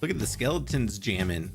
Look at the skeletons jamming.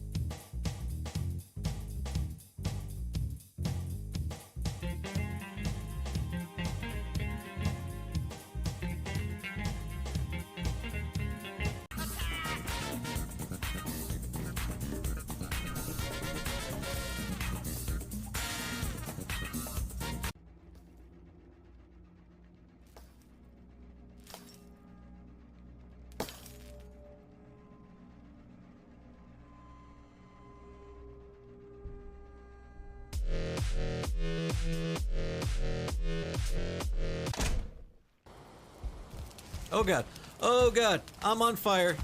Oh god. Oh god. I'm on fire.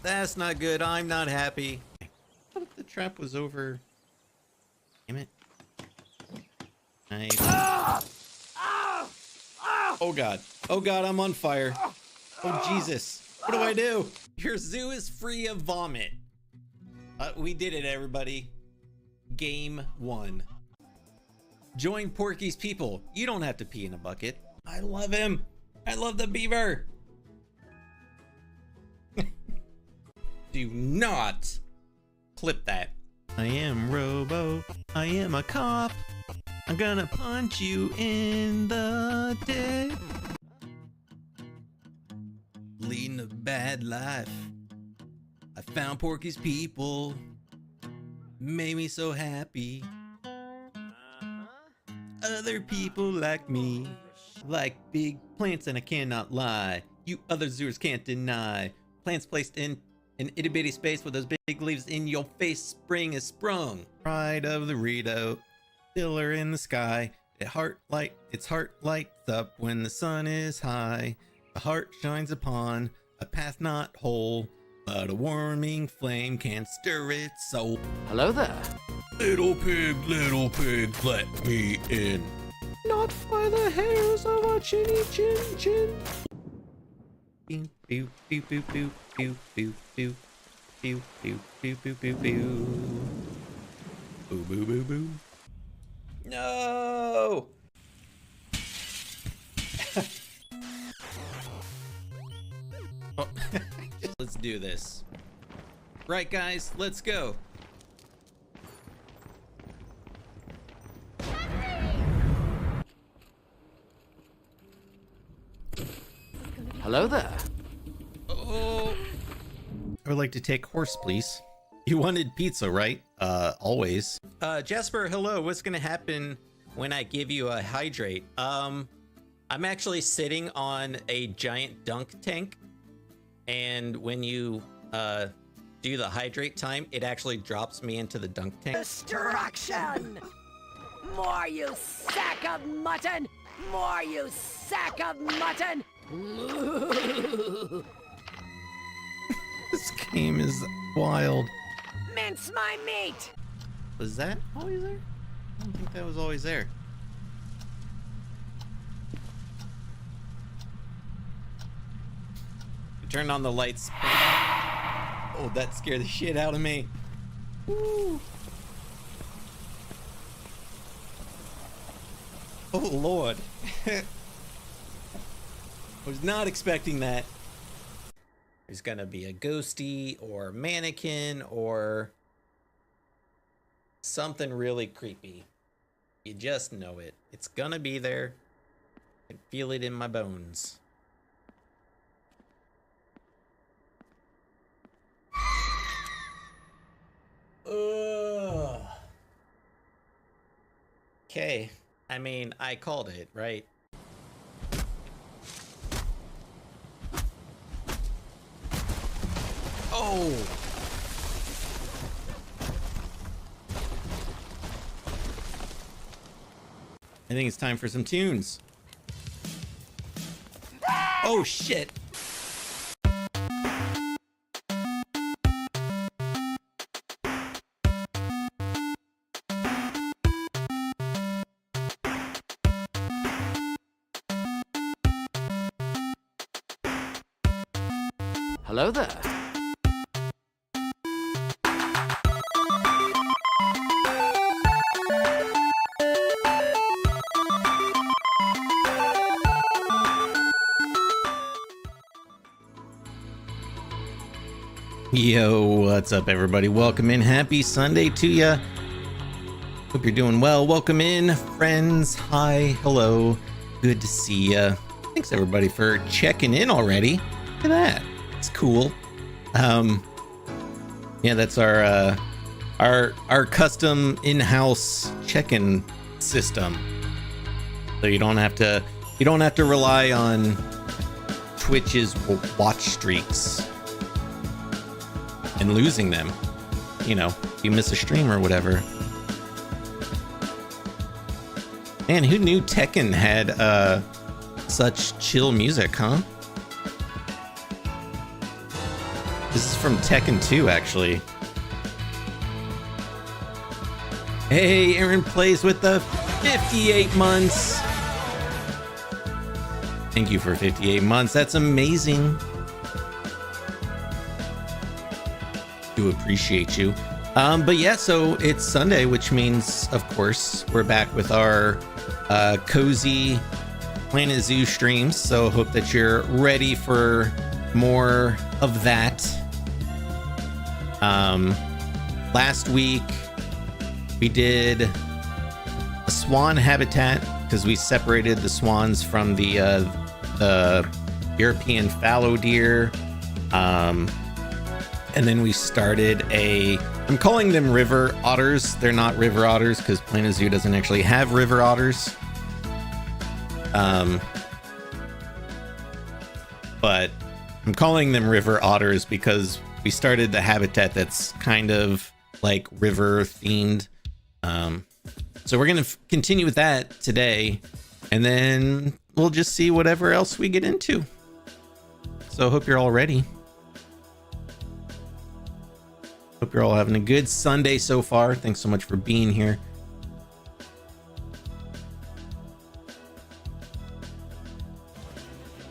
That's not good. I'm not happy. I thought the trap was over. Damn it. Oh god. Oh god, I'm on fire. Oh Jesus. What do I do? Your zoo is free of vomit. We did it, everybody. Game 1. Join Porky's people. You don't have to pee in a bucket. I love him. I love the beaver. Do not clip that. I am Robo. I am a cop. I'm gonna punch you in the dick. Leading a bad life. I found Porky's people. Made me so happy. Other people like me like big plants, and I cannot lie. You other zoos can't deny. Plants placed in an itty bitty space with those big leaves in your face. Spring is sprung. Pride of the Rito, pillar in the sky. Its heart lights up when the sun is high. The heart shines upon a path not whole, but a warming flame can stir its soul. Hello there. Little pig, let me in. Not by the hairs of a chinny chin chin. Pew pew pew pew pew pew pew pew pew pew pew pew pew pew. Boo boo boo boo. No. Oh. Let's do this. Right, guys, let's go. Hello there. Oh. I would like to take horse, please. You wanted pizza, right? Always. Jasper, hello. What's gonna happen when I give you a hydrate? I'm actually sitting on a giant dunk tank, and when you do the hydrate time, it actually drops me into the dunk tank. Destruction! More, you sack of mutton! More, you sack of mutton! This game is wild. Mince my meat! Was that always there? I don't think that was always there. Turn on the lights. Oh, that scared the shit out of me. Woo. Oh, Lord. I was not expecting that. There's gonna be a ghosty or mannequin or something really creepy. You just know it. It's gonna be there. I can feel it in my bones. Ugh. Okay. I mean, I called it, right? Oh! I think it's time for some tunes. Oh, shit! Hello there. Yo, what's up, everybody? Welcome in. Happy Sunday to ya. Hope you're doing well. Welcome in, friends. Hi, hello. Good to see ya. Thanks, everybody, for checking in already. Look at that. It's cool. Yeah, that's our custom in-house check-in system. So you don't have to rely on Twitch's watch streaks and losing them, you know, if you miss a stream or whatever. Man, who knew Tekken had such chill music, huh? This is from Tekken 2, actually. Hey, Aaron Plays with the 58 months. Thank you for 58 months. That's amazing. Do appreciate you. But yeah, so it's Sunday, which means, of course, we're back with our cozy Planet Zoo streams. So hope that you're ready for more of that. Last week we did a swan habitat because we separated the swans from the European fallow deer. And then we started I'm calling them river otters. They're not river otters because Planet Zoo doesn't actually have river otters. But I'm calling them river otters because we started the habitat that's kind of like river themed. So we're going to continue with that today, and then we'll just see whatever else we get into. So hope you're all ready. Hope you're all having a good Sunday so far. Thanks so much for being here.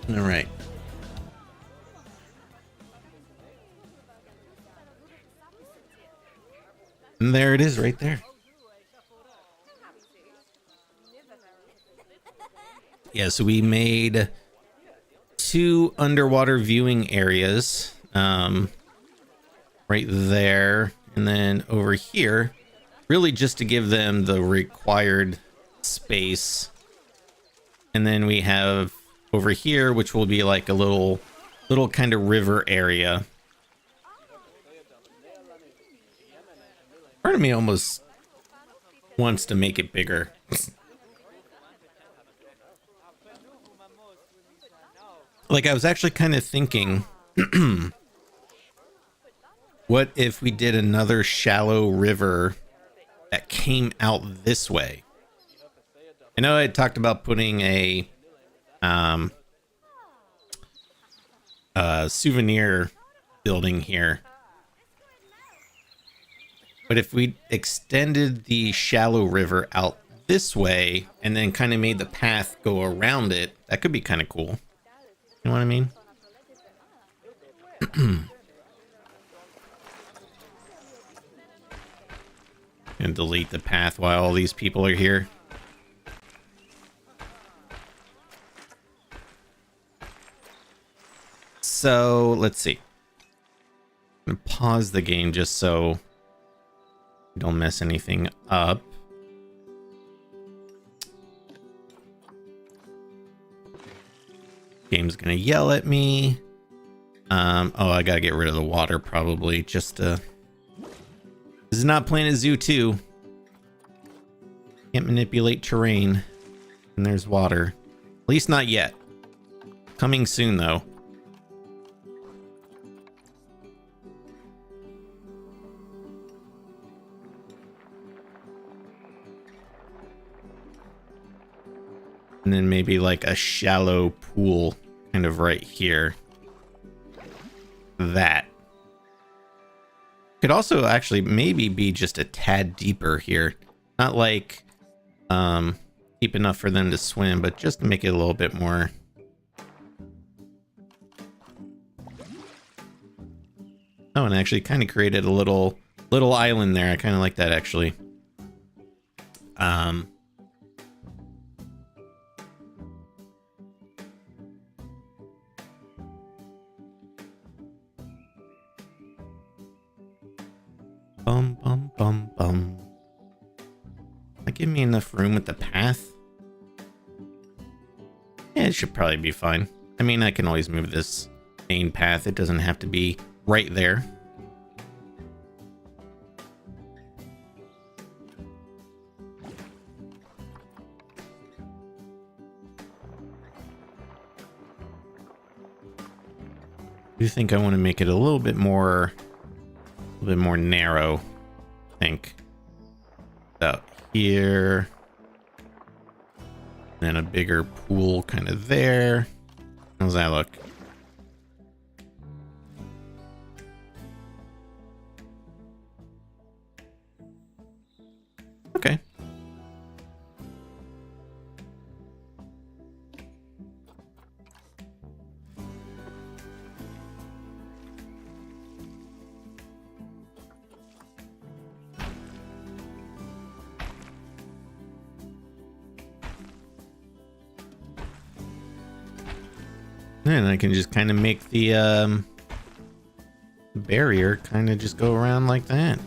All right. And there it is right there. Yeah, so we made 2 underwater viewing areas. Right there, and then over here, really just to give them the required space. And then we have over here, which will be like a little kind of river area. Part of me almost wants to make it bigger. Like, I was actually kind of thinking what if we did another shallow river that came out this way? I know I talked about putting a souvenir building here. But if we extended the shallow river out this way and then kind of made the path go around it, that could be kind of cool. You know what I mean? And delete the path while all these people are here. So let's see. I'm gonna pause the game just so we don't mess anything up. Game's gonna yell at me. Oh, I gotta get rid of the water probably just to. This is not Planet Zoo 2. Can't manipulate terrain. And there's water. At least not yet. Coming soon, though. And then maybe like a shallow pool kind of right here. That. Could also actually maybe be just a tad deeper here. Not like deep enough for them to swim, but just to make it a little bit more. Oh, and actually kind of created a little island there. I kind of like that actually. Bum, bum, bum, bum. That give me enough room with the path? Yeah, it should probably be fine. I mean, I can always move this main path. It doesn't have to be right there. I do think I want to make it a little bit more narrow. I think about here, and then a bigger pool kind of there. How's that look? Okay. And I can just kind of make the barrier kind of just go around like that.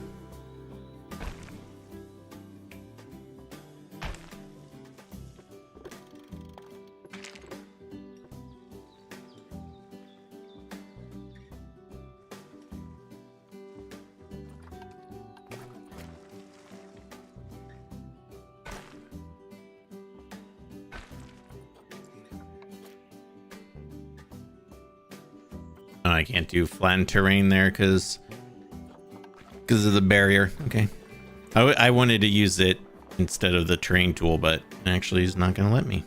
Oh, I can't do flattened terrain there because of the barrier. Okay. I wanted to use it instead of the terrain tool, but actually he's not going to let me.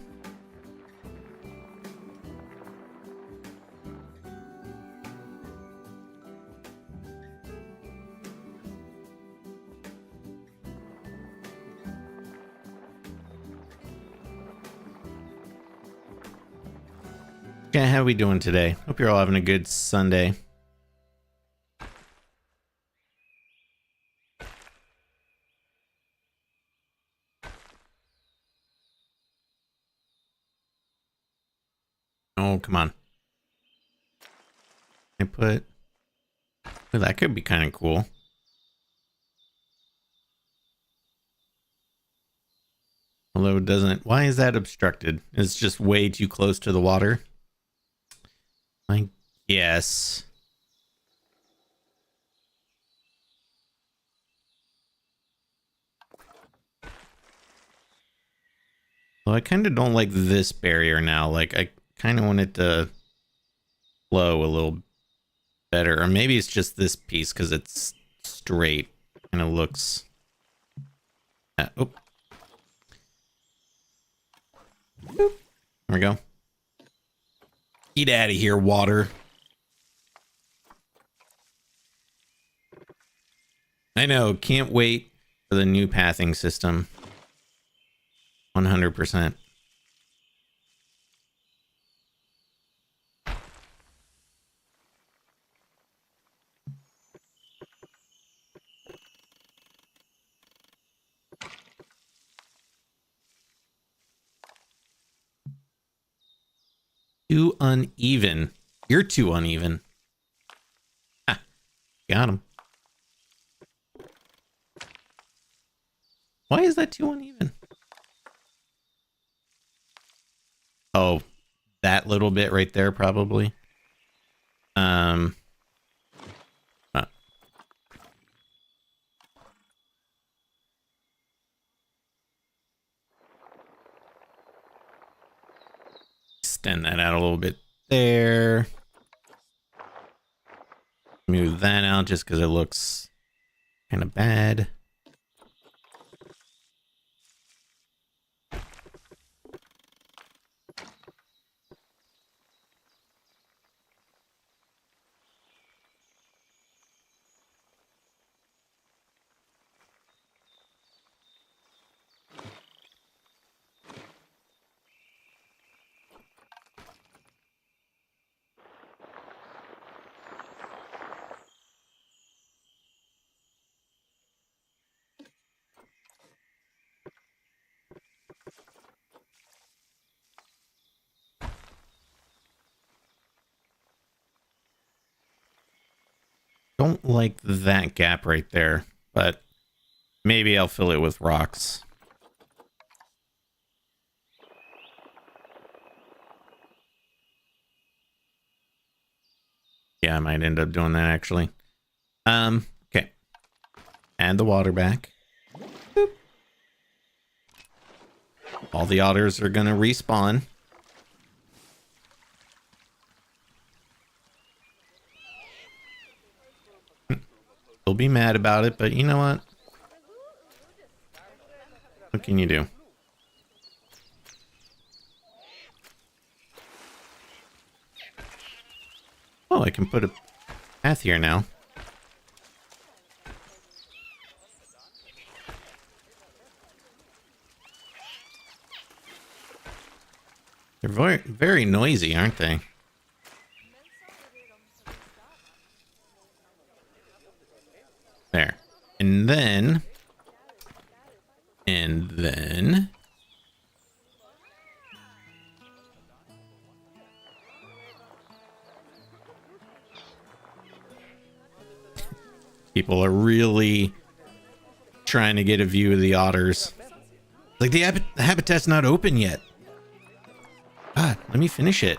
Okay, how are we doing today? Hope you're all having a good Sunday. Oh, come on. I put... Well, that could be kind of cool. Although it doesn't... Why is that obstructed? It's just way too close to the water. I guess. Well, I kind of don't like this barrier now. Like, I kind of want it to flow a little better. Or maybe it's just this piece because it's straight. Kind of looks... oh. Boop. There we go. Get out of here, water. I know, can't wait for the new pathing system. 100%. Too uneven. You're too uneven. Ha, got him. Why is that too uneven? Oh, that little bit right there, probably. Extend that out a little bit there. Move that out just because it looks kind of bad. Don't like that gap right there. but maybe I'll fill it with rocks. Yeah, I might end up doing that actually. Okay. Add the water back. Boop. All the otters are gonna respawn. They'll be mad about it, but you know what? What can you do? Oh, I can put a path here now. They're very, very noisy, aren't they? There. And then... People are really trying to get a view of the otters. Like, the habitat's not open yet. God, let me finish it.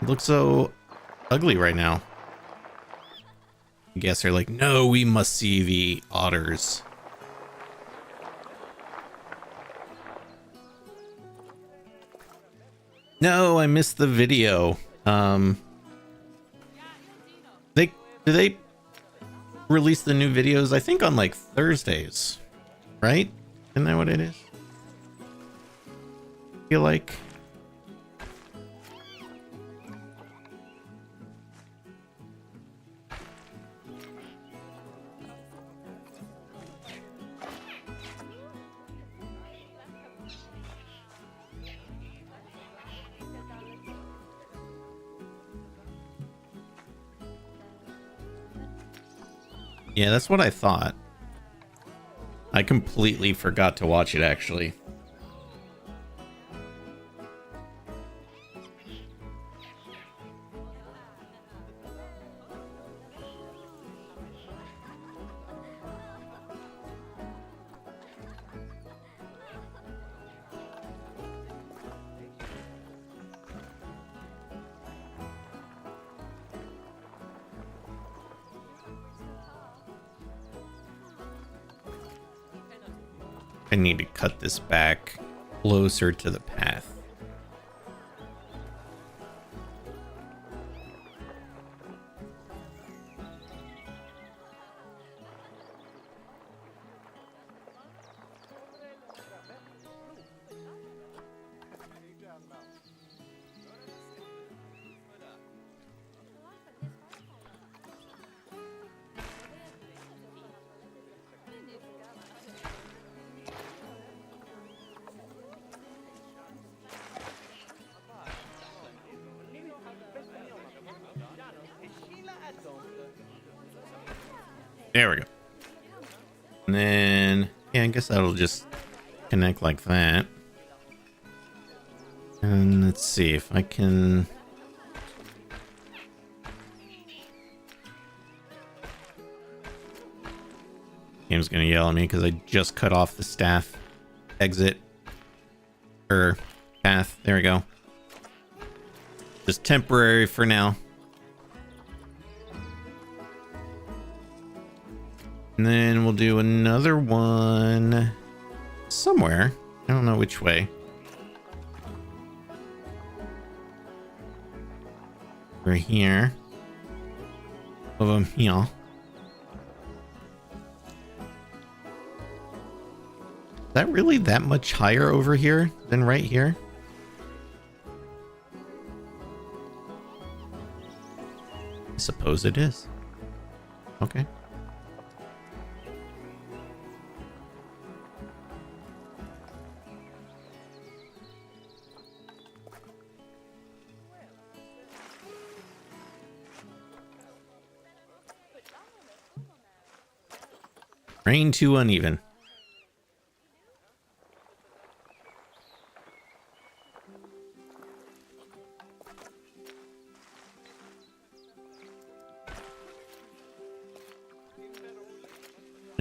It looks so ugly right now. I guess they're like, no, we must see the otters. No, I missed the video. Do they release the new videos? I think on like Thursdays, right? Isn't that what it is? I feel like. Yeah, that's what I thought. I completely forgot to watch it, actually. I need to cut this back closer to the path. There we go. And then, yeah, I guess that'll just connect like that. And let's see if I can... Game's gonna yell at me because I just cut off the staff exit. Or path. There we go. Just temporary for now. And then we'll do another one somewhere. I don't know which way. We're here. Of them here. Is that really that much higher over here than right here? I suppose it is. Okay. Rain too uneven.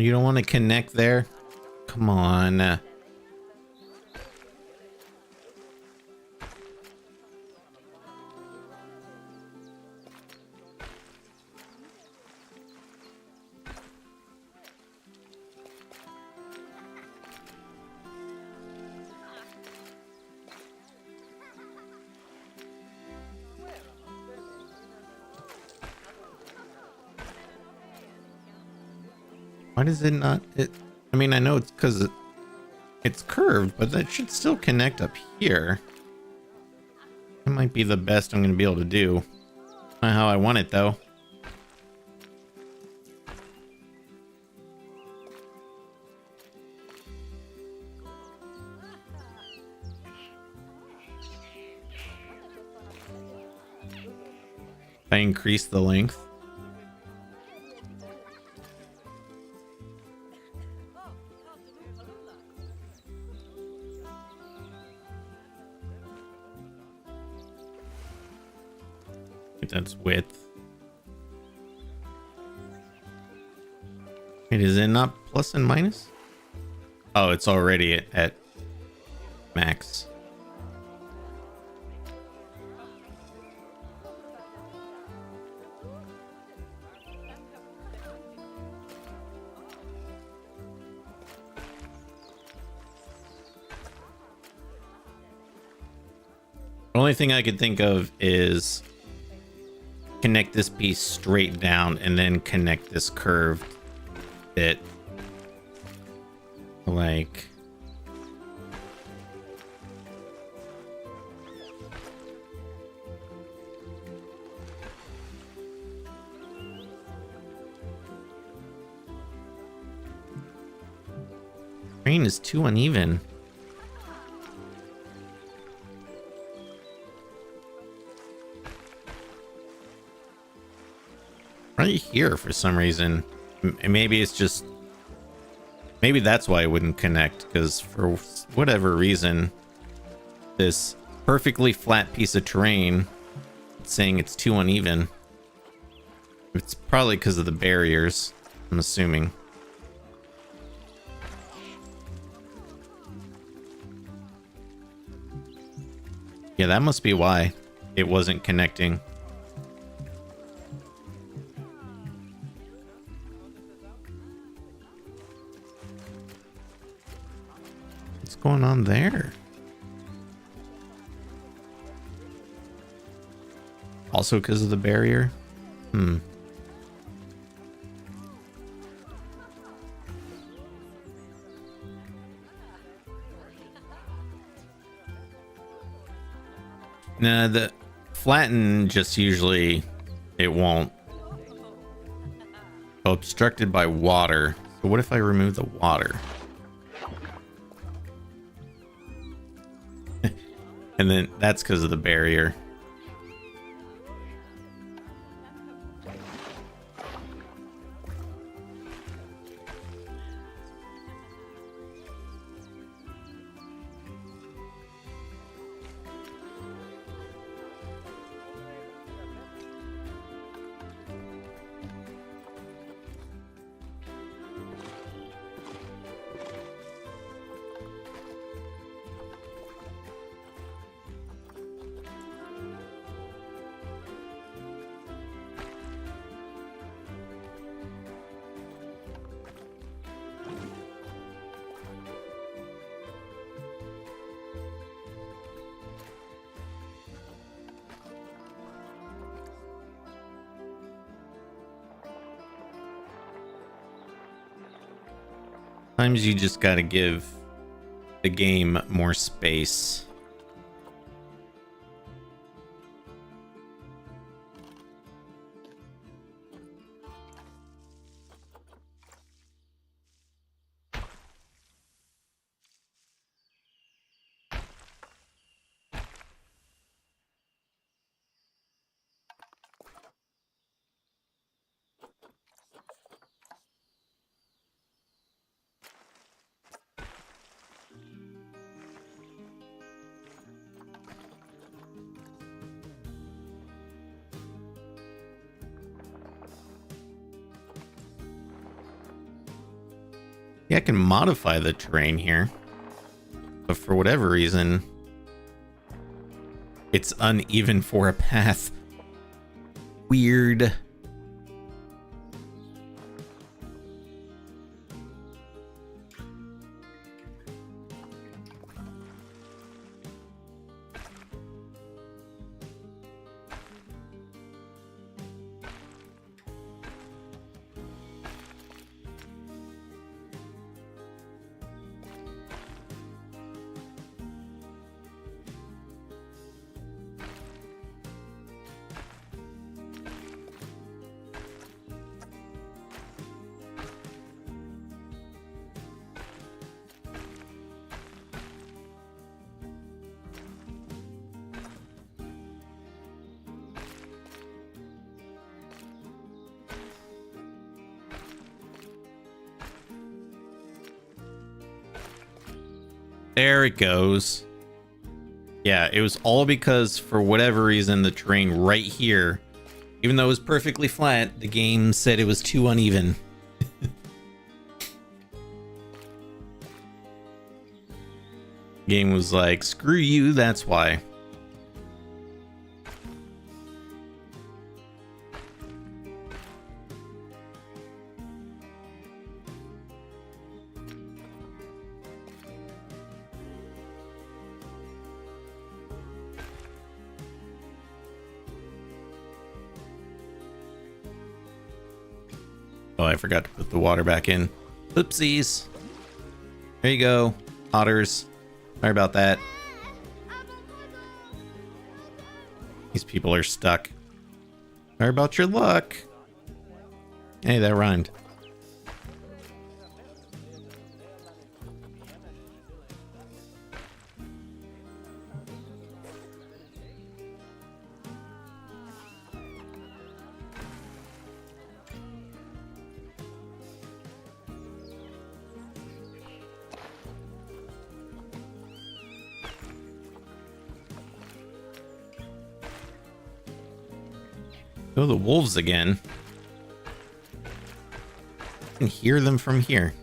You don't want to connect there? Come on. Why does it not? I mean, I know it's because it's curved, but that should still connect up here. It might be the best I'm going to be able to do. Not how I want it, though. If I increase the length. That's width. Wait, is it not plus and minus? Oh, it's already at max. The only thing I could think of is connect this piece straight down and then connect this curved bit. Like, terrain is too uneven. Right here for some reason. Maybe it's just, maybe that's why it wouldn't connect, because for whatever reason this perfectly flat piece of terrain, it's saying it's too uneven. It's probably because of the barriers, I'm assuming. Yeah, that must be why it wasn't connecting. What's going on there? Also because of the barrier? Nah, the flatten just usually, it won't. Oh, obstructed by water. So what if I remove the water? And then that's because of the barrier. Sometimes you just gotta give the game more space. Yeah, I can modify the terrain here. But for whatever reason, it's uneven for a path. Weird. There it goes. Yeah, it was all because for whatever reason the terrain right here, even though it was perfectly flat, the game said it was too uneven. Game was like, screw you, that's why. Oh, I forgot to put the water back in. Oopsies. There you go, otters. Sorry about that. These people are stuck. Sorry about your luck. Hey, that rhymed. Oh, the wolves again. I can hear them from here.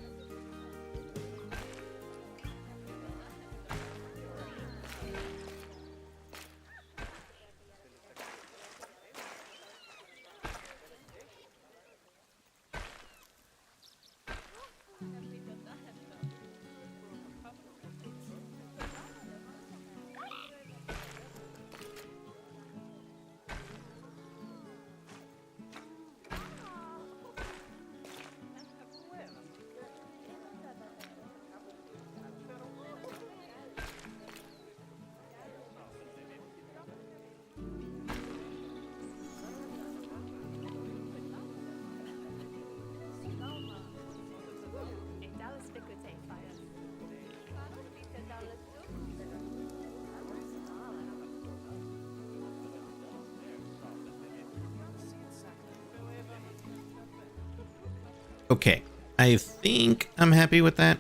Okay, I think I'm happy with that.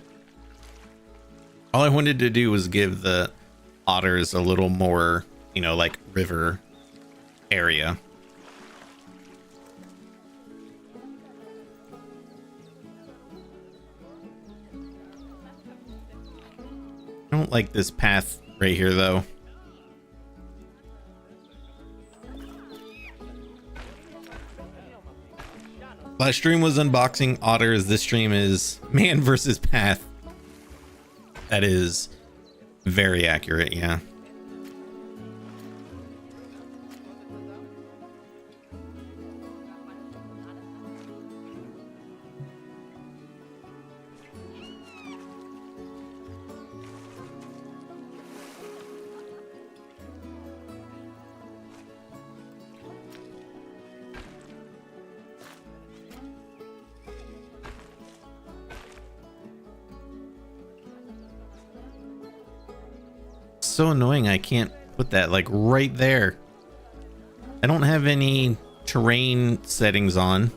All I wanted to do was give the otters a little more, you know, like river area. I don't like this path right here, though. Last stream was unboxing otters. This stream is man versus path. That is very accurate, yeah. So annoying I can't put that like right there. I don't have any terrain settings on.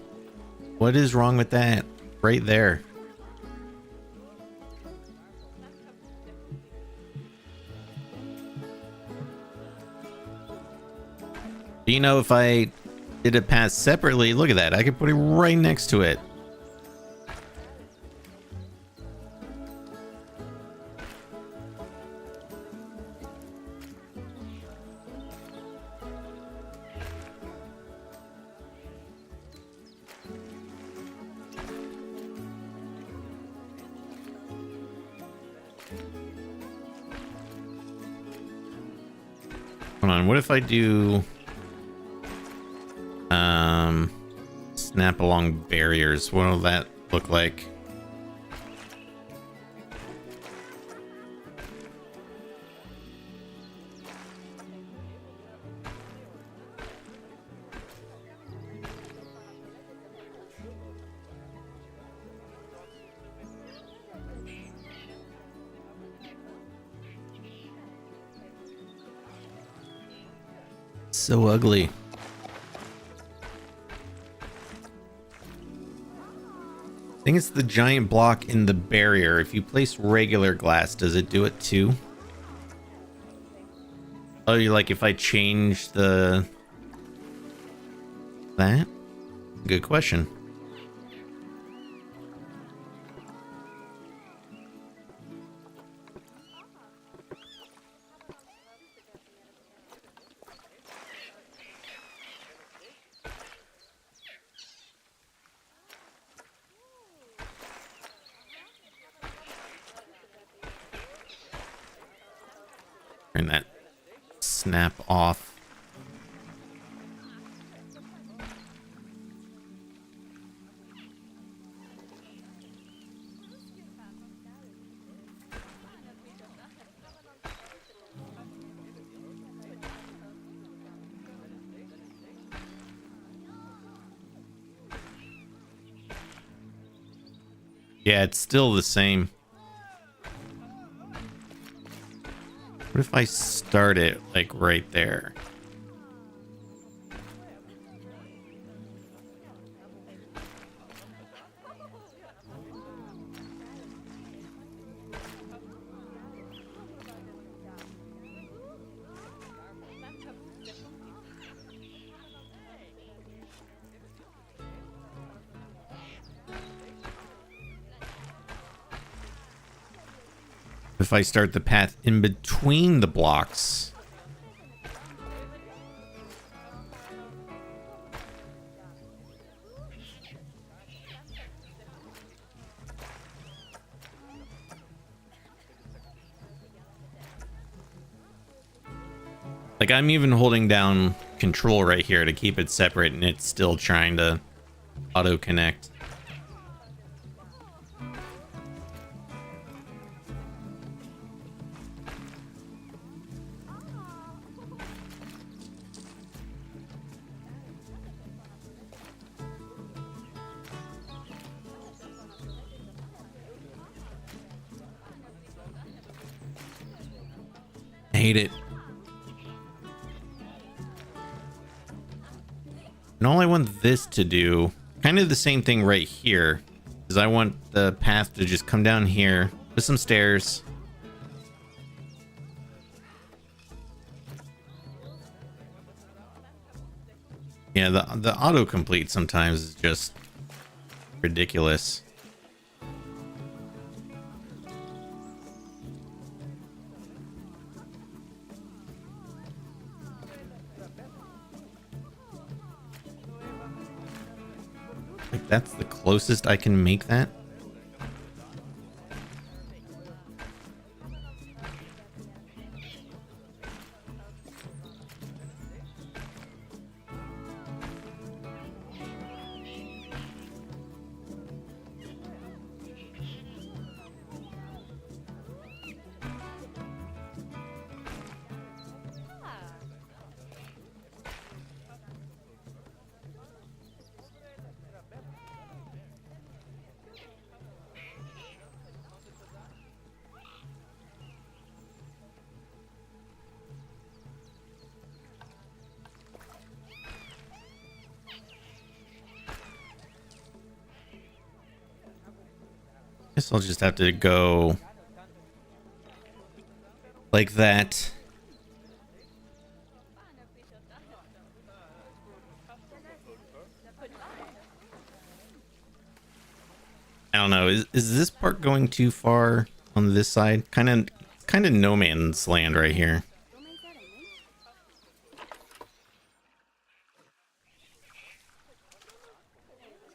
What is wrong with that? Right there. You know, if I did a path separately, look at that. I could put it right next to it. Hold on, what if I do snap along barriers? What will that look like? So ugly. I think it's the giant block in the barrier. If you place regular glass, does it do it too? Oh, you like if I change the... that? Good question. Turn that snap off. Yeah, it's still the same. What if I start it like right there? If I start the path in between the blocks. Like I'm even holding down control right here to keep it separate and it's still trying to auto connect. I hate it. And all I want this to do, kind of the same thing right here, is I want the path to just come down here with some stairs. Yeah, the autocomplete sometimes is just ridiculous. Like that's the closest I can make that. Guess I'll just have to go like that. I don't know. Is this part going too far on this side? Kind of no man's land right here.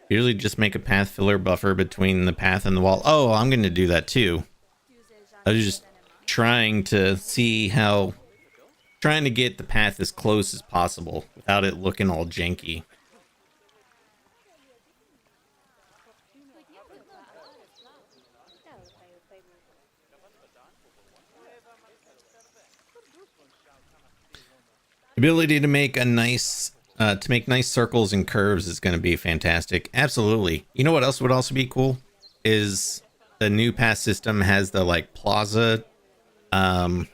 Usually just make a path filler buffer between the path and the wall. Oh, I'm going to do that too. I was just trying to see how, trying to get the path as close as possible without it looking all janky. Ability to make a nice, to make nice circles and curves is going to be fantastic. Absolutely. You know what else would also be cool is the new path system has the like plaza, like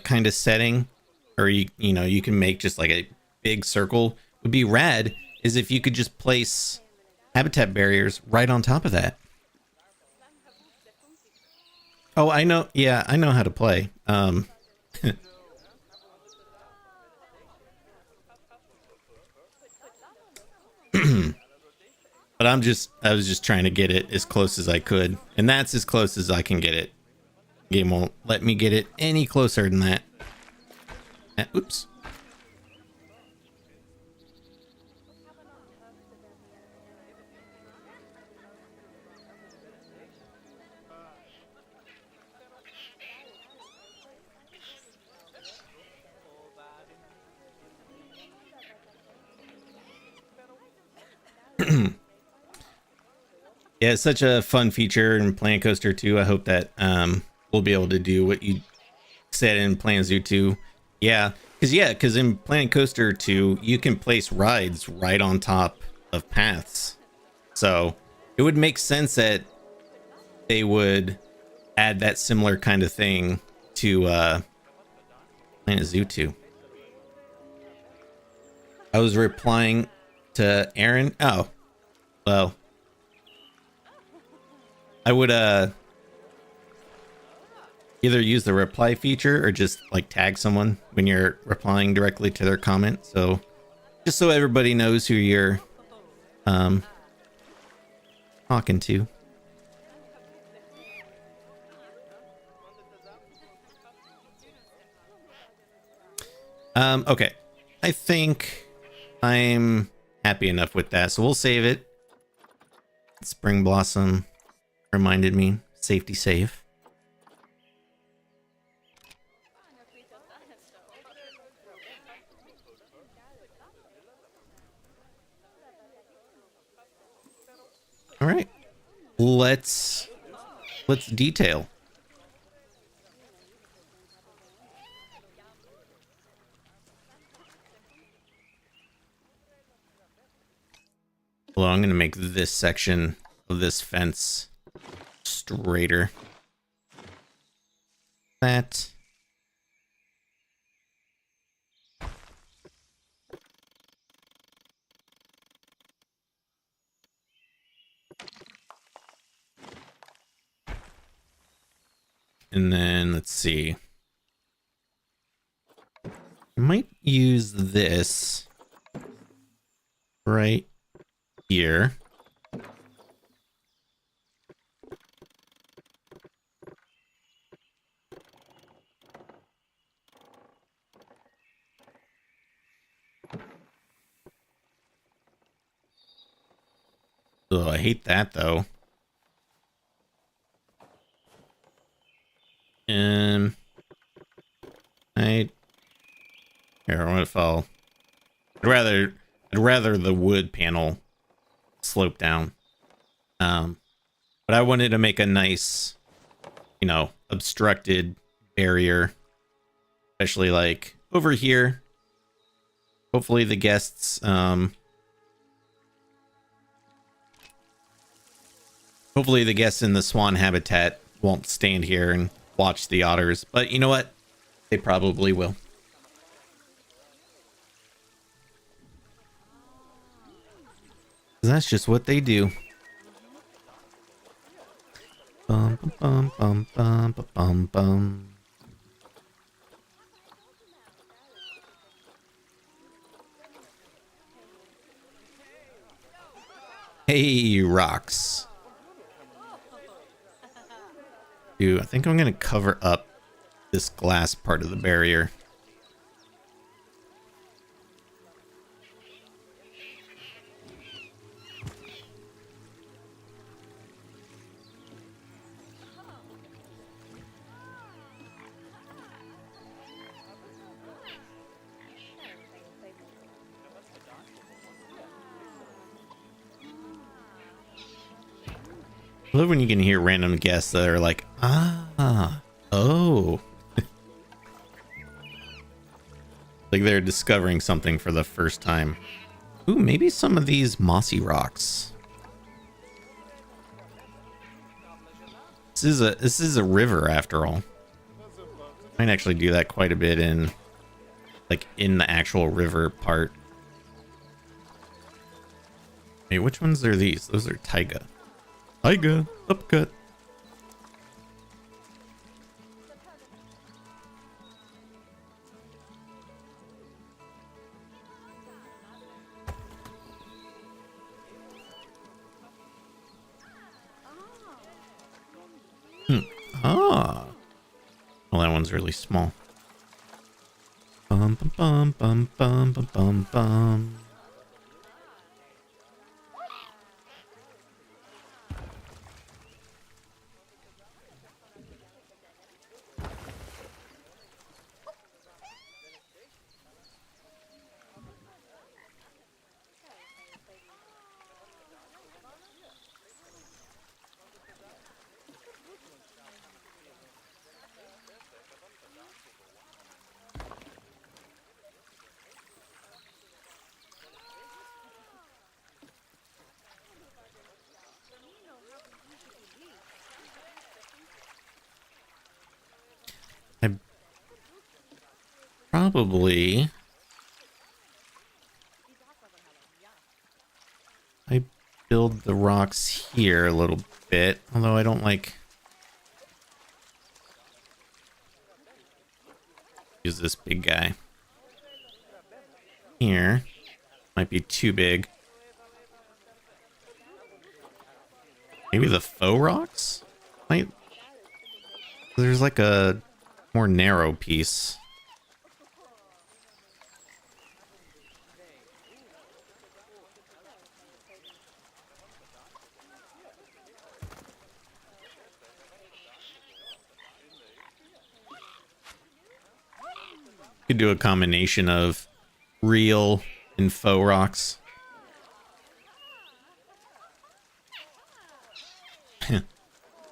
kind of setting, or you know, you can make just like a big circle. Would be rad is if you could just place habitat barriers right on top of that. Oh, I know. Yeah, I know how to play. But I was just trying to get it as close as I could, and that's as close as I can get it. Game won't let me get it any closer than that. Oops. Yeah, it's such a fun feature in Planet Coaster 2. I hope that we'll be able to do what you said in Planet Zoo 2. Yeah, because in Planet Coaster 2, you can place rides right on top of paths. So it would make sense that they would add that similar kind of thing to Planet Zoo 2. I was replying to Aaron. Oh, well. I would either use the reply feature or just like tag someone when you're replying directly to their comment. So just so everybody knows who you're talking to. Okay. I think I'm happy enough with that. So we'll save it. Spring Blossom reminded me, safety save. All right, let's detail. Well, I'm gonna make this section of this fence straighter. That. And then let's see. I might use this right here. Oh, I hate that though. Here, what if I'd rather the wood panel slope down. But I wanted to make a nice, you know, obstructed barrier, especially like over here. Hopefully the guests, hopefully the guests in the swan habitat won't stand here and watch the otters, but you know what? They probably will. That's just what they do. Bum bum bum bum bum bum bum. Hey, rocks. Dude, I think I'm gonna cover up this glass part of the barrier. I love when you can hear random guests that are like, ah, oh. Like they're discovering something for the first time. Ooh, maybe some of these mossy rocks. This is a river after all. Might actually do that quite a bit in the actual river part. Hey, which ones are these? Those are taiga. Taiga, upcut. Ah. Well, that one's really small. Bum bum bum bum bum bum bum. Probably. I build the rocks here a little bit, although I don't like use this big guy. Here might be too big. Maybe the faux rocks? Might. There's like a more narrow piece. Could do a combination of real and faux rocks.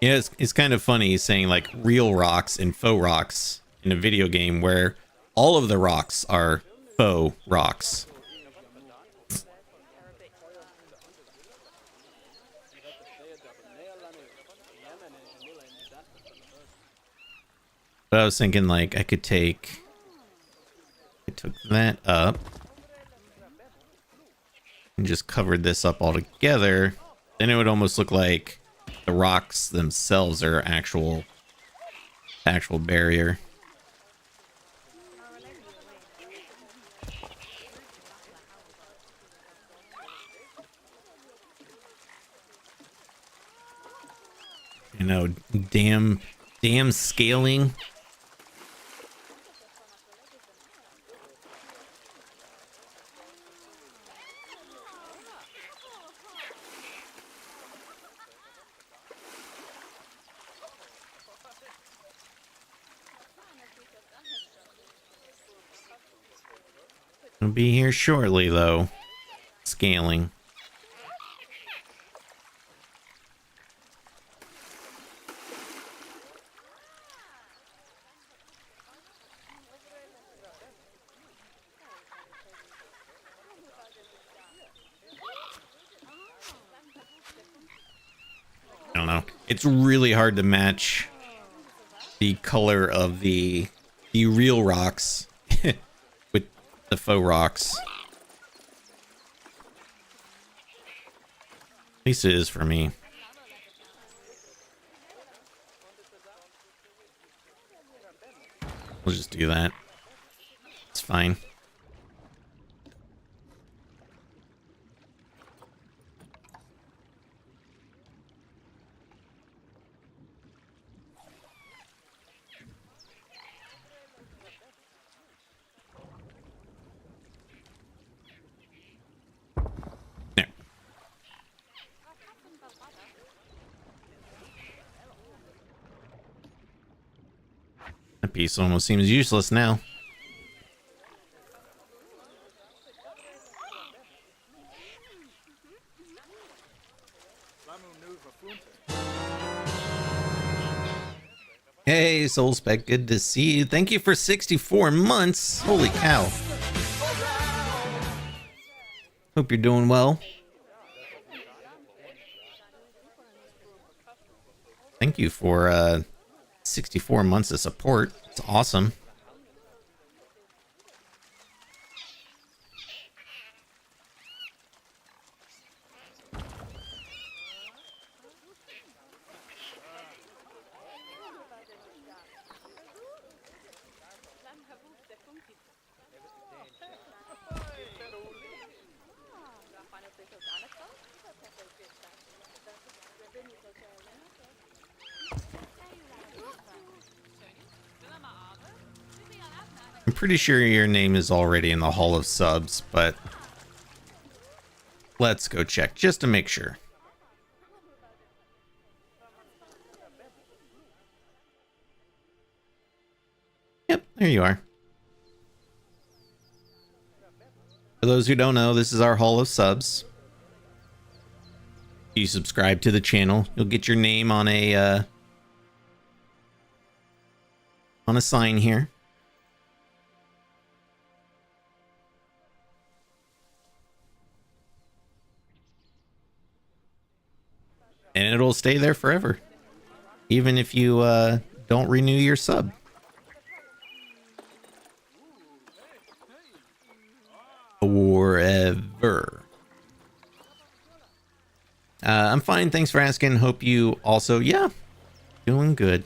Yeah, it's kind of funny saying like real rocks and faux rocks in a video game where all of the rocks are faux rocks. But I was thinking like I took that up and just covered this up all together. Then it would almost look like the rocks themselves are actual barrier. You know, damn scaling. I'll be here shortly, though. Scaling. I don't know. It's really hard to match the color of the real rocks with the faux rocks. At least it is for me. We'll just do that. It's fine. That piece almost seems useless now. Hey, Soulspec, good to see you. Thank you for 64 months. Holy cow. Hope you're doing well. Thank you for 64 months of support. It's awesome. I'm pretty sure your name is already in the Hall of Subs, but let's go check just to make sure. Yep, there you are. For those who don't know, this is our Hall of Subs. If you subscribe to the channel, you'll get your name on a sign here. And it'll stay there forever, even if you don't renew your sub. Forever. I'm fine, thanks for asking. Hope you also, yeah, doing good.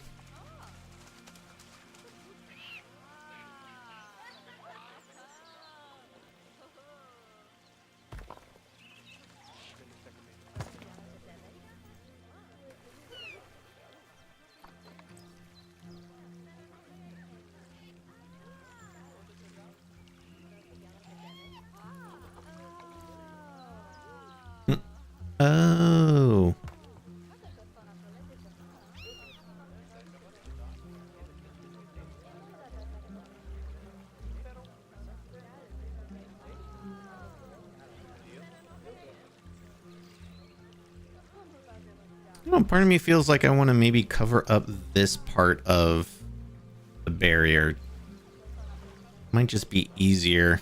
Oh. Part of me feels like I want to maybe cover up this part of the barrier. Might just be easier.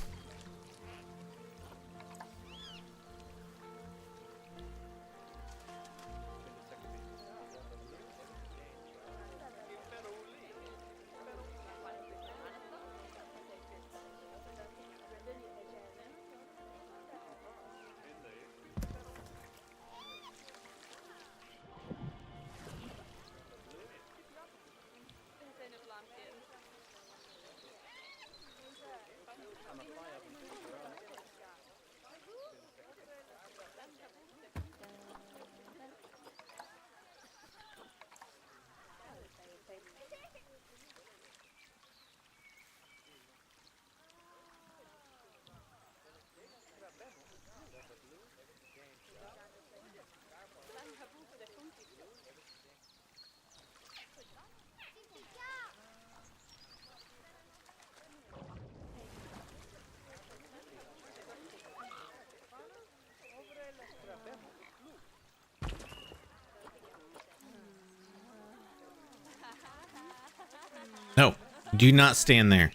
No, do not stand there.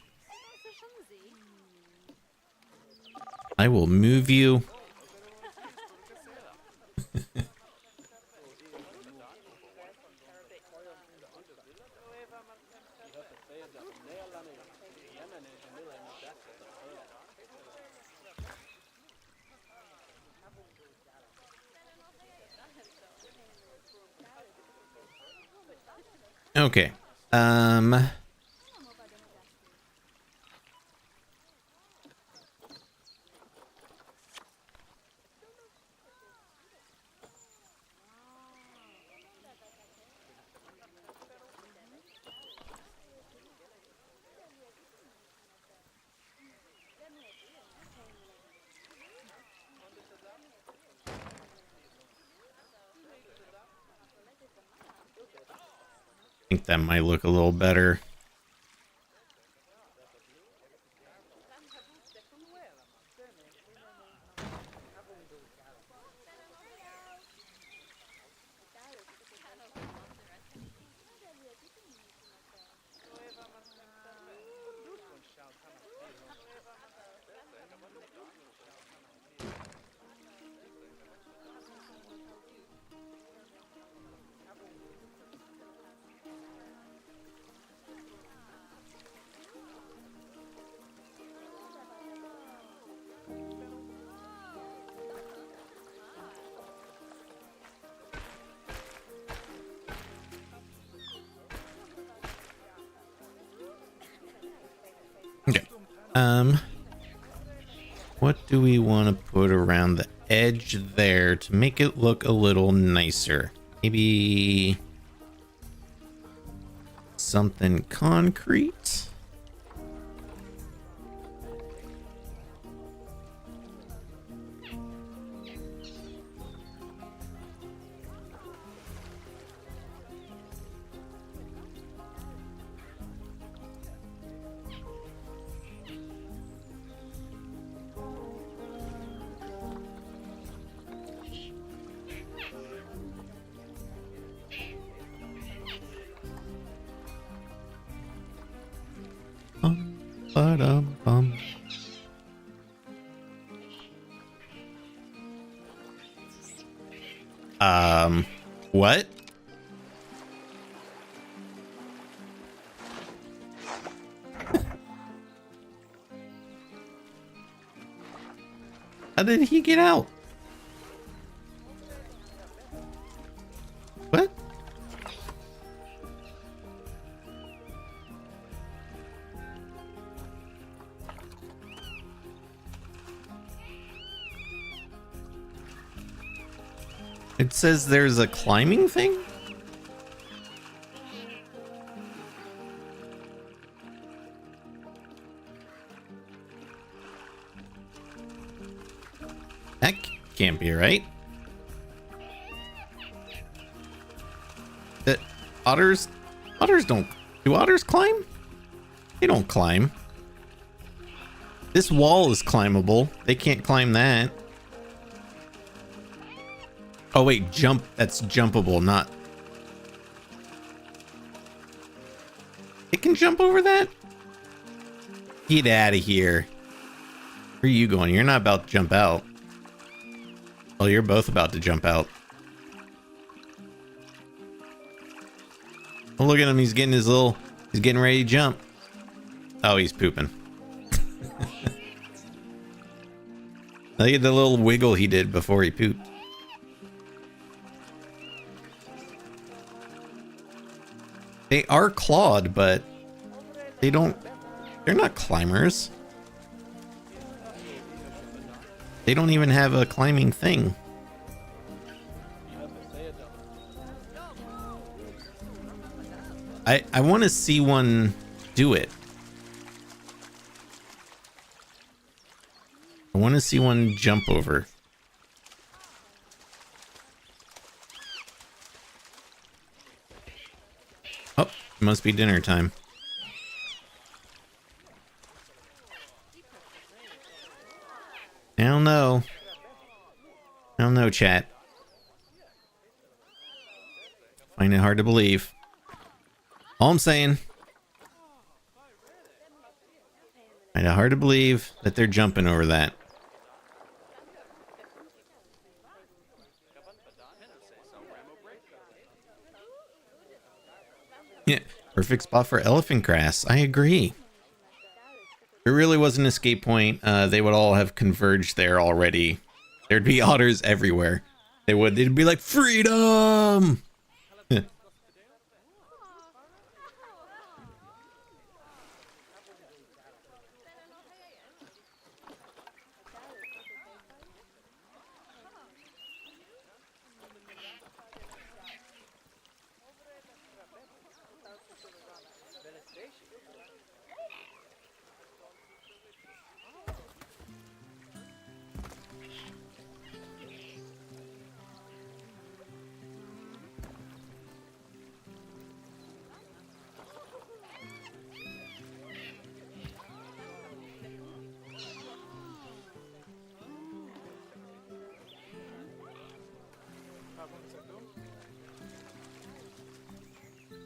I will move you. Okay. I think that might look a little better. What do we want to put around the edge there to make it look a little nicer? Maybe something concrete. Ba-dum-bum. What? How did he get out? What? It says there's a climbing thing? That can't be right. That otters don't. Do otters climb? They don't climb. This wall is climbable. They can't climb that. Oh wait, jump. That's jumpable, not. It can jump over that? Get out of here. Where are you going? You're not about to jump out. Oh, you're both about to jump out. Oh, look at him. He's getting his little. He's getting ready to jump. Oh, he's pooping. Look at the little wiggle he did before he pooped. They are clawed, but they don't. They're not climbers. They don't even have a climbing thing. I want to see one do it. I want to see one jump over. Oh, it must be dinner time. I don't know. I don't know, chat. Find it hard to believe. All I'm saying. Find it hard to believe that they're jumping over that. Yeah, perfect spot for elephant grass. I agree. If there really was an escape point, they would all have converged there already. There'd be otters everywhere. They would. They'd be like, freedom!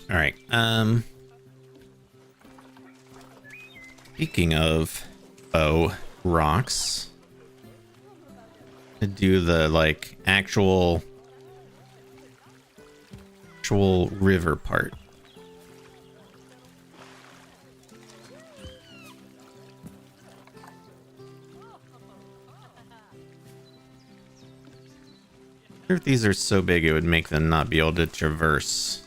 All right. Speaking of rocks, to do the like actual river part. I wonder if these are so big it would make them not be able to traverse.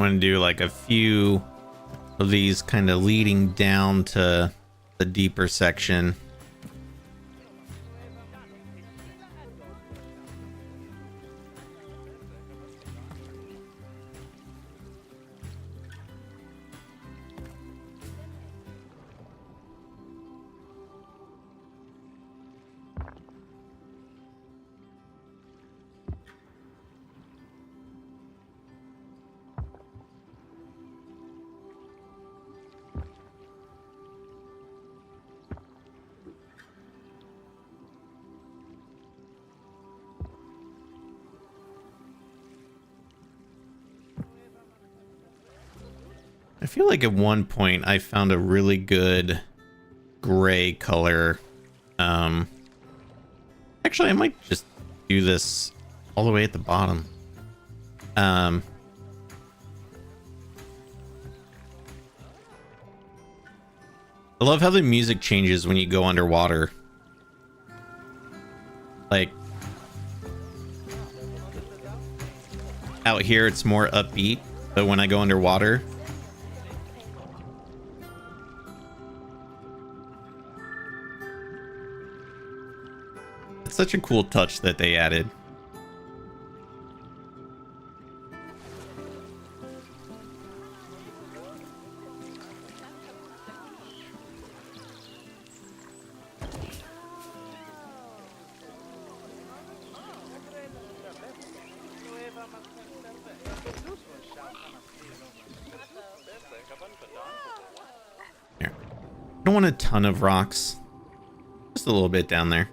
want to do like a few of these kind of leading down to the deeper section. I feel like at one point I found a really good gray color. Actually, I might just do this all the way at the bottom. I love how the music changes when you go underwater. Like, out here it's more upbeat, but when I go underwater, it's such a cool touch that they added. Here. I don't want a ton of rocks. Just a little bit down there.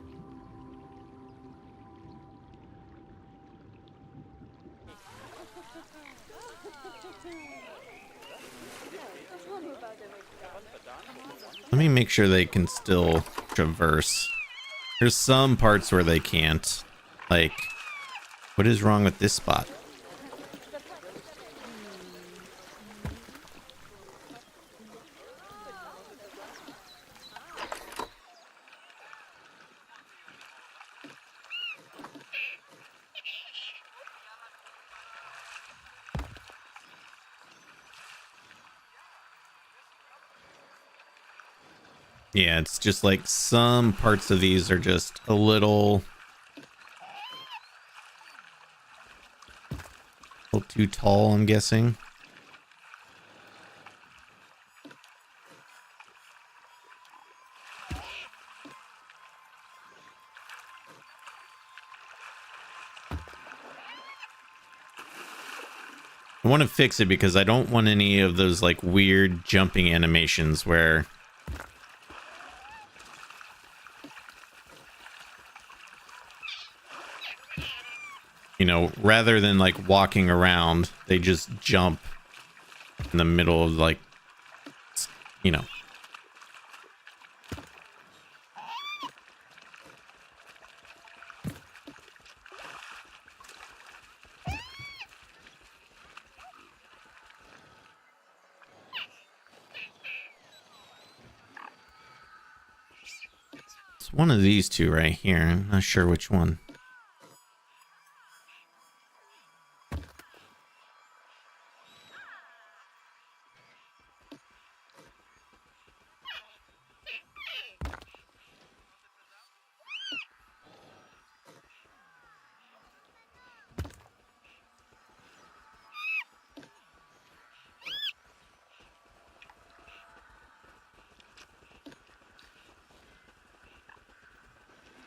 Let me make sure they can still traverse. There's some parts where they can't. Like, what is wrong with this spot? Yeah, it's just like some parts of these are just a little too tall, I'm guessing. I want to fix it because I don't want any of those like weird jumping animations where you know, rather than like walking around, they just jump in the middle of like, you know. It's one of these two right here. I'm not sure which one.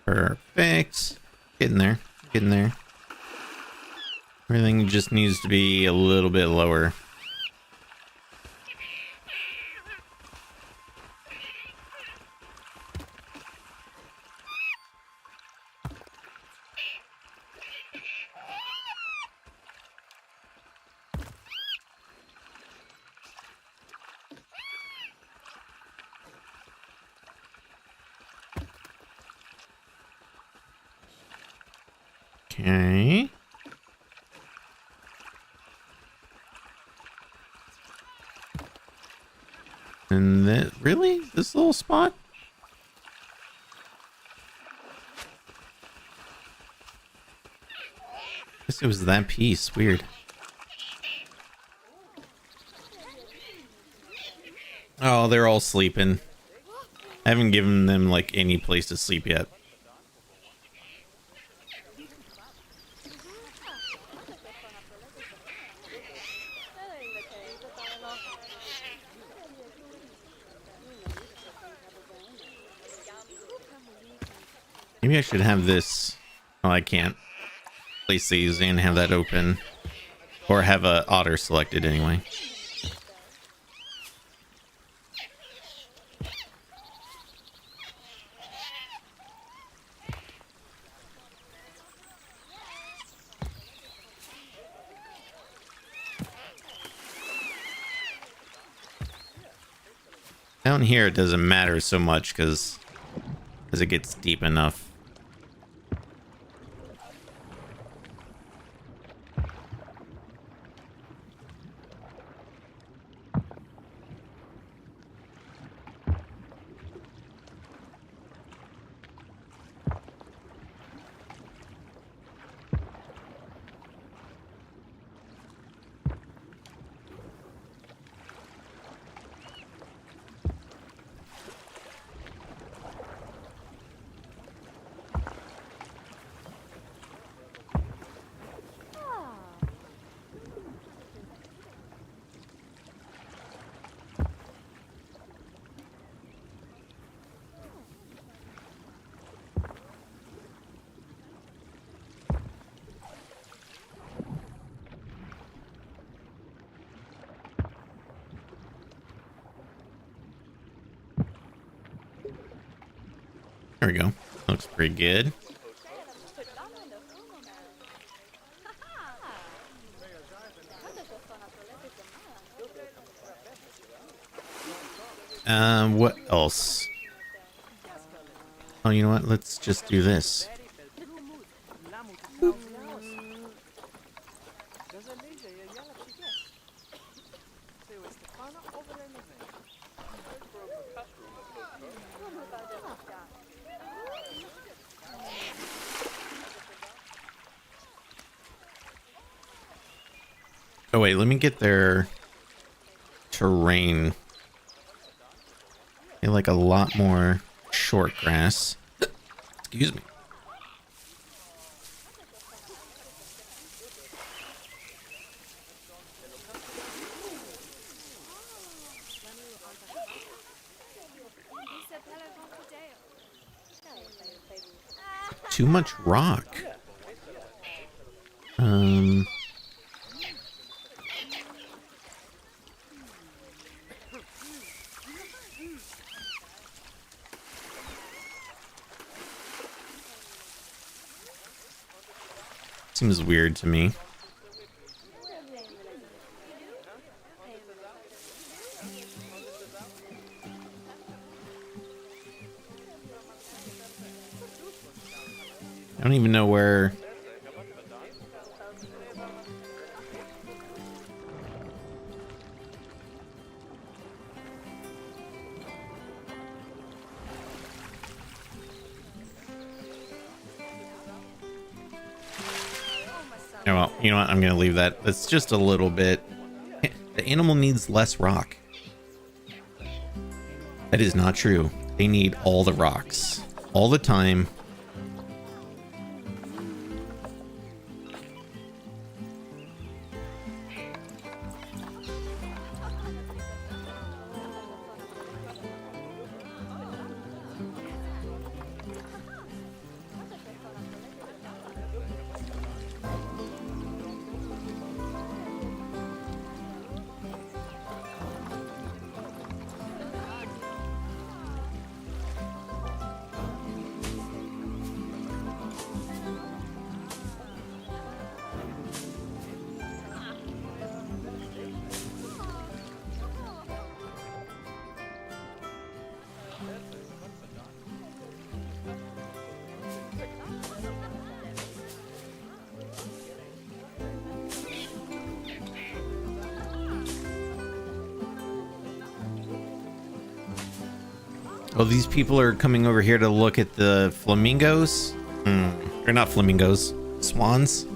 Perfect. Getting there. Getting there. Everything just needs to be a little bit lower. Okay. And that, really? This little spot? Guess it was that piece. Weird. Oh, they're all sleeping. I haven't given them like any place to sleep yet. Maybe I should have this. Oh, I can't place these and have that open, or have a otter selected anyway. Down here it doesn't matter so much because it gets deep enough. There we go. Looks pretty good. What else? Oh, you know what? Let's just do this. Boop. Oh wait, let me get their terrain. They like a lot more short grass. Excuse me. Too much rock. Seems weird to me. I don't even know where. Oh, well, you know what? I'm gonna leave that. That's just a little bit. The animal needs less rock. That is not true. They need all the rocks all the time. Oh, these people are coming over here to look at the flamingos? They're not flamingos. Swans?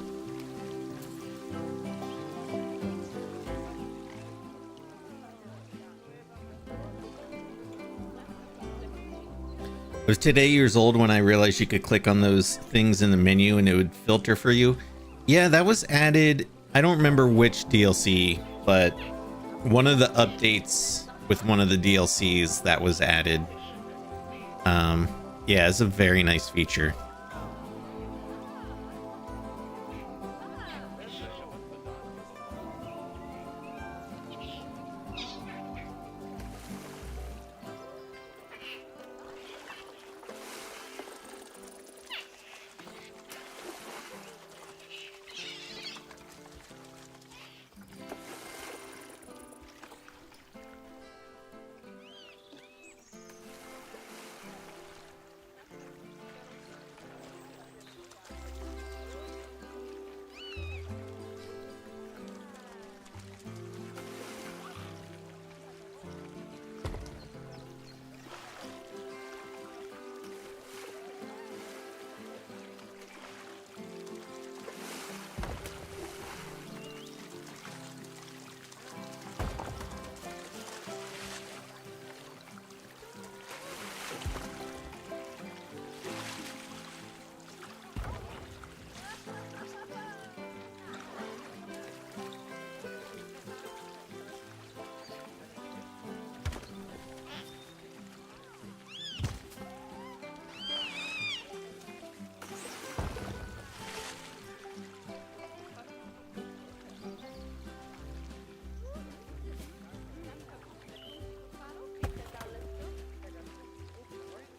was today years old when I realized you could click on those things in the menu and it would filter for you. Yeah, that was added. I don't remember which DLC, but one of the updates with one of the DLCs that was added. Yeah, it's a very nice feature.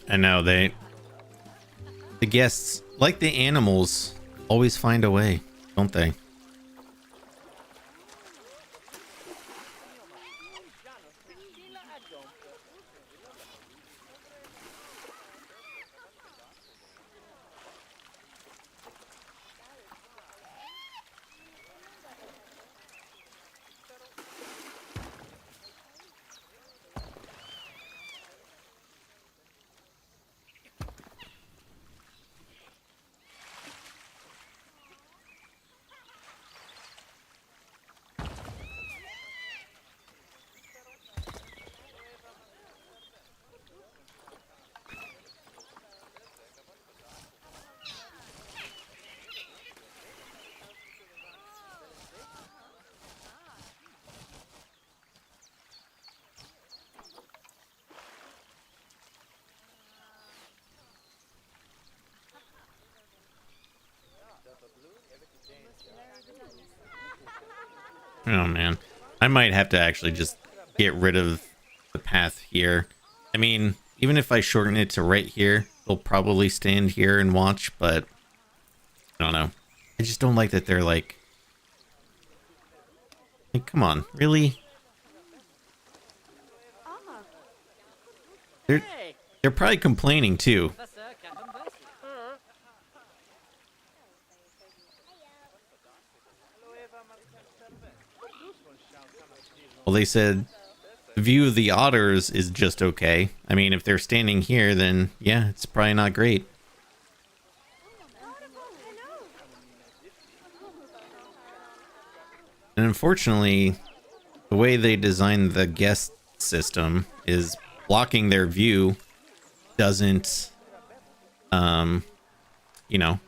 I know the guests, like the animals, always find a way, don't they? Oh man, I might have to actually just get rid of the path here. I mean, even if I shorten it to right here, they'll probably stand here and watch, but I don't know. I just don't like that they're like come on, really? They're probably complaining too. Well, they said the view of the otters is just okay. I mean, if they're standing here, then yeah, it's probably not great. And unfortunately, the way they designed the guest system is blocking their view doesn't, you know,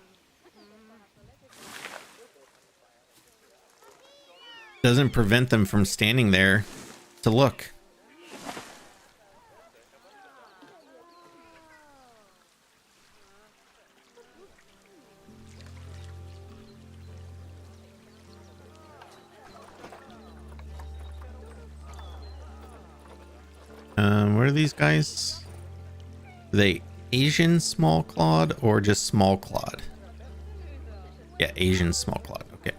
doesn't prevent them from standing there to look. What are these guys? Are they Asian small clawed or just small clawed? Yeah, Asian small clawed. Okay.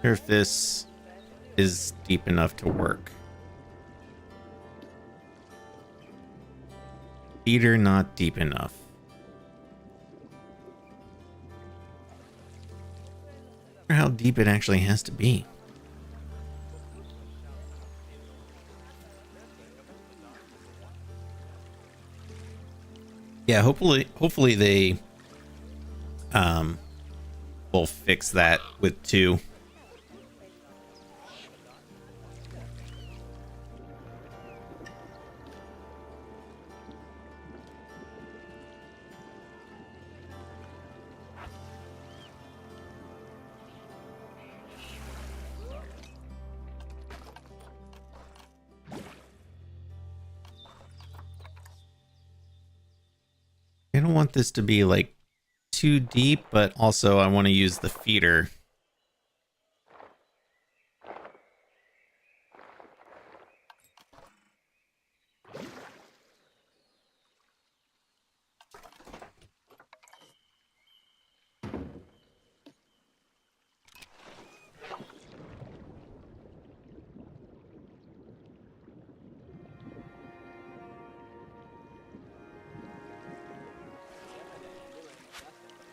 Here, if this is deep enough to work. Feeder not deep enough. I wonder how deep it actually has to be. Yeah, hopefully they will fix that with 2. I don't want this to be like too deep, but also I want to use the feeder.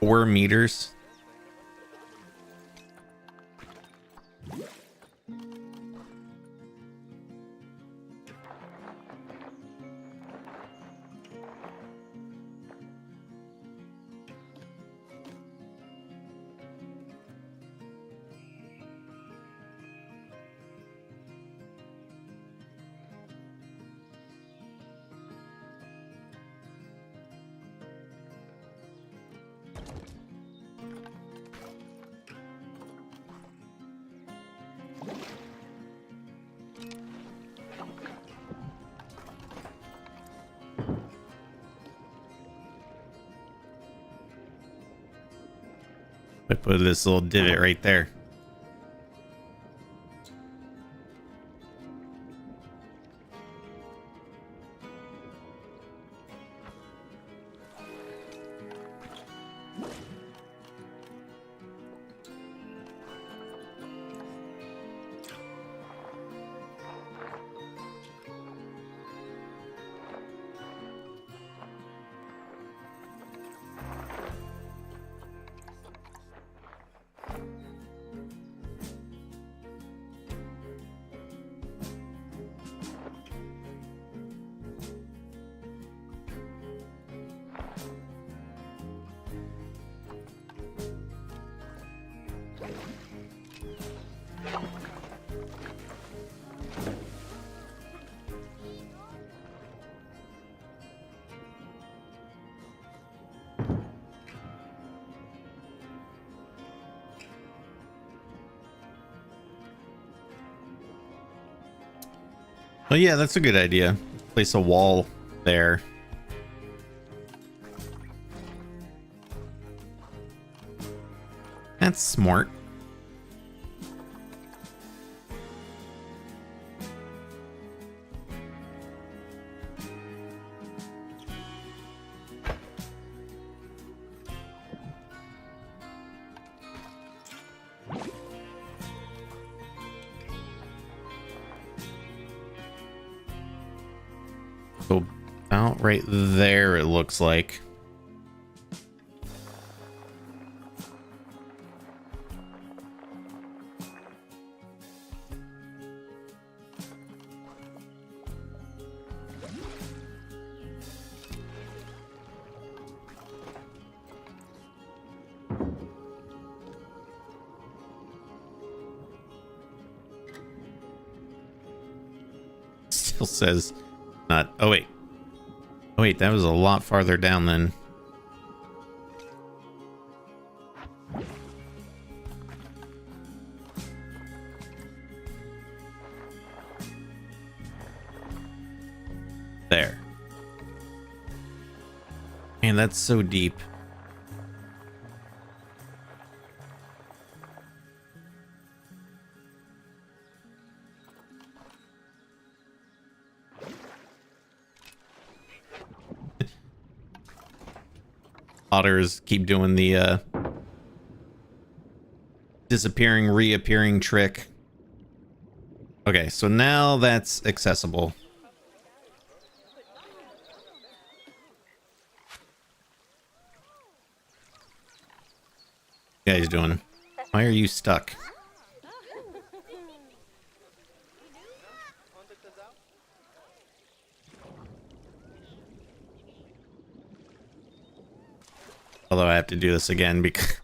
$4 meters. I put this little divot right there. Well, yeah, that's a good idea. Place a wall there. That's smart. So about right there, it looks like. Still says not. Oh wait. Oh wait, that was a lot farther down than. There. Man, that's so deep. Otters keep doing the disappearing, reappearing trick. Okay, so now that's accessible. What are you guys doing? Why are you stuck? Although I have to do this again because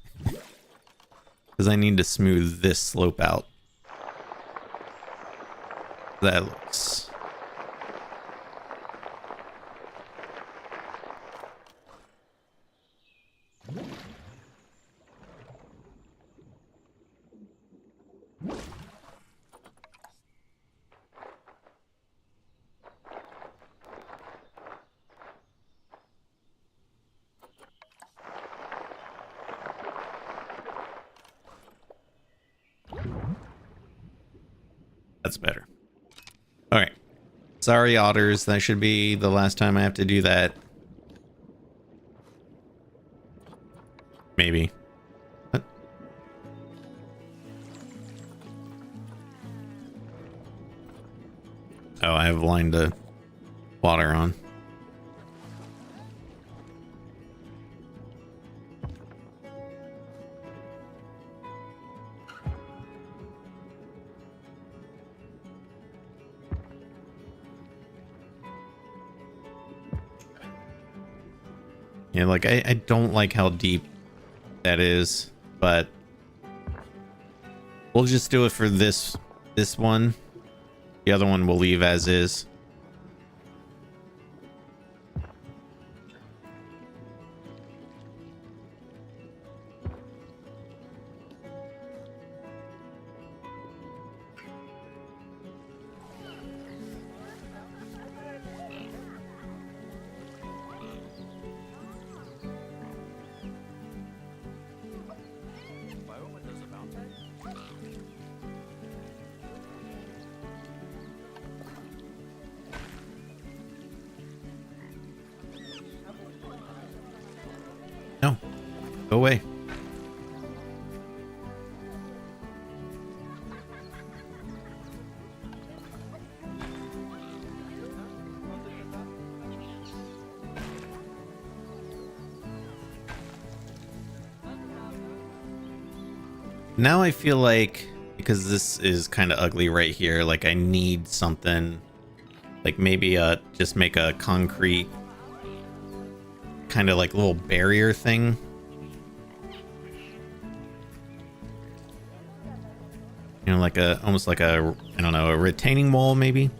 I need to smooth this slope out. That looks... That's better. All right. Sorry, otters. That should be the last time I have to do that. Maybe. What? Oh, I have lined the water on. Yeah, like I don't like how deep that is, but we'll just do it for this one. The other one we'll leave as is. No, go away. Now I feel like, because this is kind of ugly right here, like I need something, like maybe just make a concrete kind of like little barrier thing. You know, like almost like a, I don't know, a retaining wall maybe.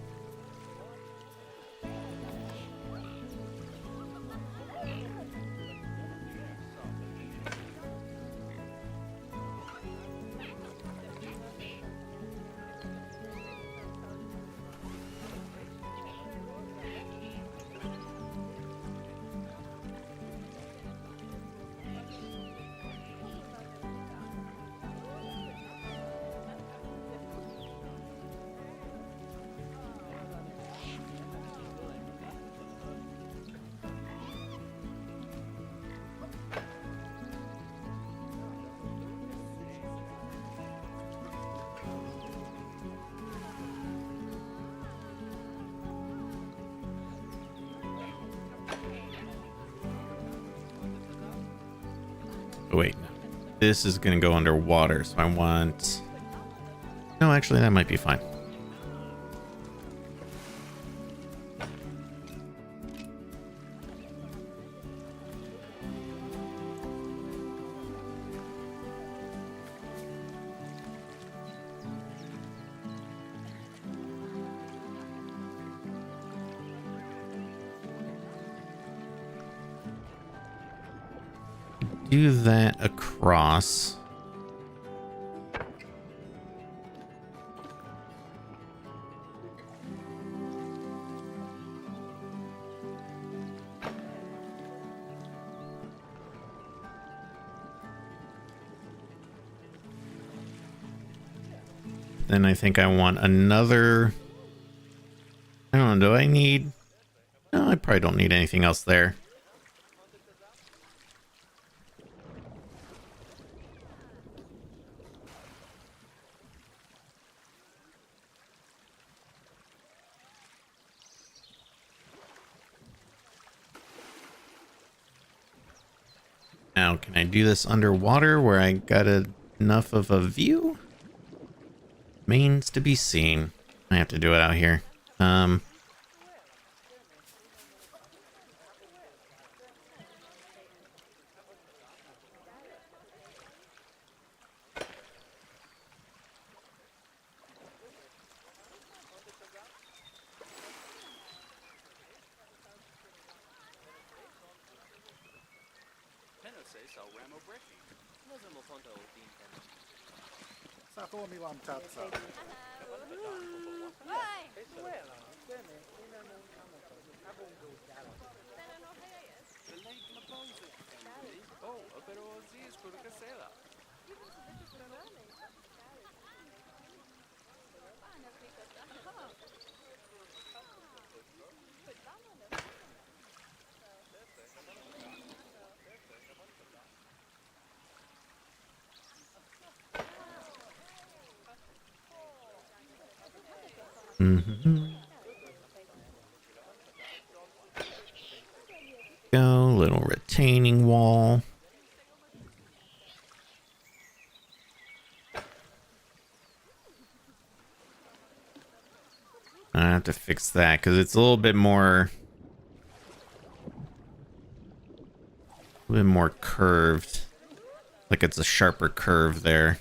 Oh, wait, this is gonna go underwater, so I want, no, actually that might be fine. Do that across. Then I think I want another, I don't know, do I need, no, I probably don't need anything else there. Now, can I do this underwater where I got enough of a view? Remains to be seen. I have to do it out here. Mm-hmm. Go, little retaining wall. I have to fix that because it's a little bit more curved. Like it's a sharper curve there.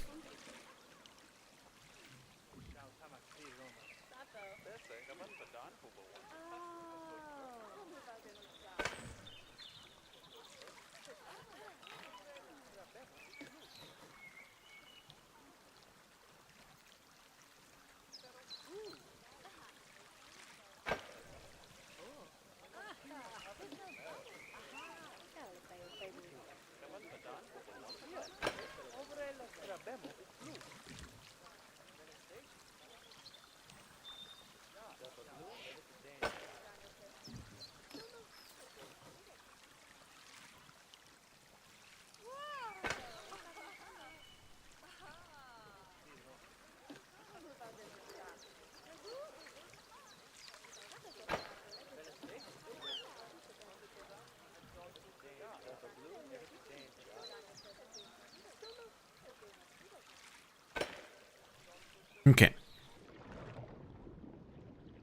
Okay.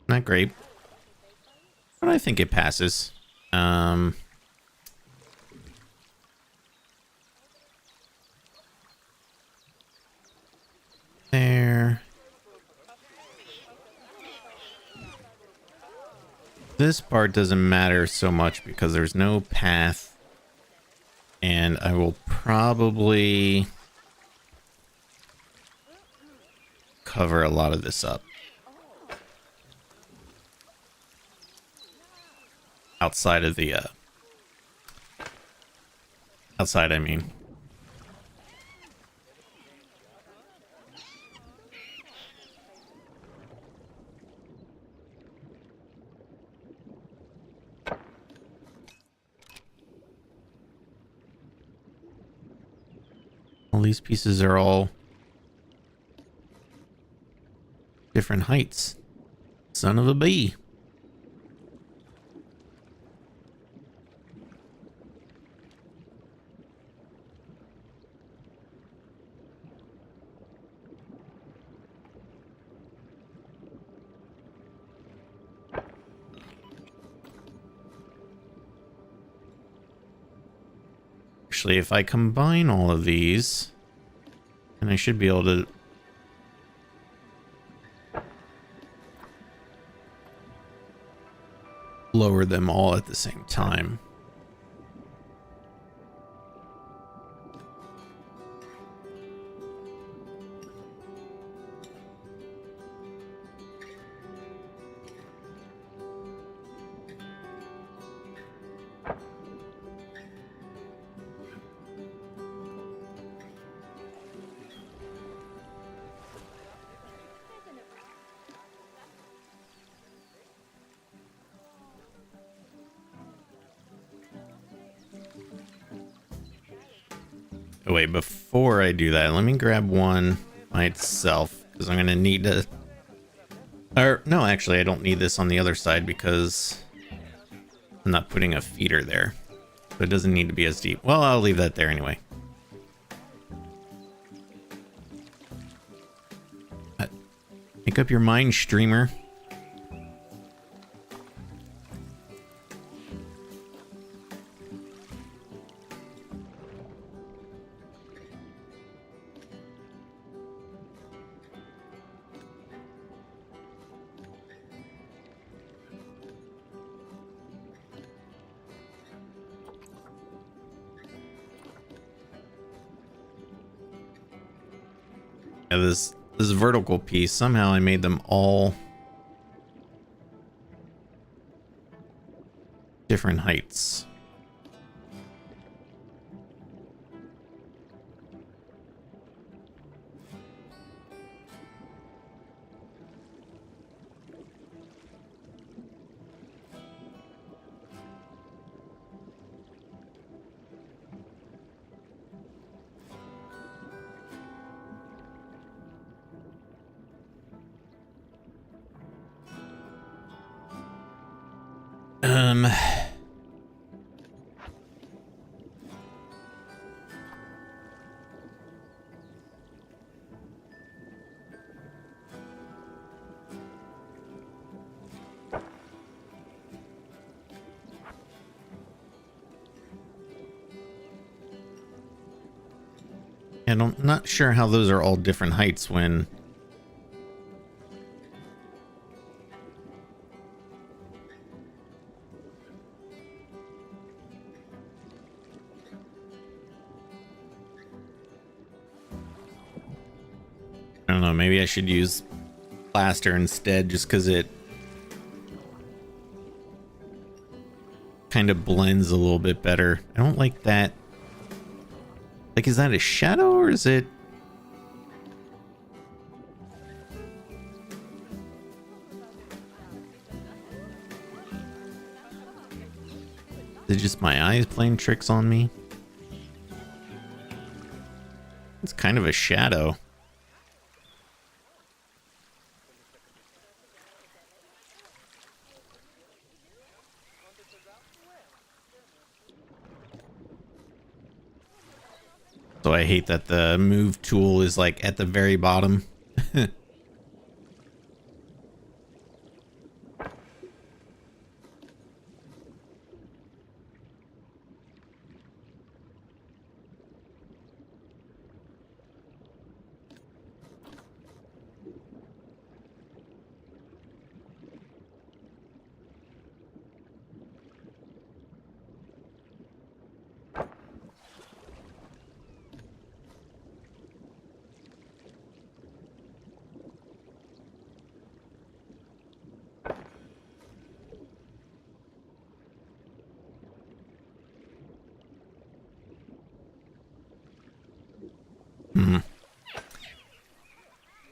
Not great. But I think it passes. There. This part doesn't matter so much because there's no path. And I will probably cover a lot of this up. Outside of the, outside, I mean. All these pieces are all different heights. Son of a bee. Actually, if I combine all of these, then I should be able to lower them all at the same time. Oh wait, before I do that, let me grab one by itself, because I'm going to need to... Or, no, actually, I don't need this on the other side because I'm not putting a feeder there. So it doesn't need to be as deep. Well, I'll leave that there anyway. Make up your mind, streamer. Yeah, this vertical piece, somehow I made them all different heights. And I'm not sure how those are all different heights when... I don't know, maybe I should use plaster instead just because it kind of blends a little bit better. I don't like that. Like, is that a shadow or is it... Is it just my eyes playing tricks on me? It's kind of a shadow. So I hate that the move tool is like at the very bottom.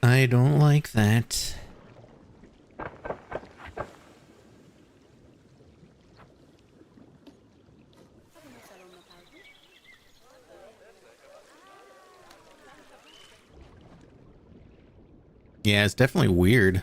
I don't like that. Yeah, it's definitely weird.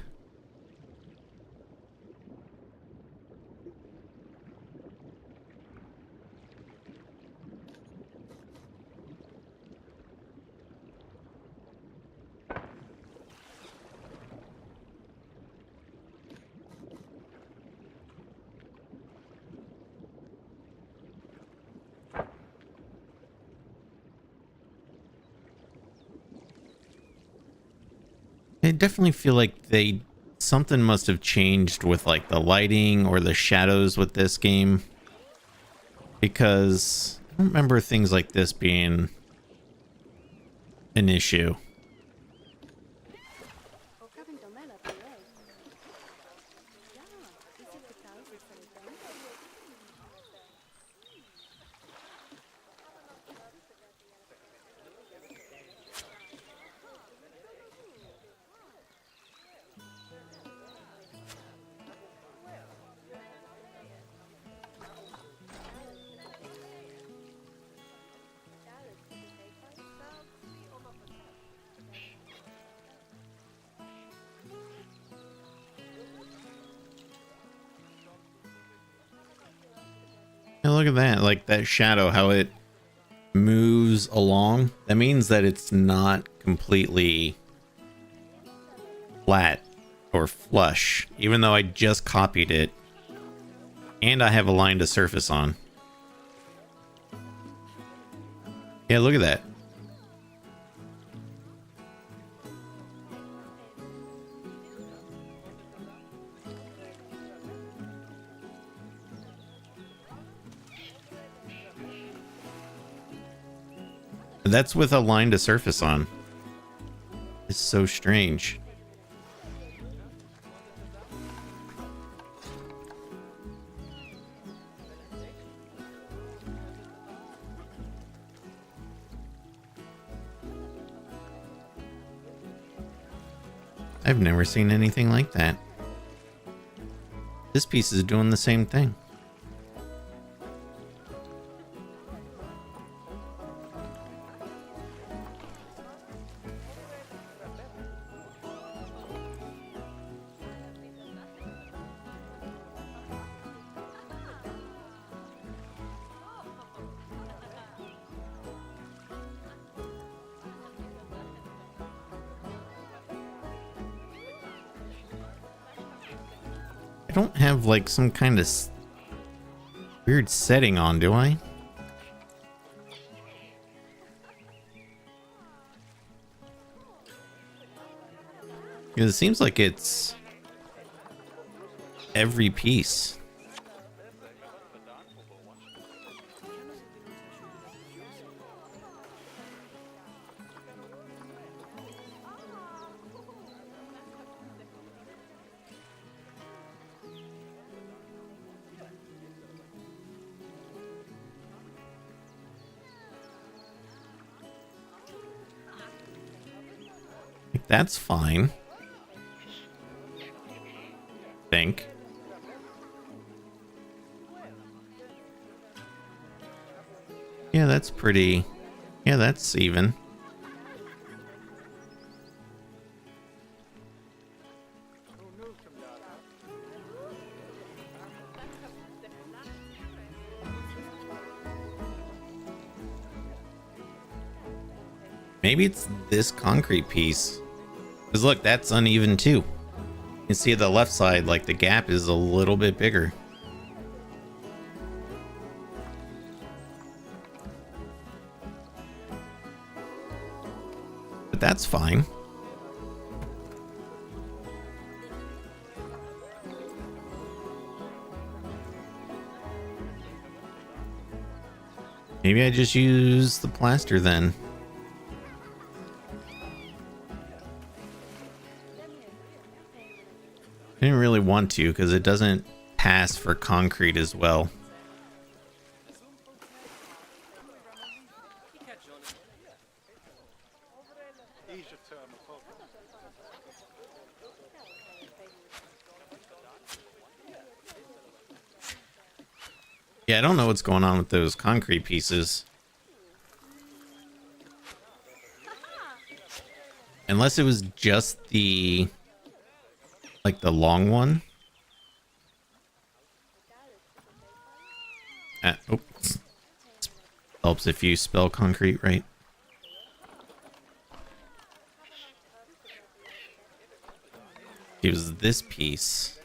I definitely feel like something must have changed with like the lighting or the shadows with this game, because I don't remember things like this being an issue. Now look at that, like that shadow, how it moves along. That means that it's not completely flat or flush, even though I just copied it and I have aligned a surface on. Yeah, look at that. That's with aligned a surface on. It's so strange. I've never seen anything like that. This piece is doing the same thing. I don't have like some kind of weird setting on, do I? Because it seems like it's every piece. That's fine. Think. Yeah, that's pretty. Yeah, that's even. Maybe it's this concrete piece. Because look, that's uneven too. You can see the left side, like the gap is a little bit bigger. But that's fine. Maybe I just use the plaster then. I didn't really want to because it doesn't pass for concrete as well. Yeah, I don't know what's going on with those concrete pieces. Unless it was just the... like the long one. Oops. Helps if you spell concrete right. It was this piece.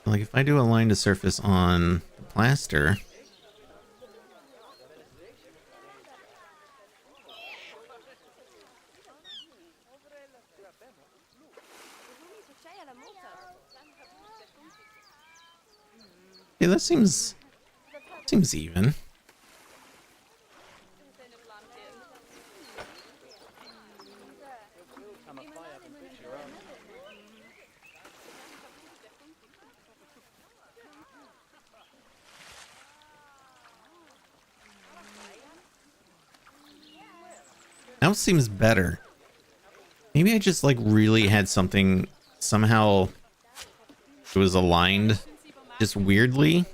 Like if I do a line to surface on the plaster. Yeah, that seems even. Now seems better. Maybe I just like really had something somehow it was aligned just weirdly.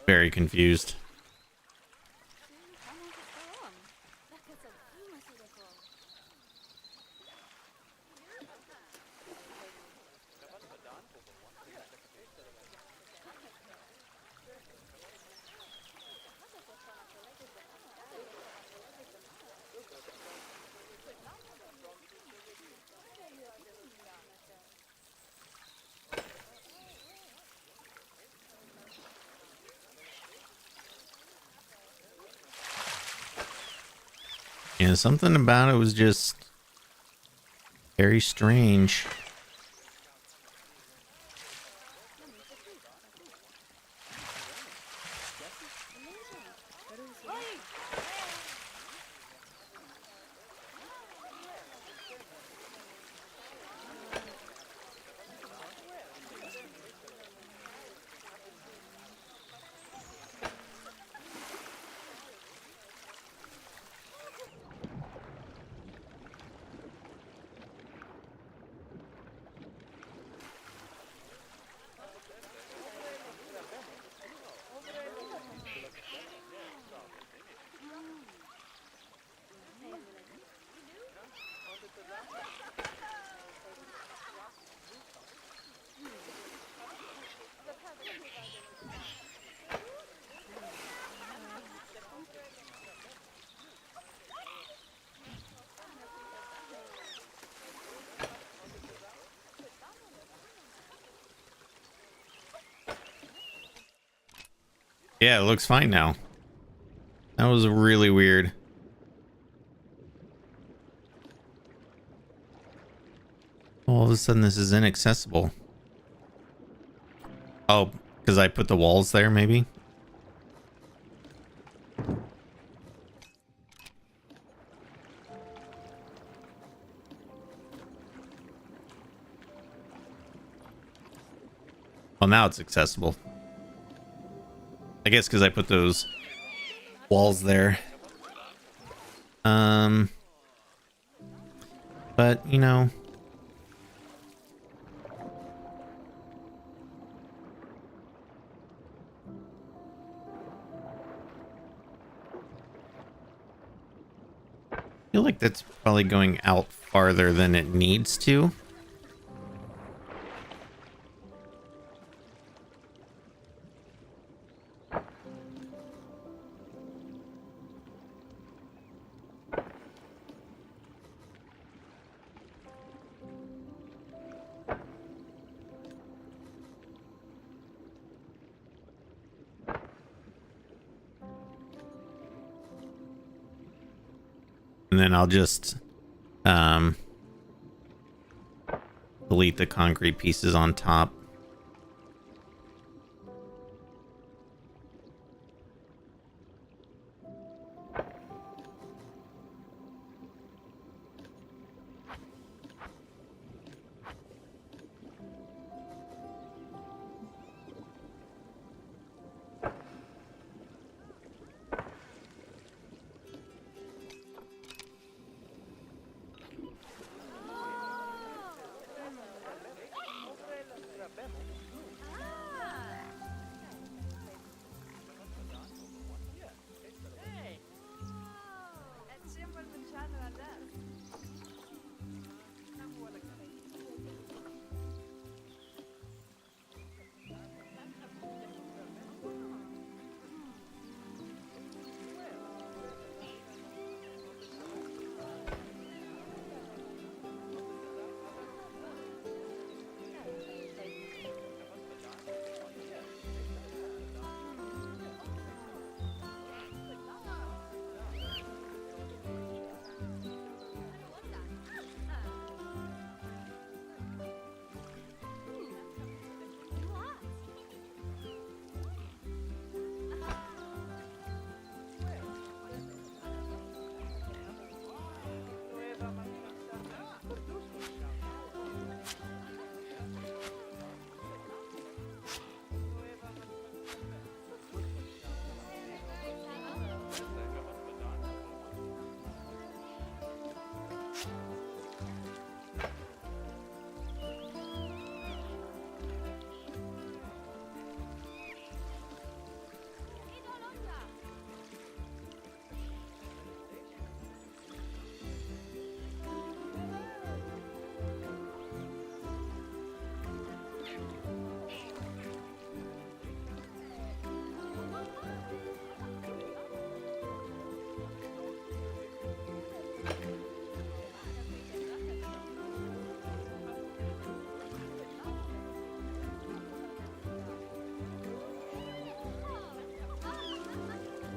Very confused. Yeah, something about it was just very strange. Yeah, it looks fine now. That was really weird. All of a sudden, this is inaccessible. Oh, because I put the walls there, maybe? Well, now it's accessible. I guess because I put those walls there. But, you know... I feel like that's probably going out farther than it needs to. And then I'll just delete the concrete pieces on top.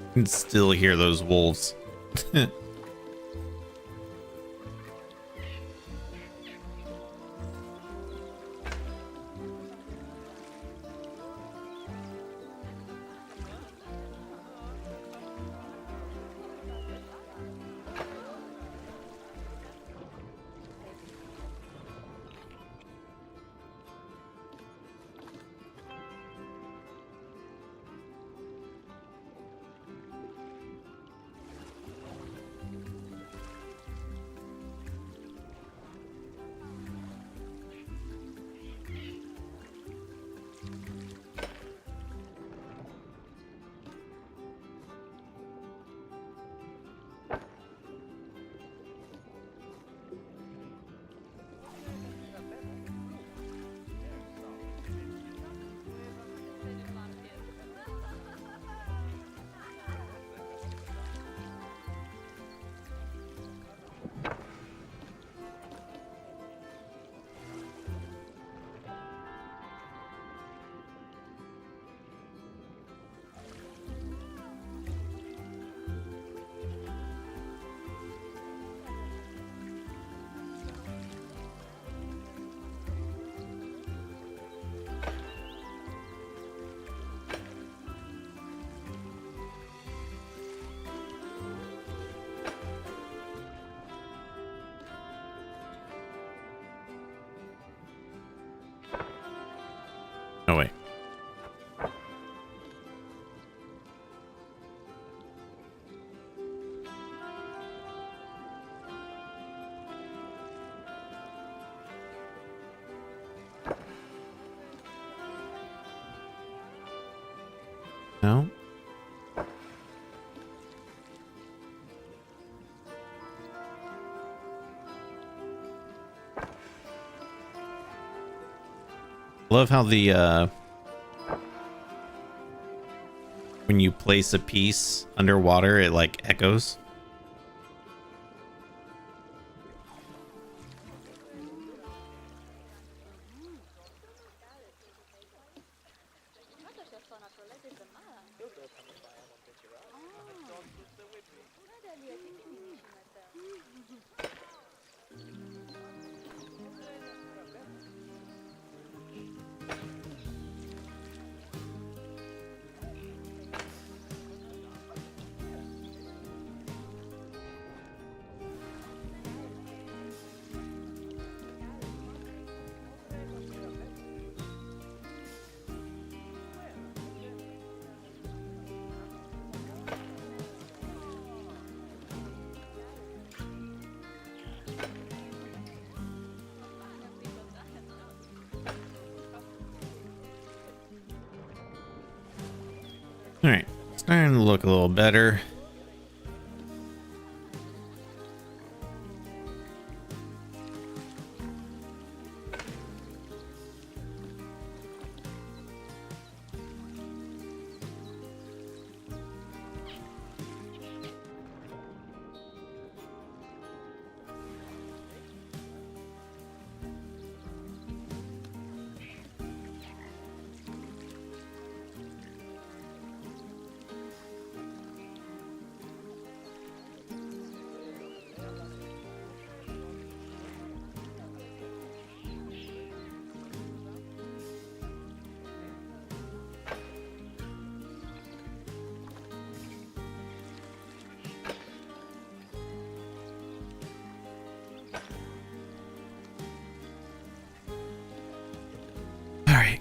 I can still hear those wolves. Love how the when you place a piece underwater, it like echoes. All right, starting to look a little better. All right.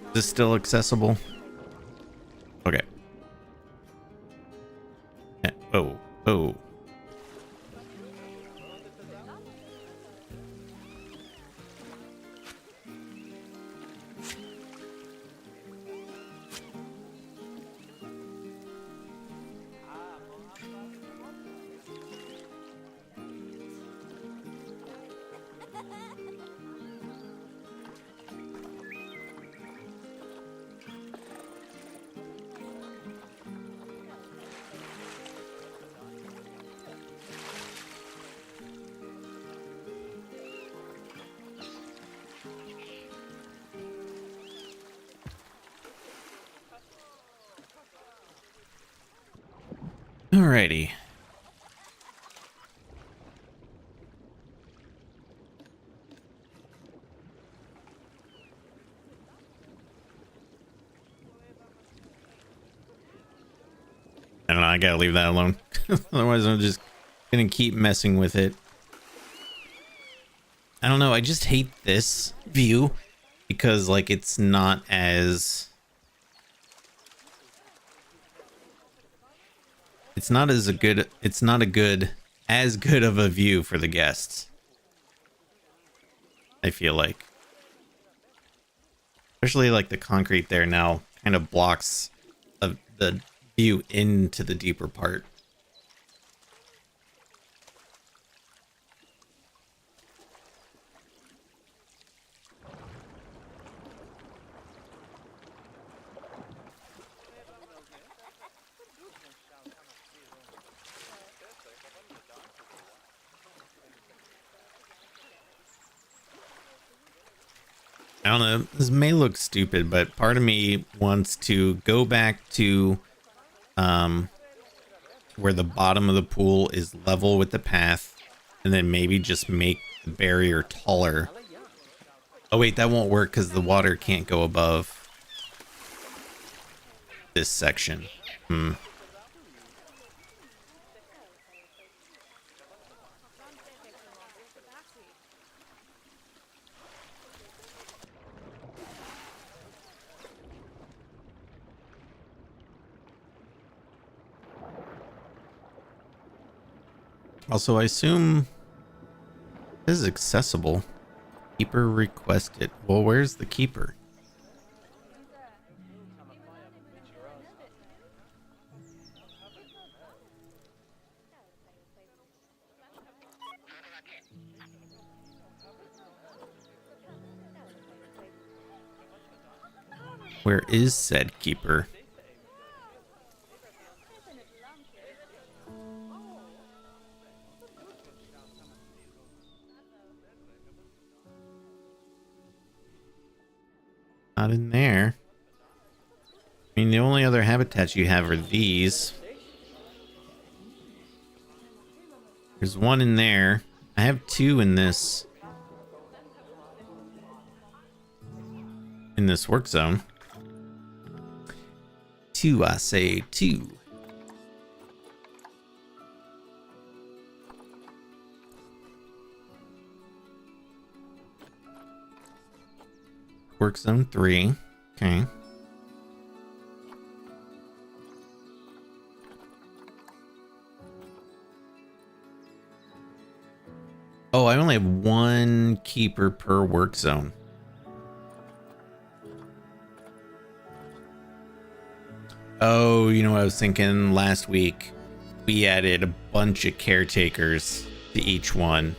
Is this still accessible? Okay. Oh, oh. Alrighty. I don't know, I gotta leave that alone. Otherwise I'm just gonna keep messing with it. I don't know, I just hate this view because like it's not as as good of a view for the guests. I feel like. Especially like the concrete there now kind of blocks the view into the deeper part. I don't know, this may look stupid, but part of me wants to go back to where the bottom of the pool is level with the path and then maybe just make the barrier taller. Oh wait, that won't work because the water can't go above this section. Also, I assume this is accessible. Keeper requested. Well, where's the keeper? Where is said keeper? Not in there. I mean, the only other habitats you have are these. There's one in there. I have two in this. In this work zone. Two, I say two. Work zone 3. Okay. Oh, I only have one keeper per work zone. Oh, you know what I was thinking last week? We added a bunch of caretakers to each one.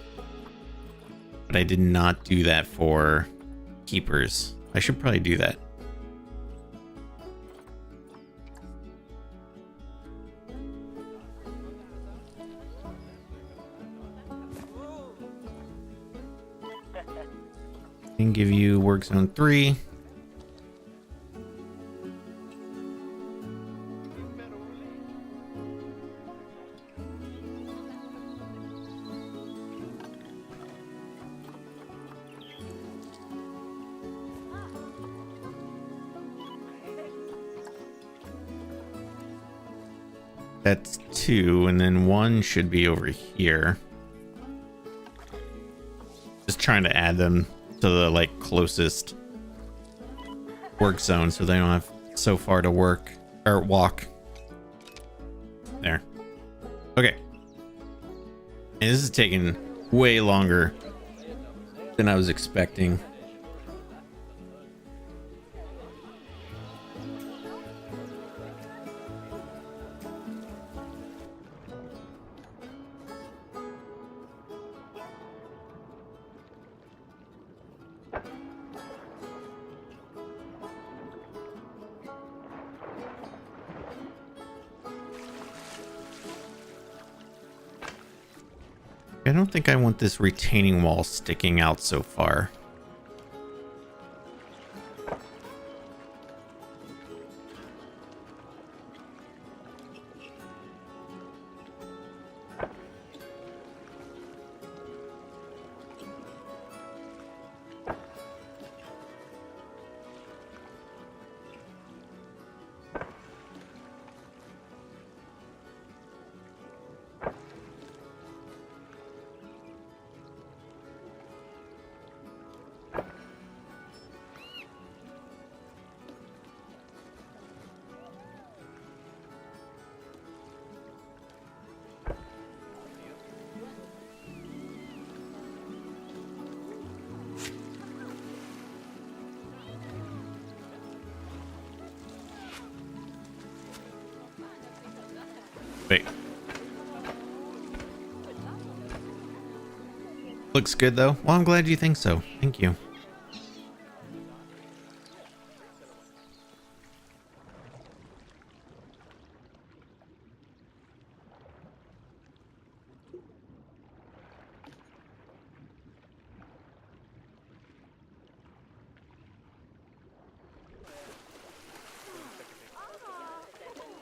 But I did not do that for keepers. I should probably do that. And give you work zone 3. That's 2, and then 1 should be over here. Just trying to add them to the like closest work zone so they don't have so far to work or walk. There. Okay. And this is taking way longer than I was expecting. I don't think I want this retaining wall sticking out so far. Wait. Looks good though. Well, I'm glad you think so. Thank you.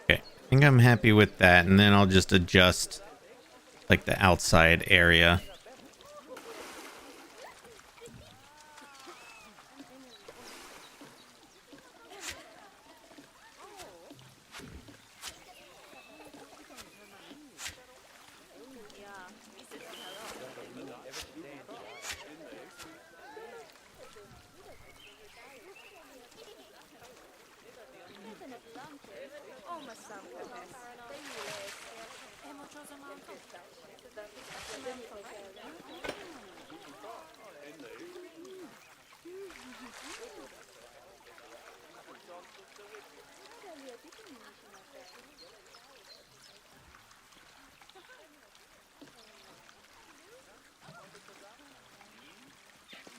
Okay, I think I'm happy with that, and then I'll just adjust like the outside area.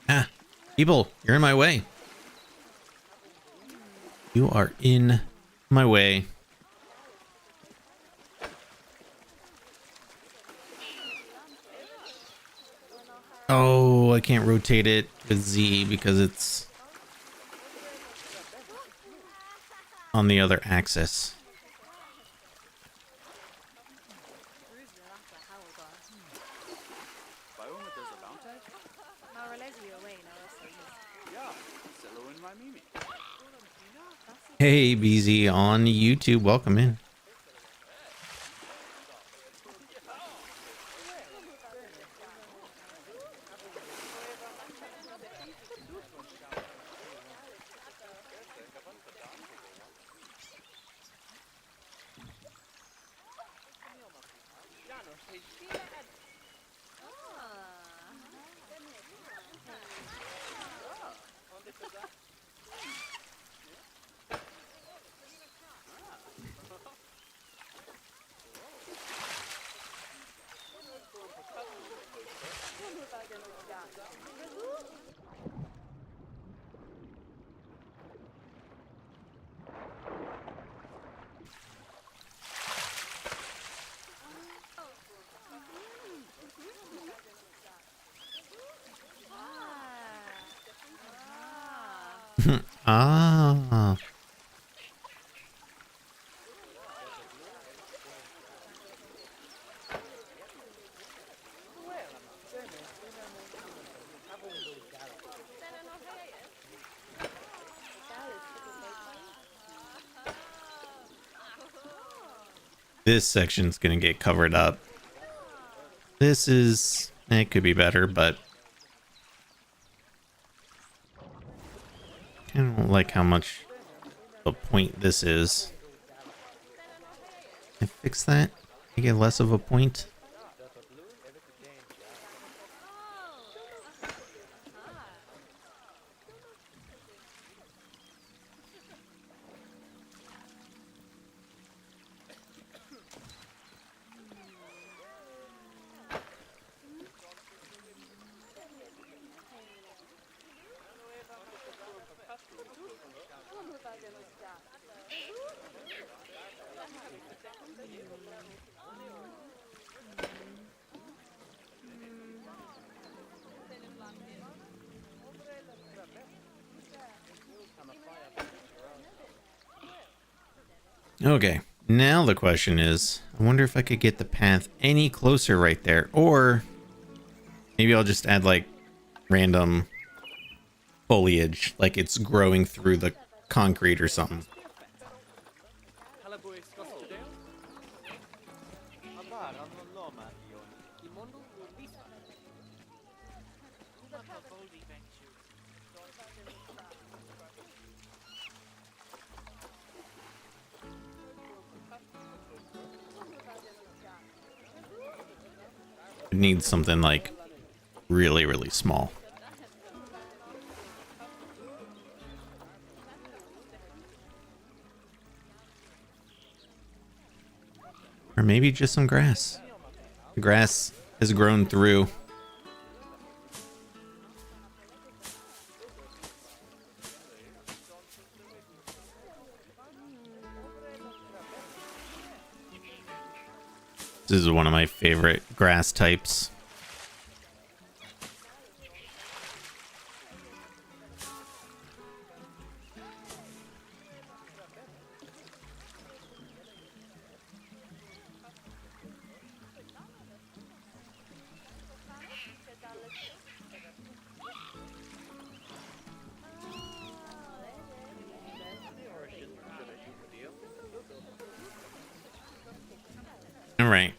Ah, people, you're in my way. You are in my way. Oh, I can't rotate it with Z because it's on the other axis. Hey, BZ on YouTube, welcome in. Ah. This section's gonna get covered up. This is... it could be better, but... I don't like how much of a point this is. Can I fix that? Can I get less of a point? Okay, now the question is, I wonder if I could get the path any closer right there, or maybe I'll just add like random foliage, like it's growing through the concrete or something. It needs something like really, really small. Or maybe just some grass. The grass has grown through. This is one of my favorite grass types. All right.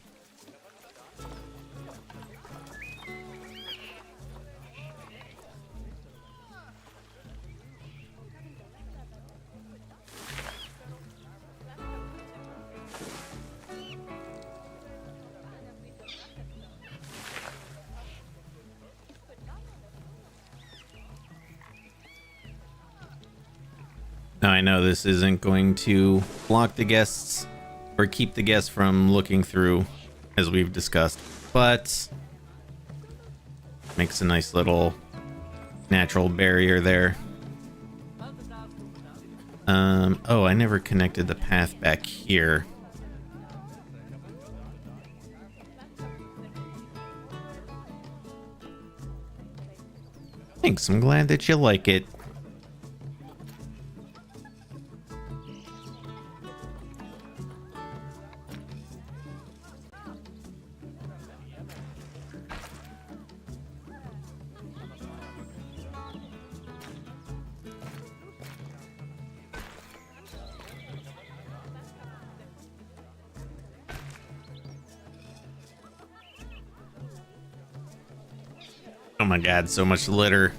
Now I know this isn't going to block the guests or keep the guests from looking through, as we've discussed, but makes a nice little natural barrier there. Oh, I never connected the path back here. Thanks, I'm glad that you like it. Oh my god, so much litter.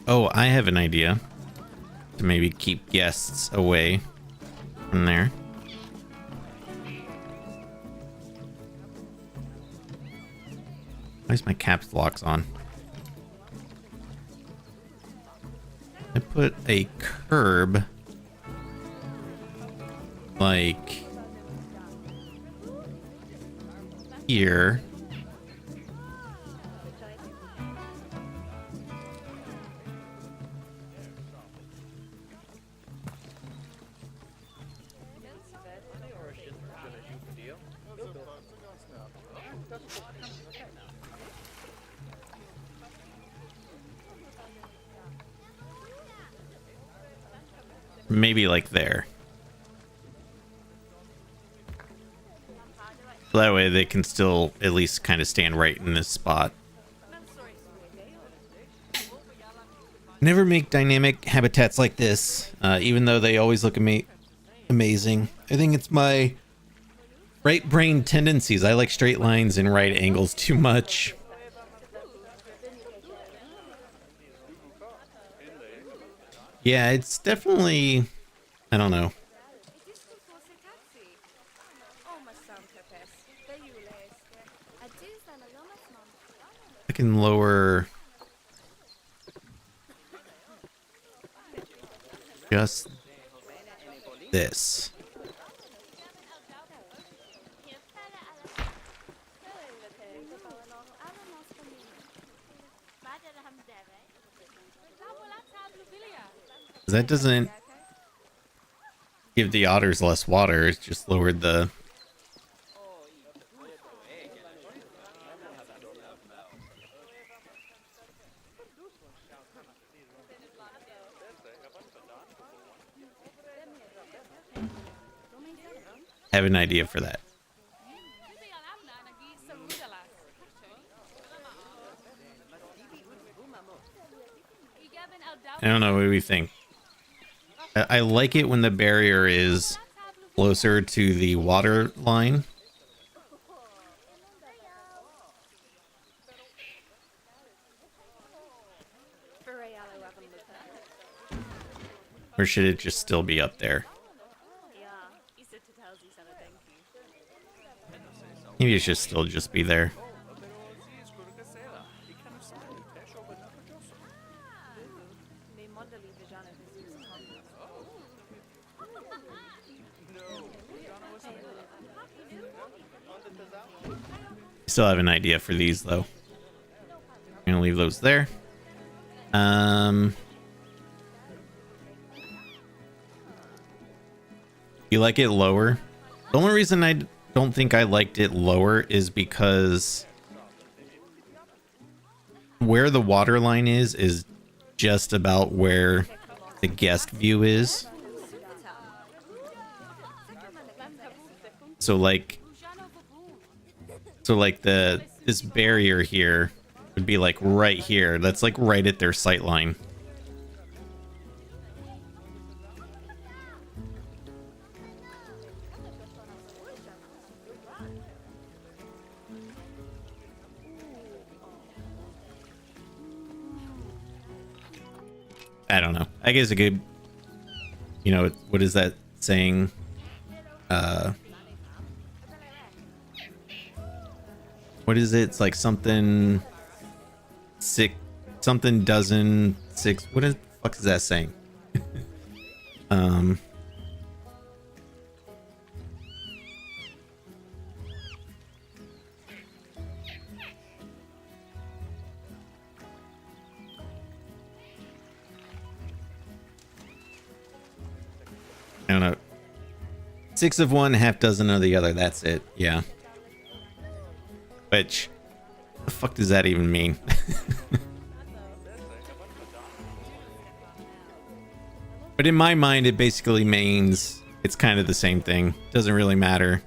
Oh, I have an idea to maybe keep guests away from there. Why is my caps locks on? I put a curb like here. Maybe like there. So that way they can still at least kind of stand right in this spot. Never make dynamic habitats like this, even though they always look amazing. I think it's my right brain tendencies. I like straight lines and right angles too much. Yeah, it's definitely, I don't know. I can lower just this. That doesn't give the otters less water, it's just lowered the... I have an idea for that. I don't know, what do we think? I like it when the barrier is closer to the water line. Or should it just still be up there? Maybe it should still just be there. Still have an idea for these though. I'm gonna leave those there. You like it lower? The only reason I don't think I liked it lower is because where the water line is just about where the guest view is. So like this barrier here would be like right here. That's like right at their sight line. I don't know. I guess it could, you know, what is that saying? What is it? It's like something sick something dozen, 6. What the fuck is that saying? I don't know. 6 of one, half dozen of the other. That's it. Yeah. Which, what the fuck does that even mean? But in my mind, it basically means it's kind of the same thing. Doesn't really matter.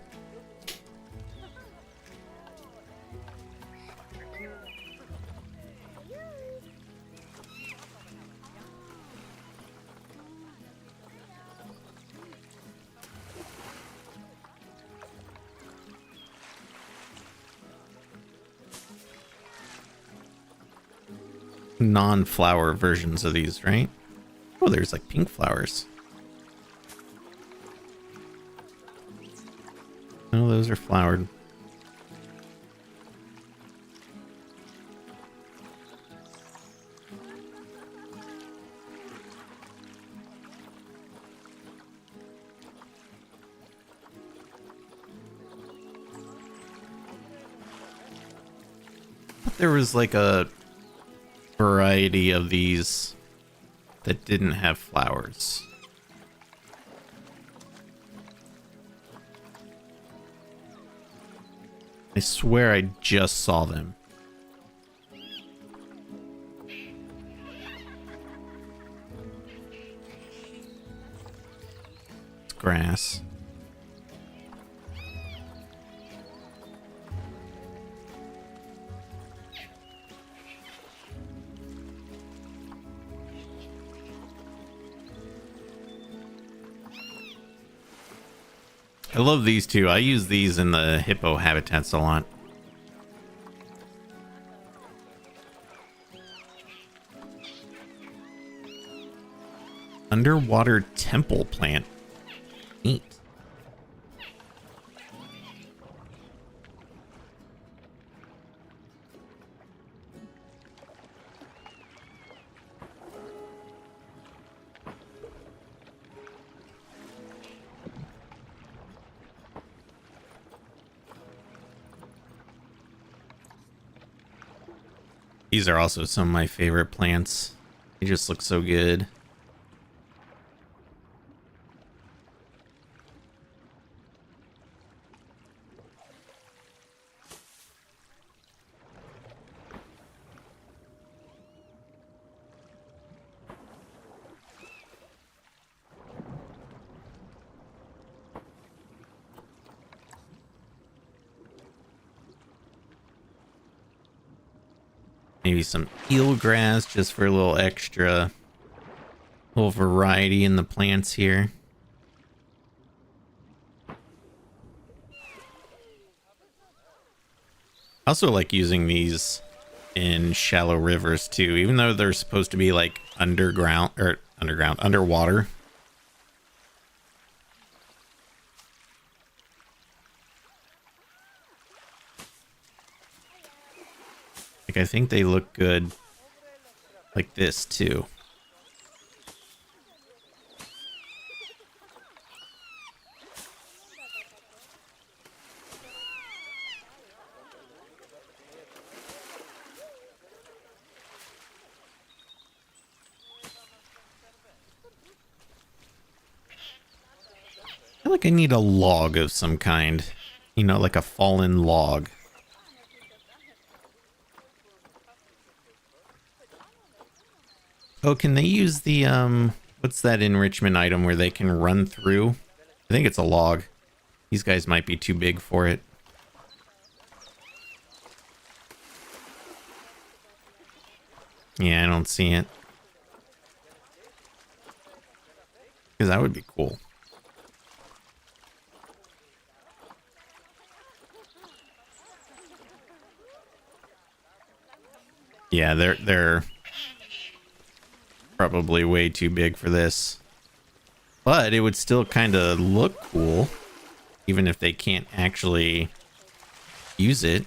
Non-flower versions of these, right? Oh, there's like pink flowers. Oh, those are flowered. There was like a variety of these that didn't have flowers. I swear I just saw them. It's grass. I love these two. I use these in the hippo habitats a lot. Underwater temple plant. Neat. These are also some of my favorite plants. They just look so good. Maybe some eelgrass just for a little extra, little variety in the plants here. I also like using these in shallow rivers too, even though they're supposed to be like underwater. Like, I think they look good like this too. I feel like I need a log of some kind, you know, like a fallen log. Oh, can they use the, what's that enrichment item where they can run through? I think it's a log. These guys might be too big for it. Yeah, I don't see it. Because that would be cool. Yeah, they're probably way too big for this, but it would still kind of look cool even if they can't actually use it.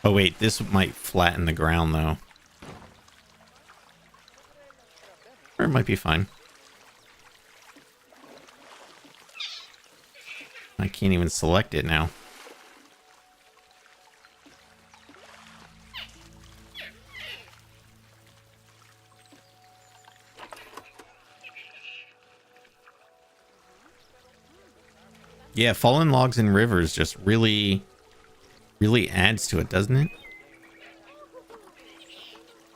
Oh wait, this might flatten the ground though. Or it might be fine. I can't even select it now. Yeah, fallen logs and rivers just really adds to it, doesn't it?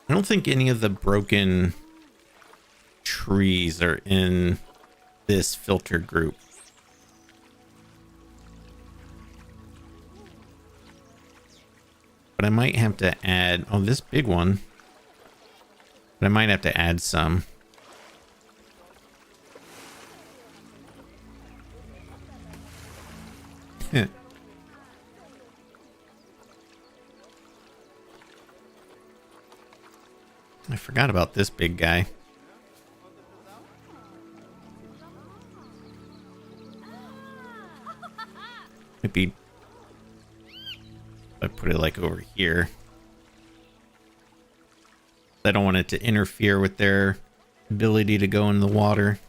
I don't think any of the broken trees are in this filter group. But I might have to add, oh, this big one. But I might have to add some. I forgot about this big guy. Maybe I put it like over here. I don't want it to interfere with their ability to go in the water.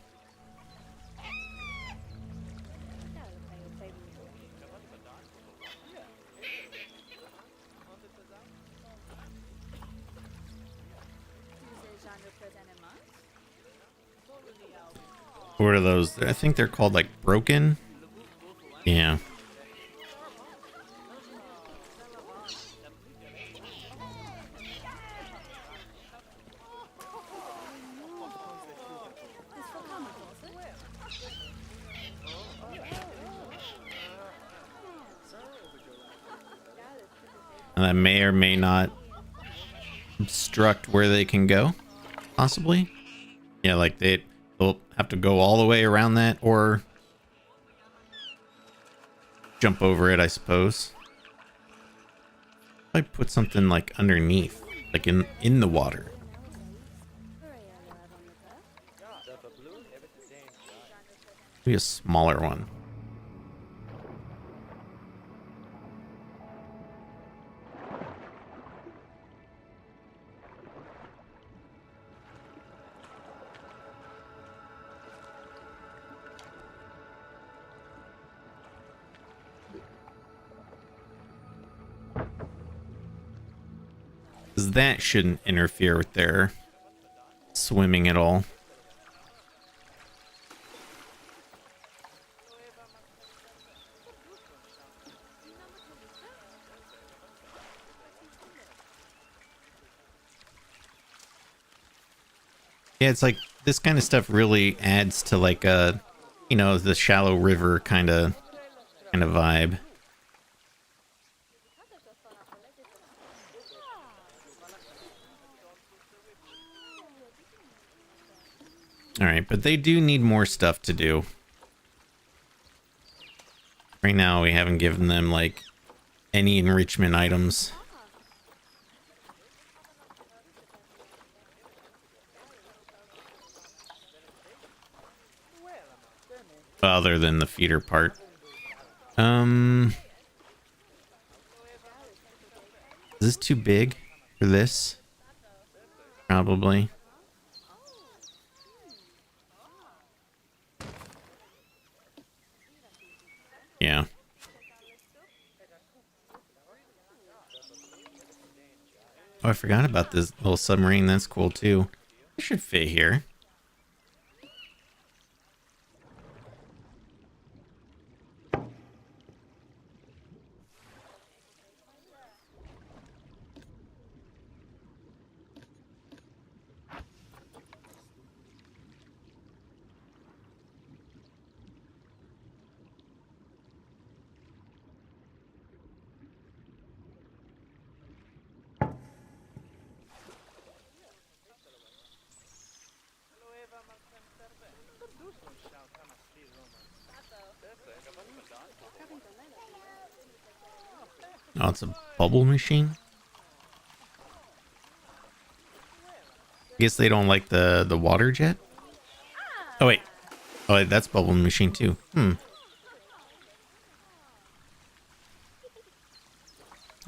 What are those? I think they're called like broken. Yeah. And that may or may not obstruct where they can go, possibly. Yeah, like they'll have to go all the way around that or jump over it, I suppose. I put something like underneath, like in the water. Maybe a smaller one. Because that shouldn't interfere with their swimming at all. Yeah, it's like this kind of stuff really adds to like a, you know, the shallow river kind of vibe. All right, but they do need more stuff to do. Right now, we haven't given them like any enrichment items. Other than the feeder part. Is this too big for this? Probably. Yeah. Oh, I forgot about this little submarine. That's cool too. It should fit here. Oh, it's a bubble machine? I guess they don't like the water jet? Oh, wait. Oh, wait, that's bubble machine too.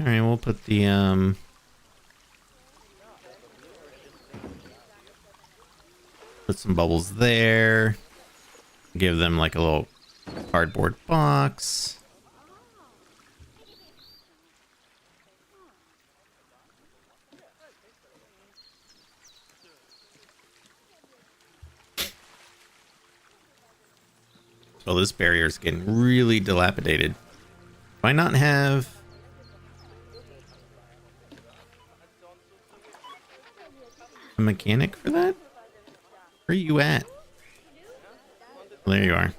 All right, we'll put the put some bubbles there. Give them like a little cardboard box. Well, this barrier is getting really dilapidated. Why not have a mechanic for that? Where are you at? Well, there you are.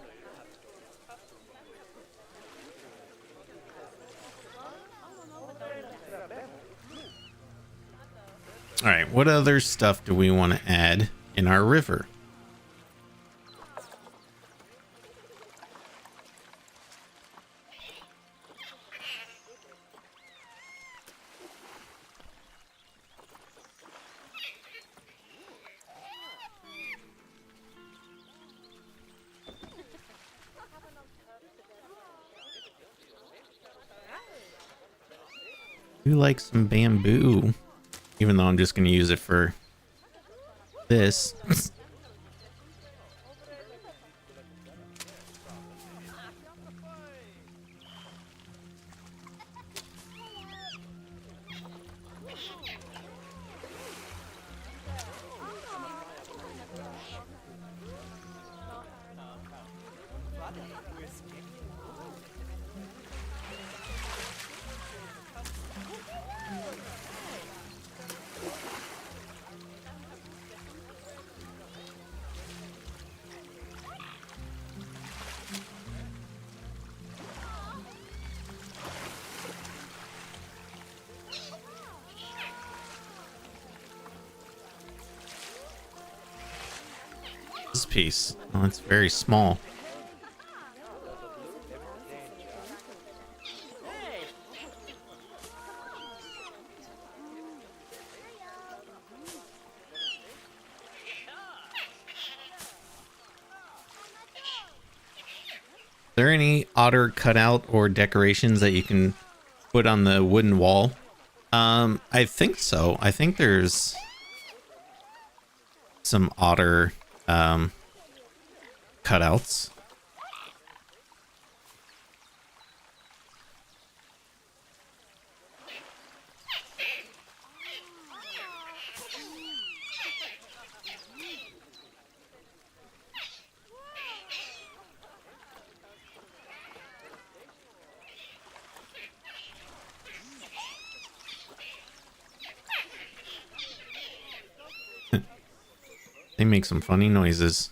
All right, what other stuff do we want to add in our river? I do like some bamboo, even though I'm just going to use it for this. This piece. Oh, it's very small. Are there any otter cutout or decorations that you can put on the wooden wall? I think so. I think there's some otter cutouts. They make some funny noises.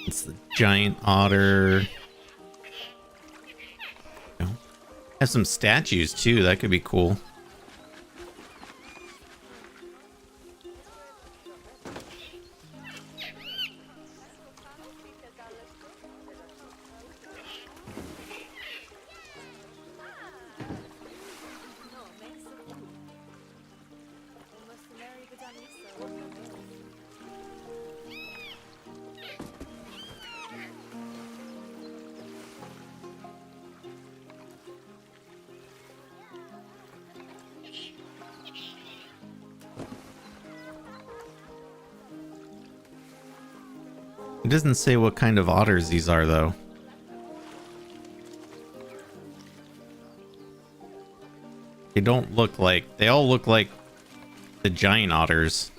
It's the giant otter. Have some statues too. That could be cool. It doesn't say what kind of otters these are, though. They don't look like... They all look like the giant otters.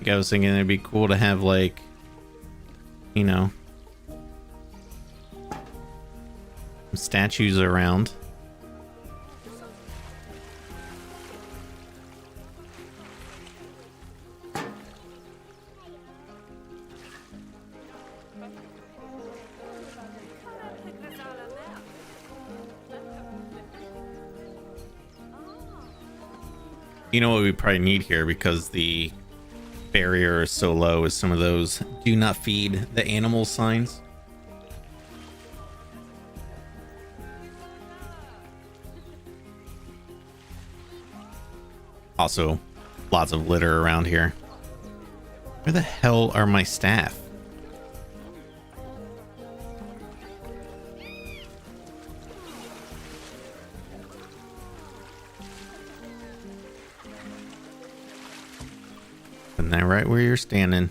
Like I was thinking it'd be cool to have like, you know, some statues around. You know what we probably need here, because the barrier is so low, is some of those do not feed the animal signs. Also, lots of litter around here. Where the hell are my staff? Isn't that right where you're standing?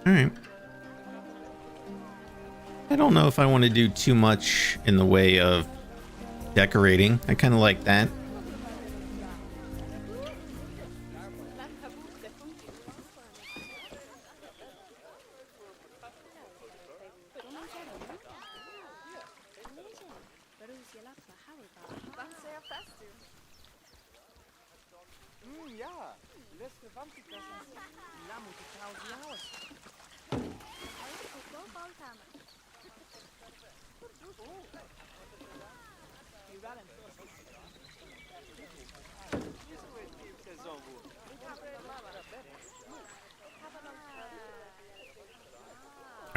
All right. I don't know if I want to do too much in the way of decorating. I kind of like that.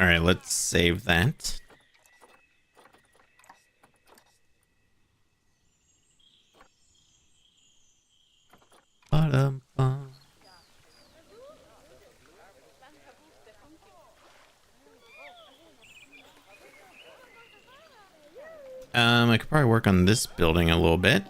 All right, let's save that. Ba-dum-bum. I could probably work on this building a little bit.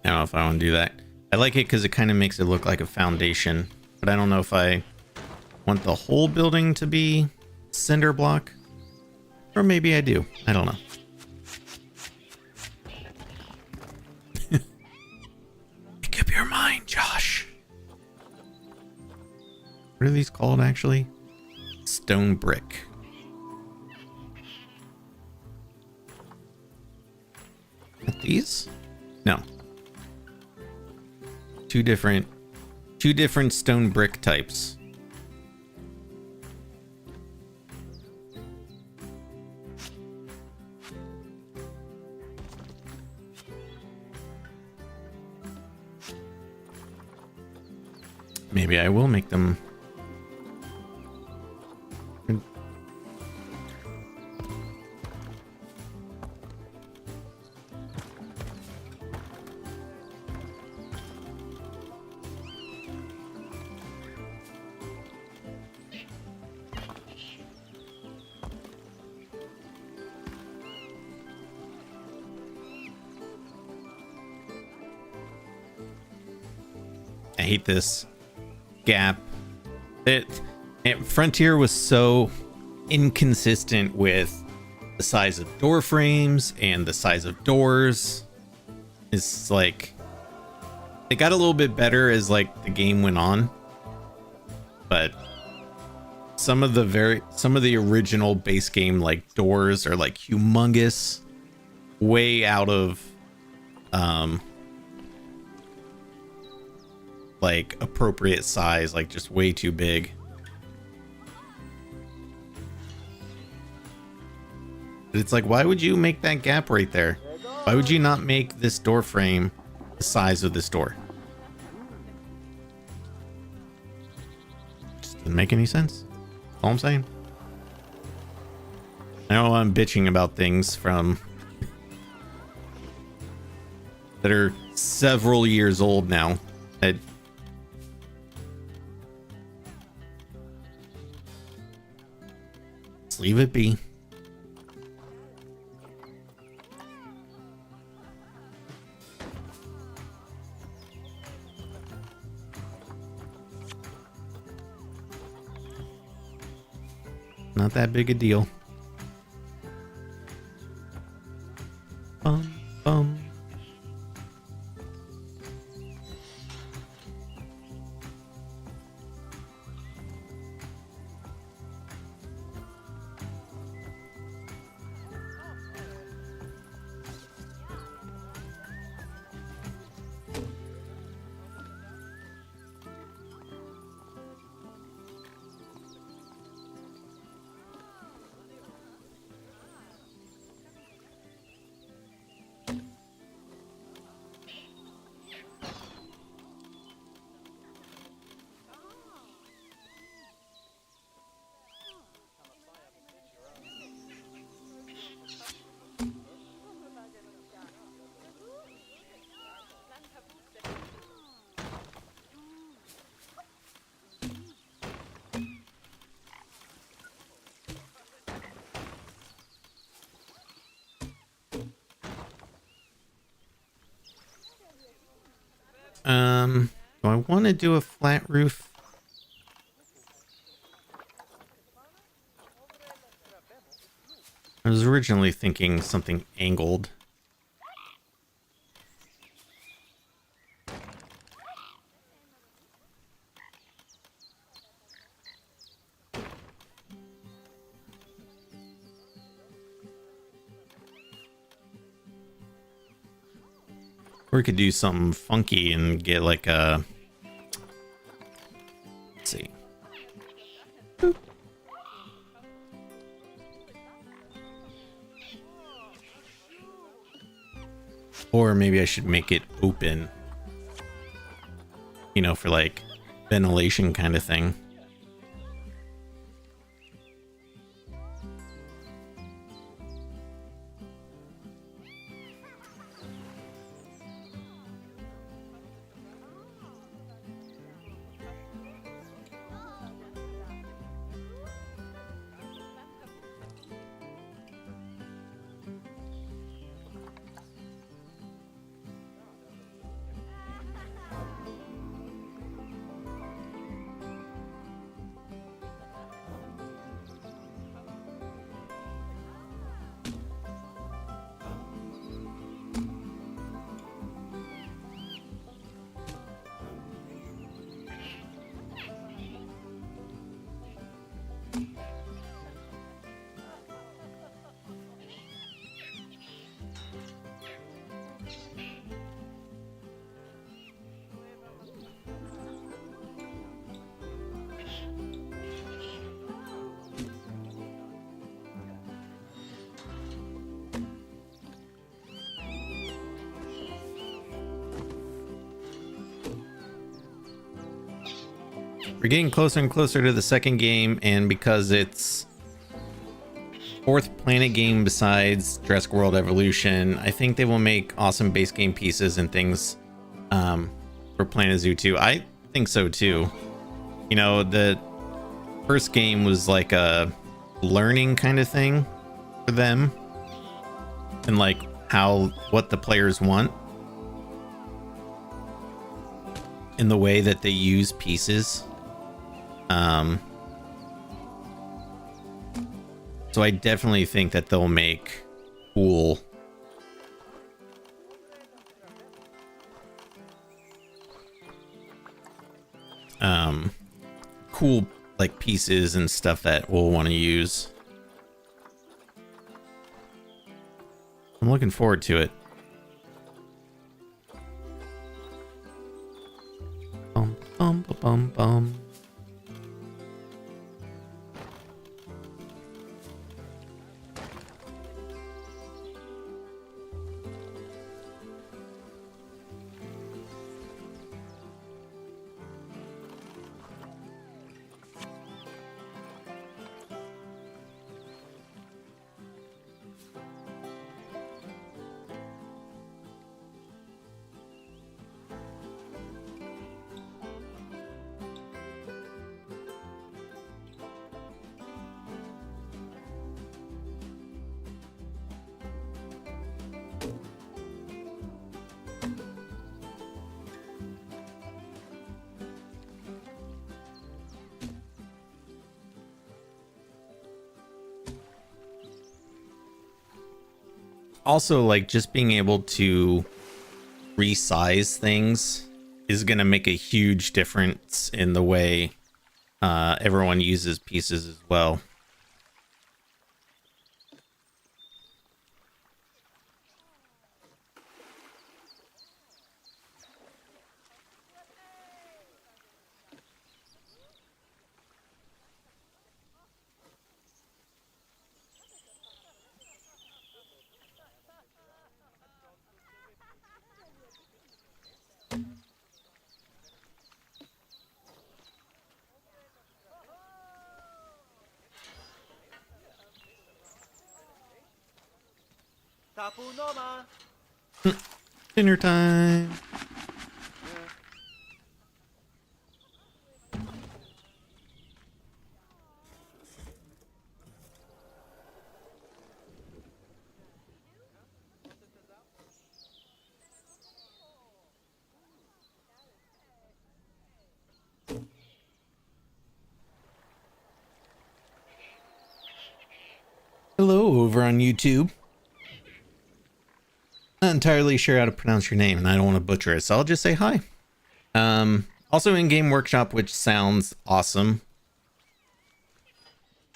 I don't know if I want to do that. I like it because it kind of makes it look like a foundation, but I don't know if I want the whole building to be cinder block, or maybe I do. I don't know. Make up your mind, Josh. What are these called actually? Stone brick. What, these? No. Two different stone brick types. Maybe I will make them. I hate this gap. Frontier was so inconsistent with the size of door frames and the size of doors. It's like it got a little bit better as like the game went on, but some of the original base game like doors are like humongous, way out of like appropriate size, like just way too big. But it's like, why would you make that gap right there? Why would you not make this door frame the size of this door? Just doesn't make any sense. That's all I'm saying. I know I'm bitching about things from that are several years old now. That just leave it be. Not that big a deal. Bum, bum. Do I want to do a flat roof? I was originally thinking something angled. Or we could do something funky and get like a... Let's see. Boop. Or maybe I should make it open. You know, for like ventilation kind of thing. We're getting closer and closer to the second game, and because it's fourth Planet game besides Jurassic World Evolution, I think they will make awesome base game pieces and things for Planet Zoo 2. I think so too. You know, the first game was like a learning kind of thing for them, and like what the players want in the way that they use pieces. So I definitely think that they'll make cool cool like pieces and stuff that we'll want to use. I'm looking forward to it. Bum bum ba, bum bum. Also, like, just being able to resize things is going to make a huge difference in the way everyone uses pieces as well. Dinner time. Hello over on YouTube. Not entirely sure how to pronounce your name and I don't want to butcher it, so I'll just say hi. Also in-game workshop, which sounds awesome.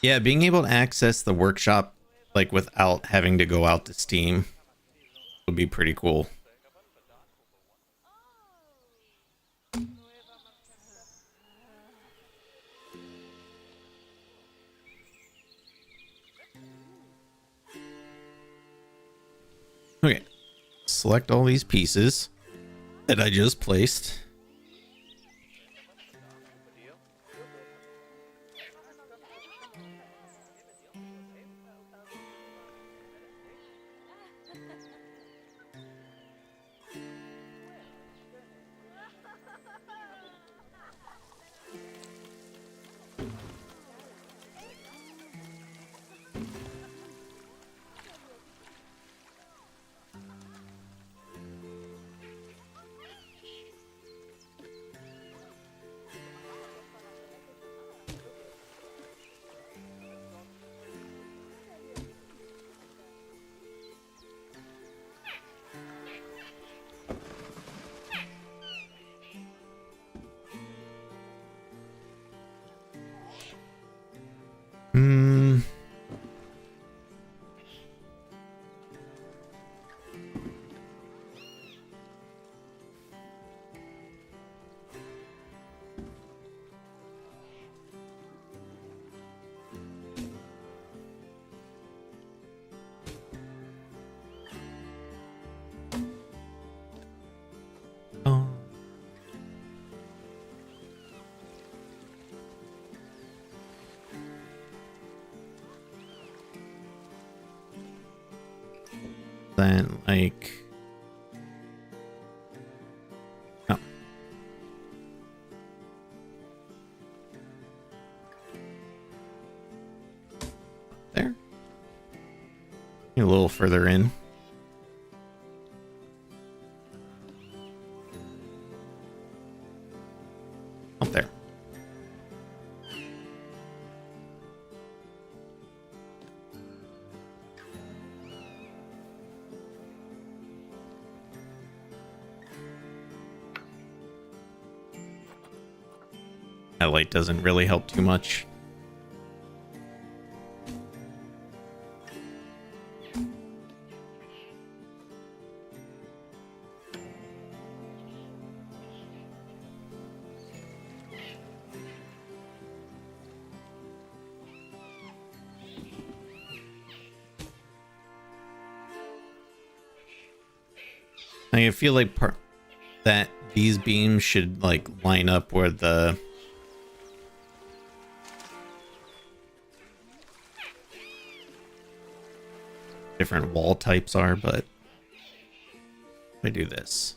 Yeah, being able to access the workshop like without having to go out to Steam would be pretty cool. Okay, select all these pieces that I just placed. Oh. Then like oh. There. A little further in. Up there. That light doesn't really help too much. I feel like that these beams should like line up where the different wall types are, but if I do this.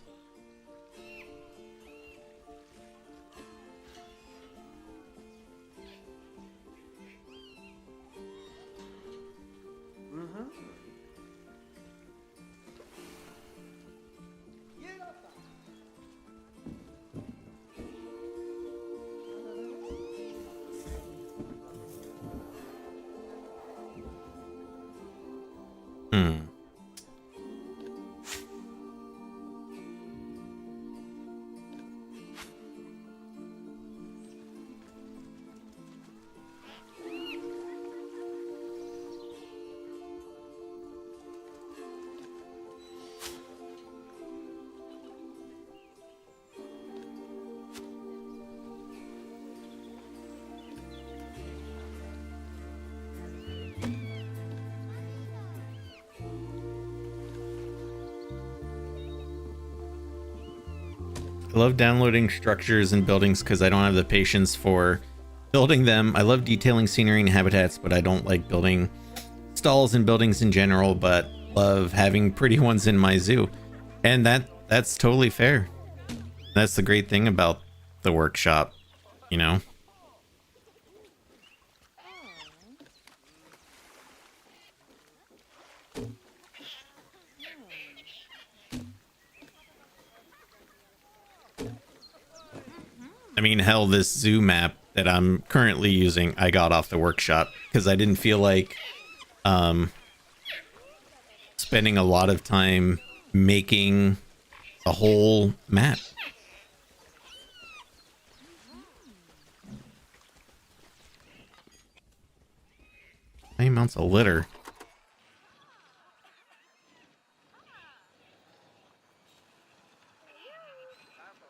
I love downloading structures and buildings because I don't have the patience for building them. I love detailing scenery and habitats, but I don't like building stalls and buildings in general, but love having pretty ones in my zoo. And that's totally fair. That's the great thing about the workshop, you know? I mean, hell, this zoo map that I'm currently using, I got off the workshop because I didn't feel like spending a lot of time making a whole map. How many amounts of litter?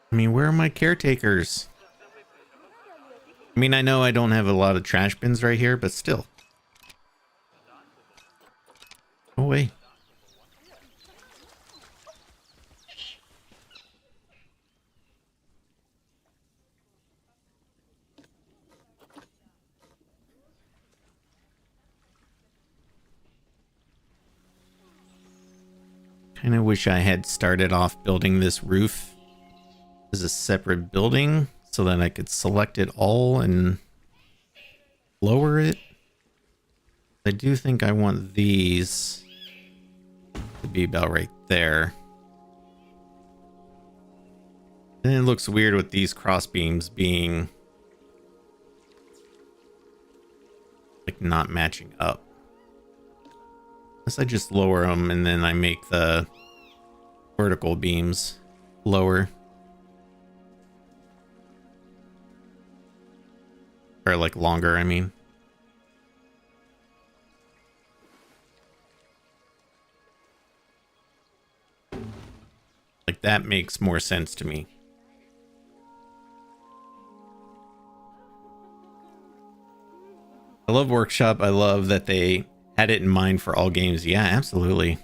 I mean, where are my caretakers? I mean, I know I don't have a lot of trash bins right here, but still. Oh, wait. Kind of wish I had started off building this roof as a separate building so that I could select it all and lower it. I do think I want these to be about right there. And it looks weird with these cross beams being like not matching up. Unless I just lower them and then I make the vertical beams lower. Or like longer, I mean. Like that makes more sense to me. I love Workshop. I love that they had it in mind for all games. Yeah, absolutely.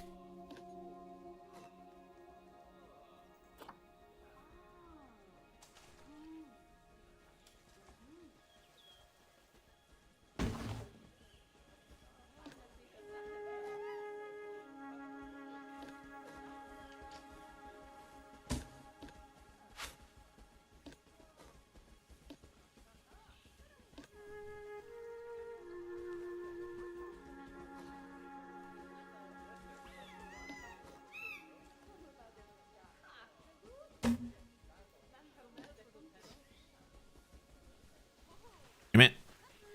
Damn it.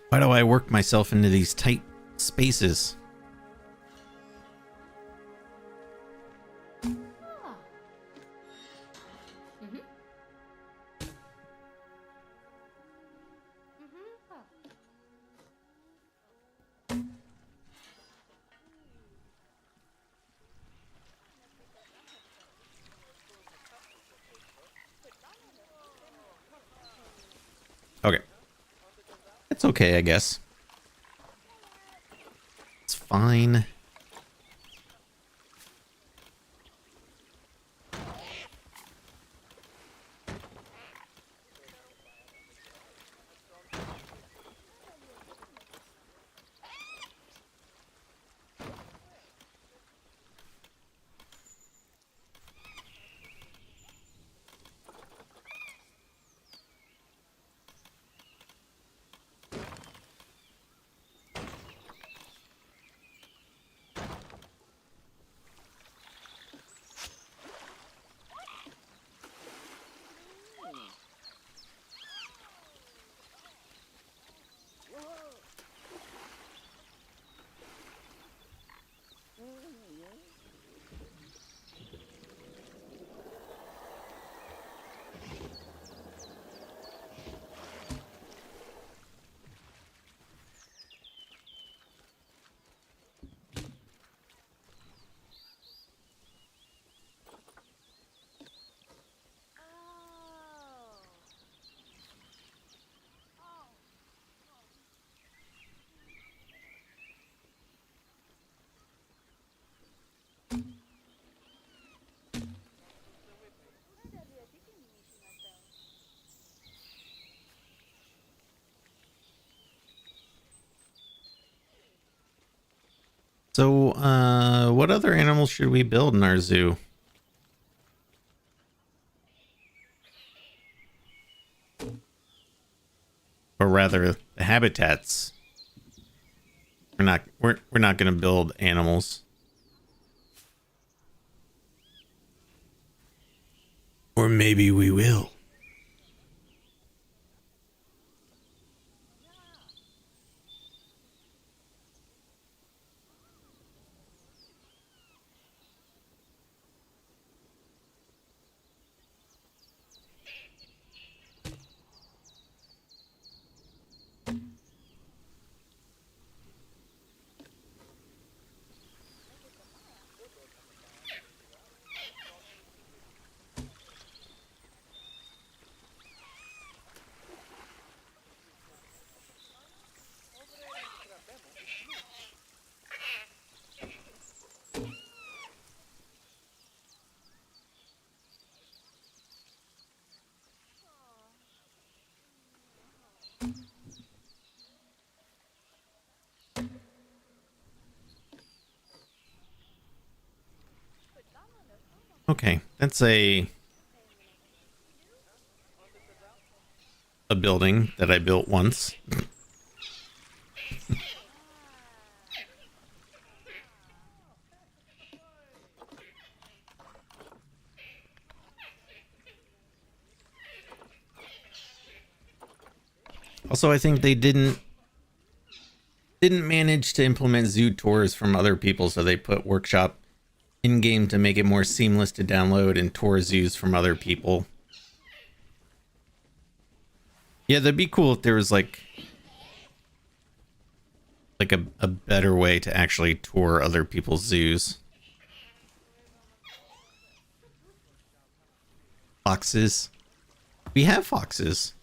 Why do I work myself into these tight spaces? It's okay, I guess. It's fine. So, what other animals should we build in our zoo? Or rather, the habitats. We're not going to build animals. Or maybe we will. Okay, that's a building that I built once. Also, I think they didn't manage to implement zoo tours from other people, so they put workshop in game to make it more seamless to download and tour zoos from other people. Yeah, that'd be cool if there was like a better way to actually tour other people's zoos. Foxes. We have foxes.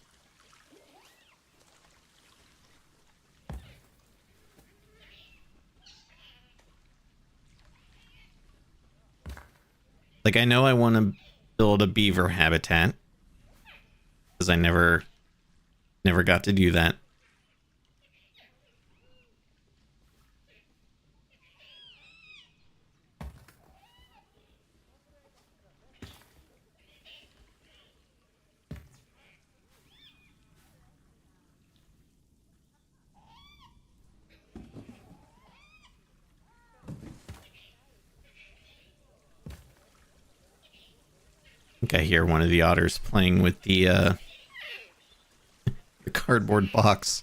Like, I know I want to build a beaver habitat because I never got to do that. I think I hear one of the otters playing with the cardboard box.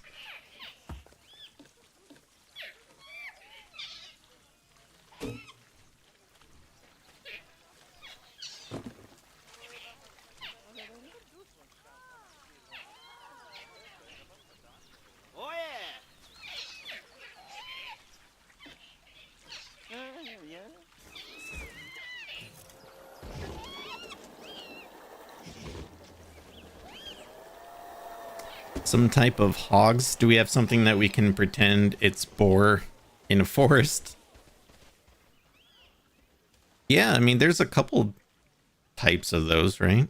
Some type of hogs? Do we have something that we can pretend it's boar in a forest? Yeah, I mean, there's a couple types of those, right?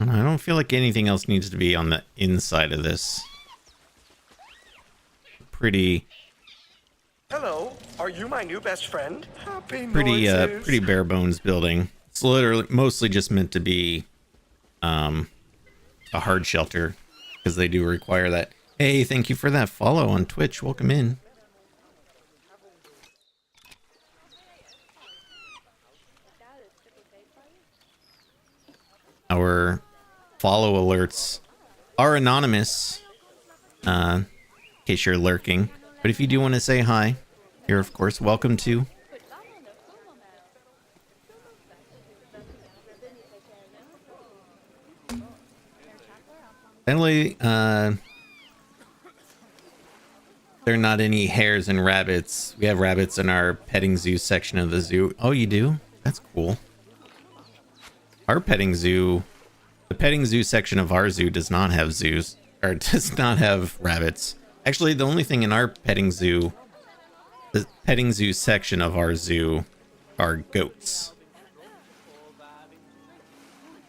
I don't feel like anything else needs to be on the inside of this. Pretty Hello, are you my new best friend? Happy pretty noises. pretty bare bones building. It's literally mostly just meant to be a hard shelter because they do require that. Hey, thank you for that follow on Twitch. Welcome in. Our follow alerts are anonymous, in case you're lurking. But if you do want to say hi, you're of course welcome to. Finally, there are not any hares and rabbits. We have rabbits in our petting zoo section of the zoo. Oh, you do? That's cool. Our petting zoo, the petting zoo section of our zoo does not have zoos, or does not have rabbits. Actually, the only thing in our petting zoo, the petting zoo section of our zoo, are goats.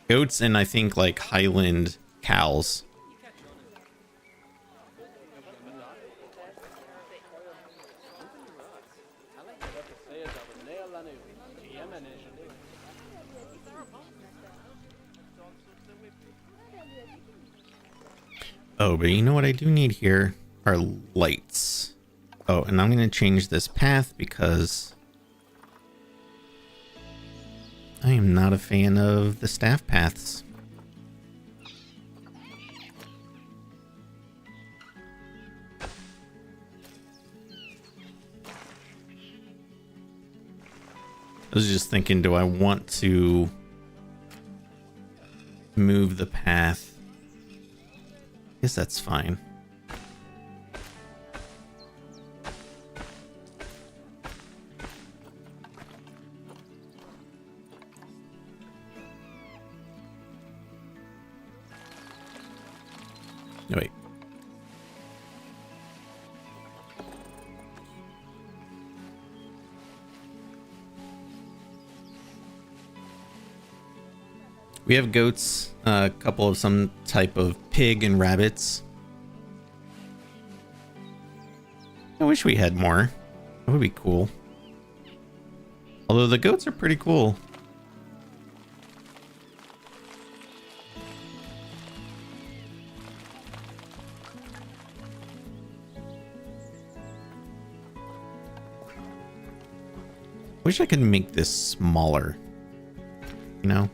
Goats and I think like Highland cows. Oh, but you know what I do need here are lights. Oh, and I'm going to change this path because I am not a fan of the staff paths. I was just thinking, do I want to move the path? I guess that's fine. No, wait. We have goats, a couple of some type of pig and rabbits. I wish we had more. That would be cool. Although the goats are pretty cool. Wish I could make this smaller. You know?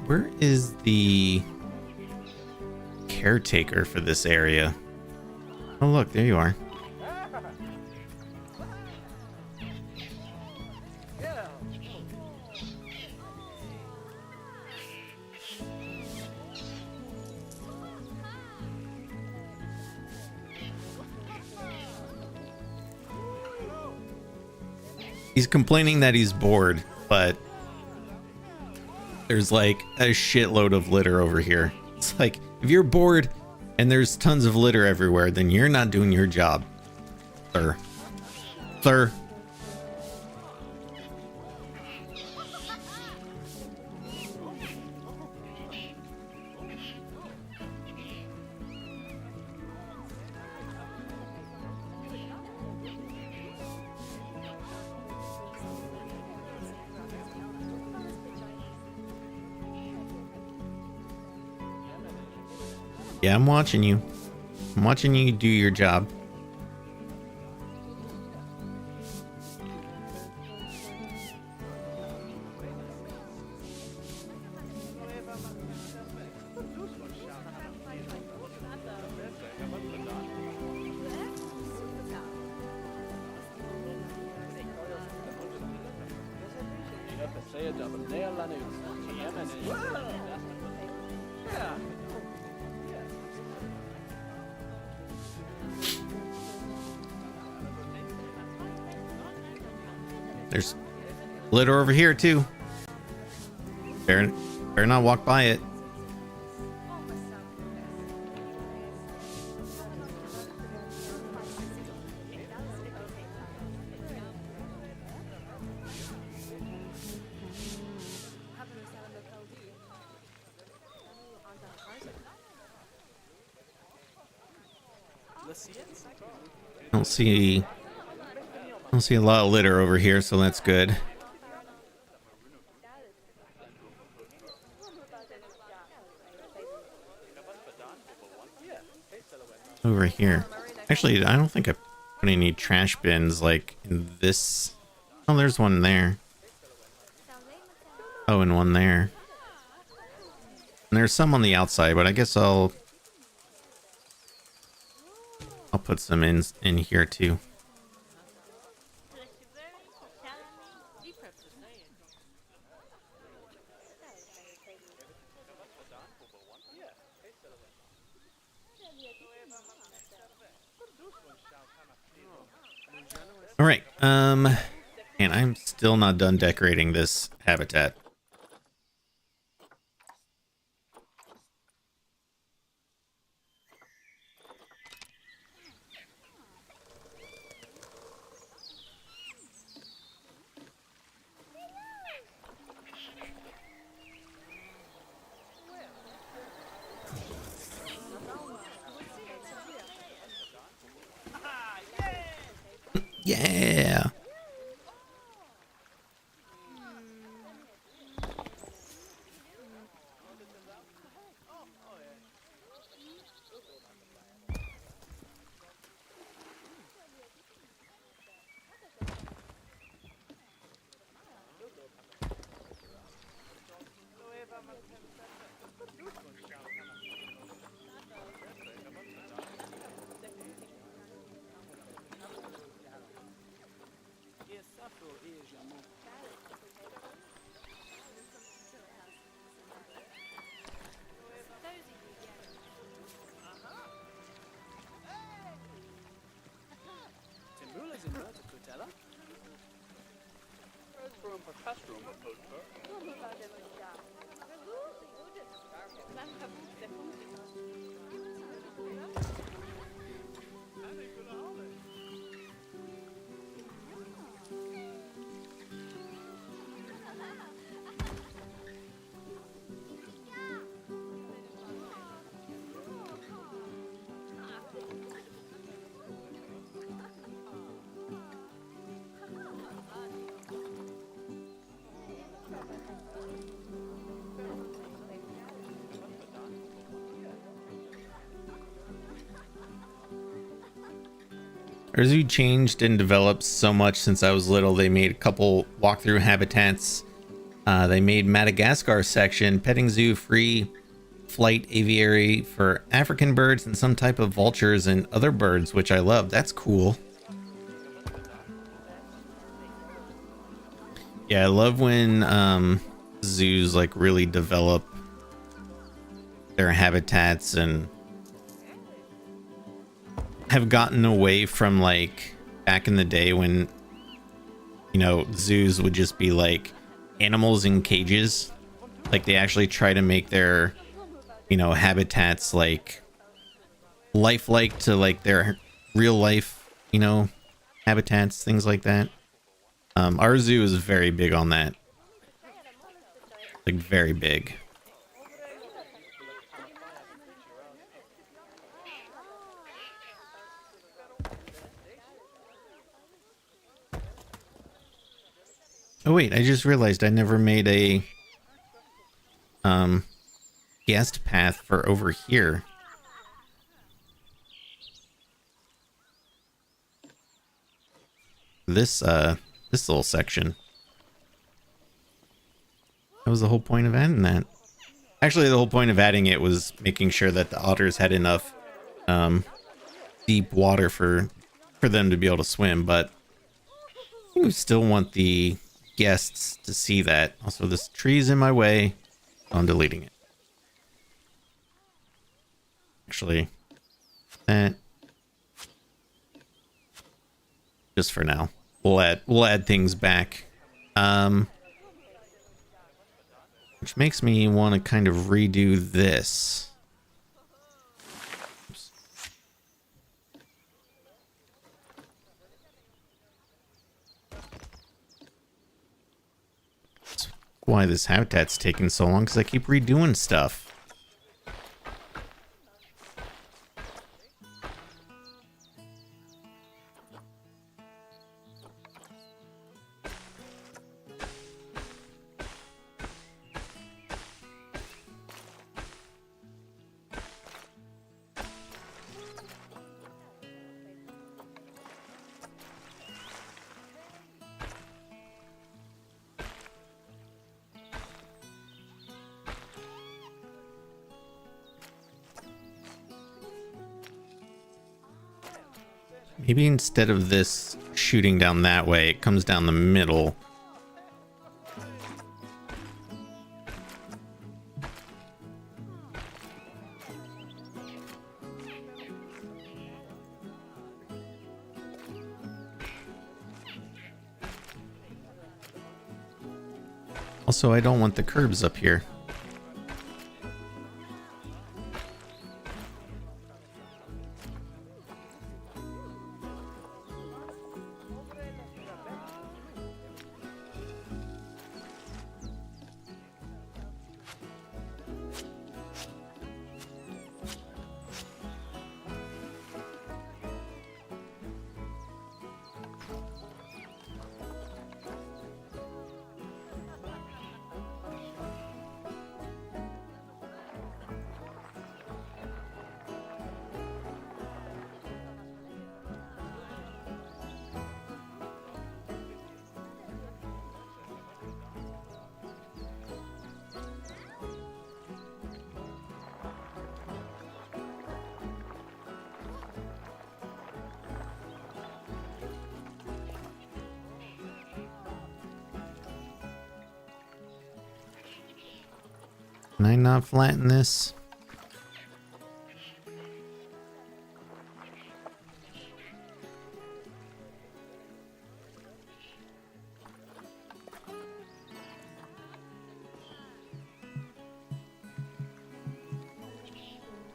Where is the caretaker for this area? Oh, look, there you are. He's complaining that he's bored, but there's like a shitload of litter over here. It's like, if you're bored and there's tons of litter everywhere, then you're not doing your job, sir. Sir. Yeah, I'm watching you. I'm watching you do your job. There's litter over here too. Better not walk by it. I don't see a lot of litter over here, so that's good. Over here. Actually, I don't think I put any trash bins like in this. Oh, there's one there. Oh, and one there. And there's some on the outside, but I guess I'll put some in here too. All right. And I'm still not done decorating this habitat. Yeah. Our zoo changed and developed so much since I was little. They made a couple walkthrough habitats. They made Madagascar section, petting zoo, free flight aviary for African birds and some type of vultures and other birds, which I love. That's cool. Yeah, I love when zoos like really develop their habitats and have gotten away from like back in the day when, you know, zoos would just be like animals in cages. Like they actually try to make their, you know, habitats like lifelike to like their real life, you know, habitats, things like that. Our zoo is very big on that. Like very big. Oh wait, I just realized I never made a guest path for over here. this little section. That was the whole point of adding that. Actually, the whole point of adding it was making sure that the otters had enough deep water for them to be able to swim, but we still want the guests to see that. Also, this tree's in my way. I'm deleting it. Actually, that just for now. We'll add things back. Which makes me want to kind of redo this. Oops. That's why this habitat's taking so long, because I keep redoing stuff. Maybe instead of this shooting down that way, it comes down the middle. Also, I don't want the curbs up here. Can I not flatten this?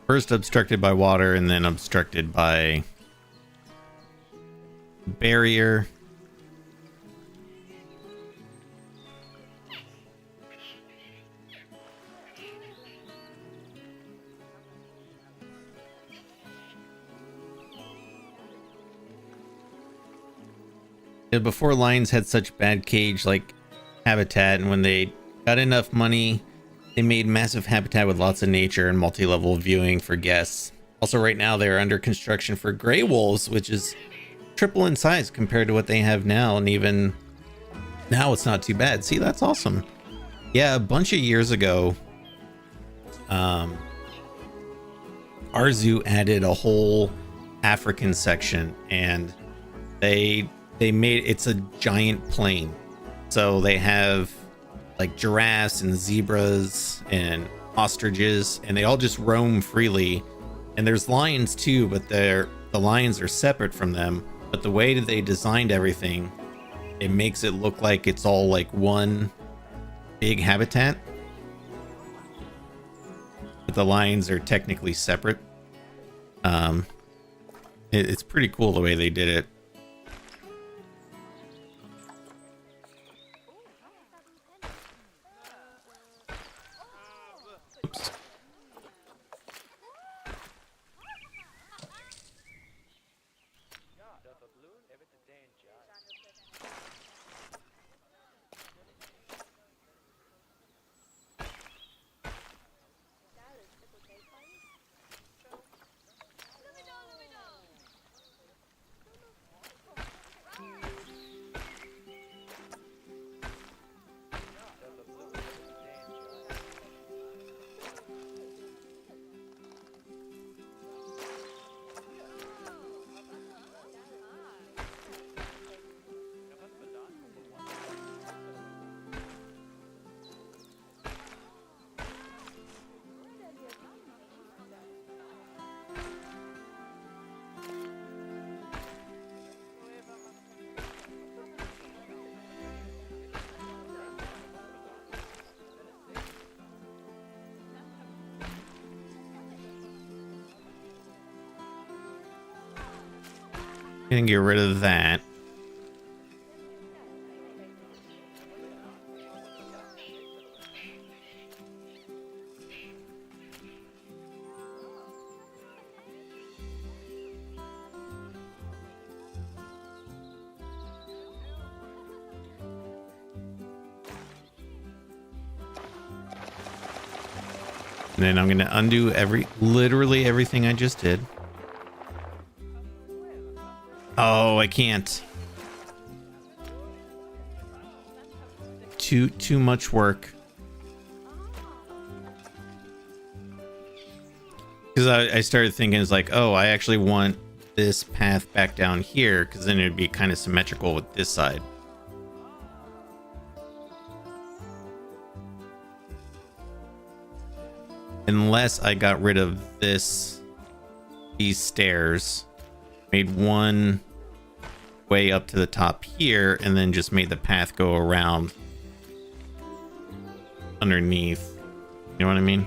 First obstructed by water and then obstructed by barrier. Before lions had such bad cage like habitat, and when they got enough money, they made massive habitat with lots of nature and multi-level viewing for guests. Also, right now they're under construction for gray wolves, which is triple in size compared to what they have now, and even now it's not too bad. See, that's awesome. Yeah, a bunch of years ago, our zoo added a whole African section, and they made it's a giant plain. So they have like giraffes and zebras and ostriches, and they all just roam freely. And there's lions too, but the lions are separate from them. But the way that they designed everything, it makes it look like it's all like one big habitat. But the lions are technically separate. It's pretty cool the way they did it. Oops. Gonna get rid of that. And then I'm gonna undo literally everything I just did. Oh, I can't. Too much work. Because I started thinking, it's like, oh, I actually want this path back down here, because then it'd be kind of symmetrical with this side. Unless I got rid of these stairs, made one way up to the top here, and then just made the path go around underneath. You know what I mean?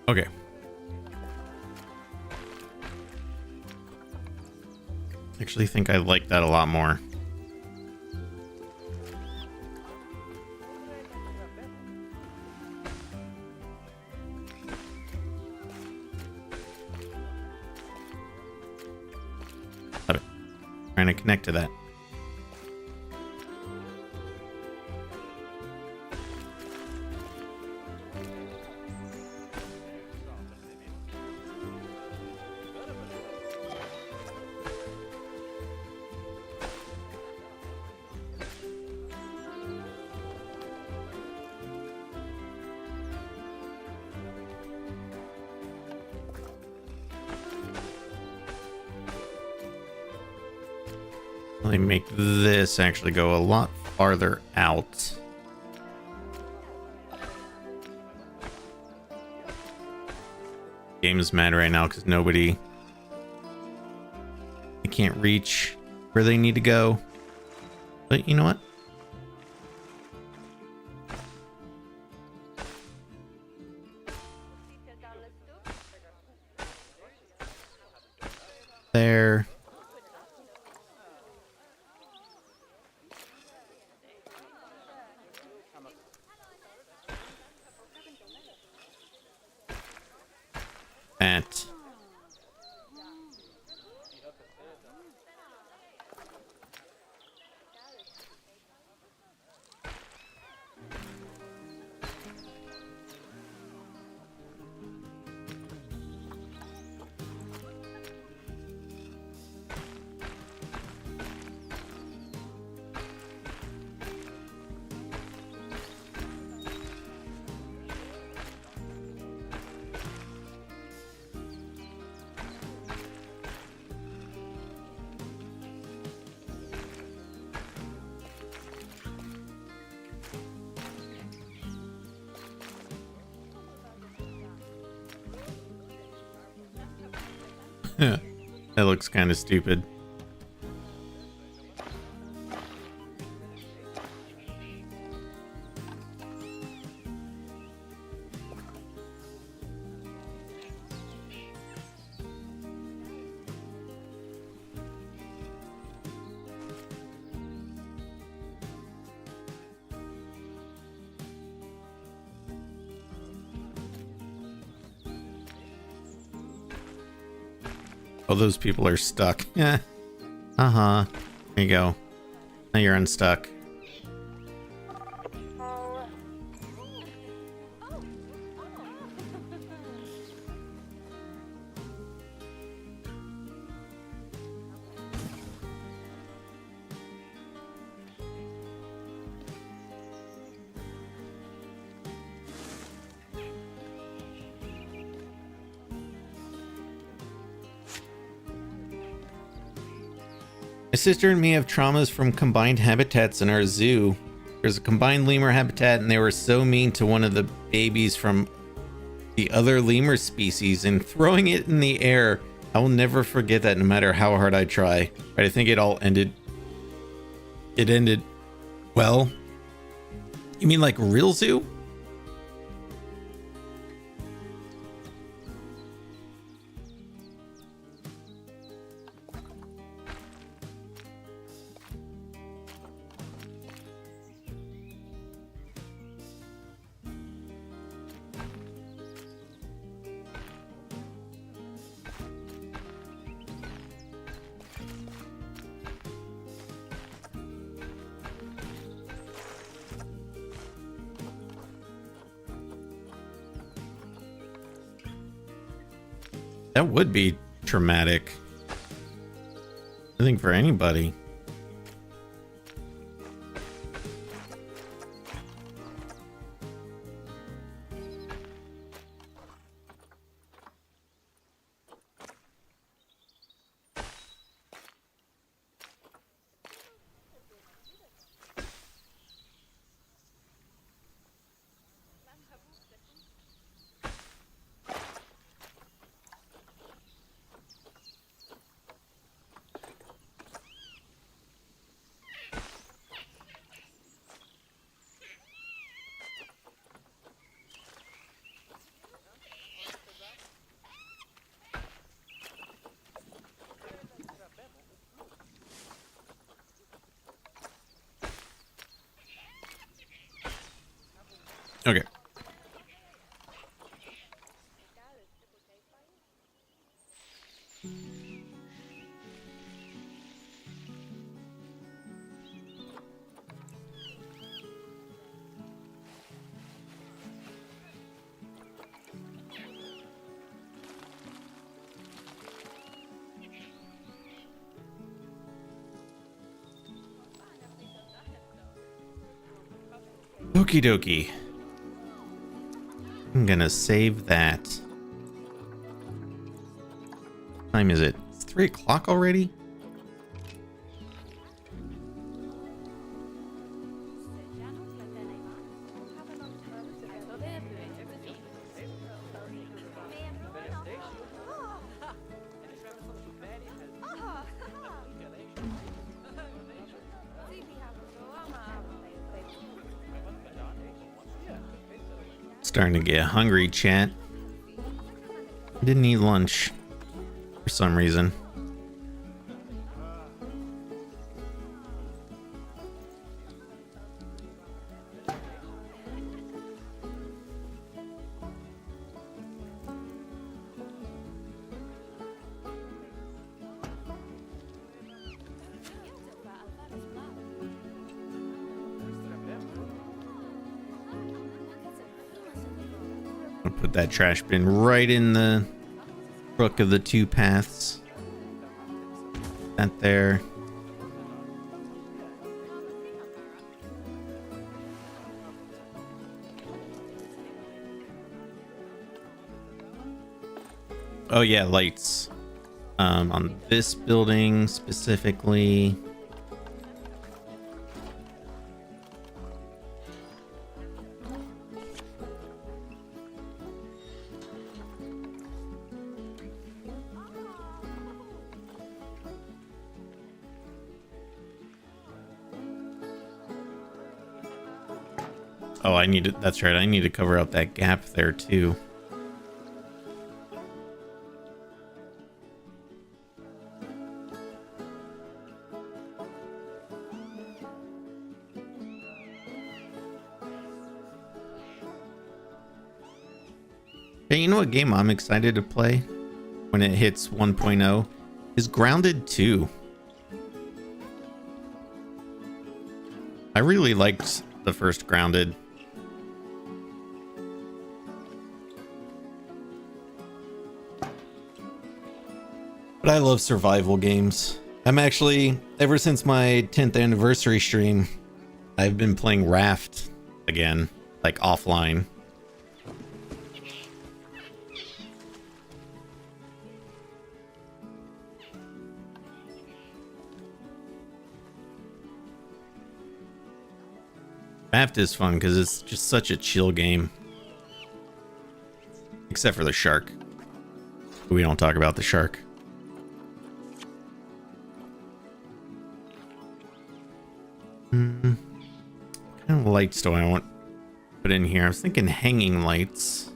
Okay. Actually think I like that a lot more. Trying to connect to that. Let me make this actually go a lot farther out. Game's mad right now because they can't reach where they need to go. But you know what? There. That. That looks kind of stupid. Oh, those people are stuck. Yeah. Uh-huh. There you go. Now you're unstuck. My sister and me have traumas from combined habitats in our zoo. There's a combined lemur habitat and they were so mean to one of the babies from the other lemur species and throwing it in the air. I will never forget that no matter how hard I try. But I think it ended well. You mean like real zoo? That would be traumatic. I think for anybody. Okay. Okie dokie. I'm gonna save that. What time is it? It's 3 o'clock already? Starting to get hungry, chat. Didn't eat lunch for some reason. Put that trash bin right in the crook of the two paths. That there. Oh yeah, lights. On this building specifically. Oh, I need to, that's right. I need to cover up that gap there too. Hey, you know what game I'm excited to play when it hits 1.0? Is Grounded 2. I really liked the first Grounded. But I love survival games. I'm actually, ever since my 10th anniversary stream, I've been playing Raft again, like offline. Raft is fun because it's just such a chill game. Except for the shark. We don't talk about the shark. What kind of lights do I want to put in here? I was thinking hanging lights.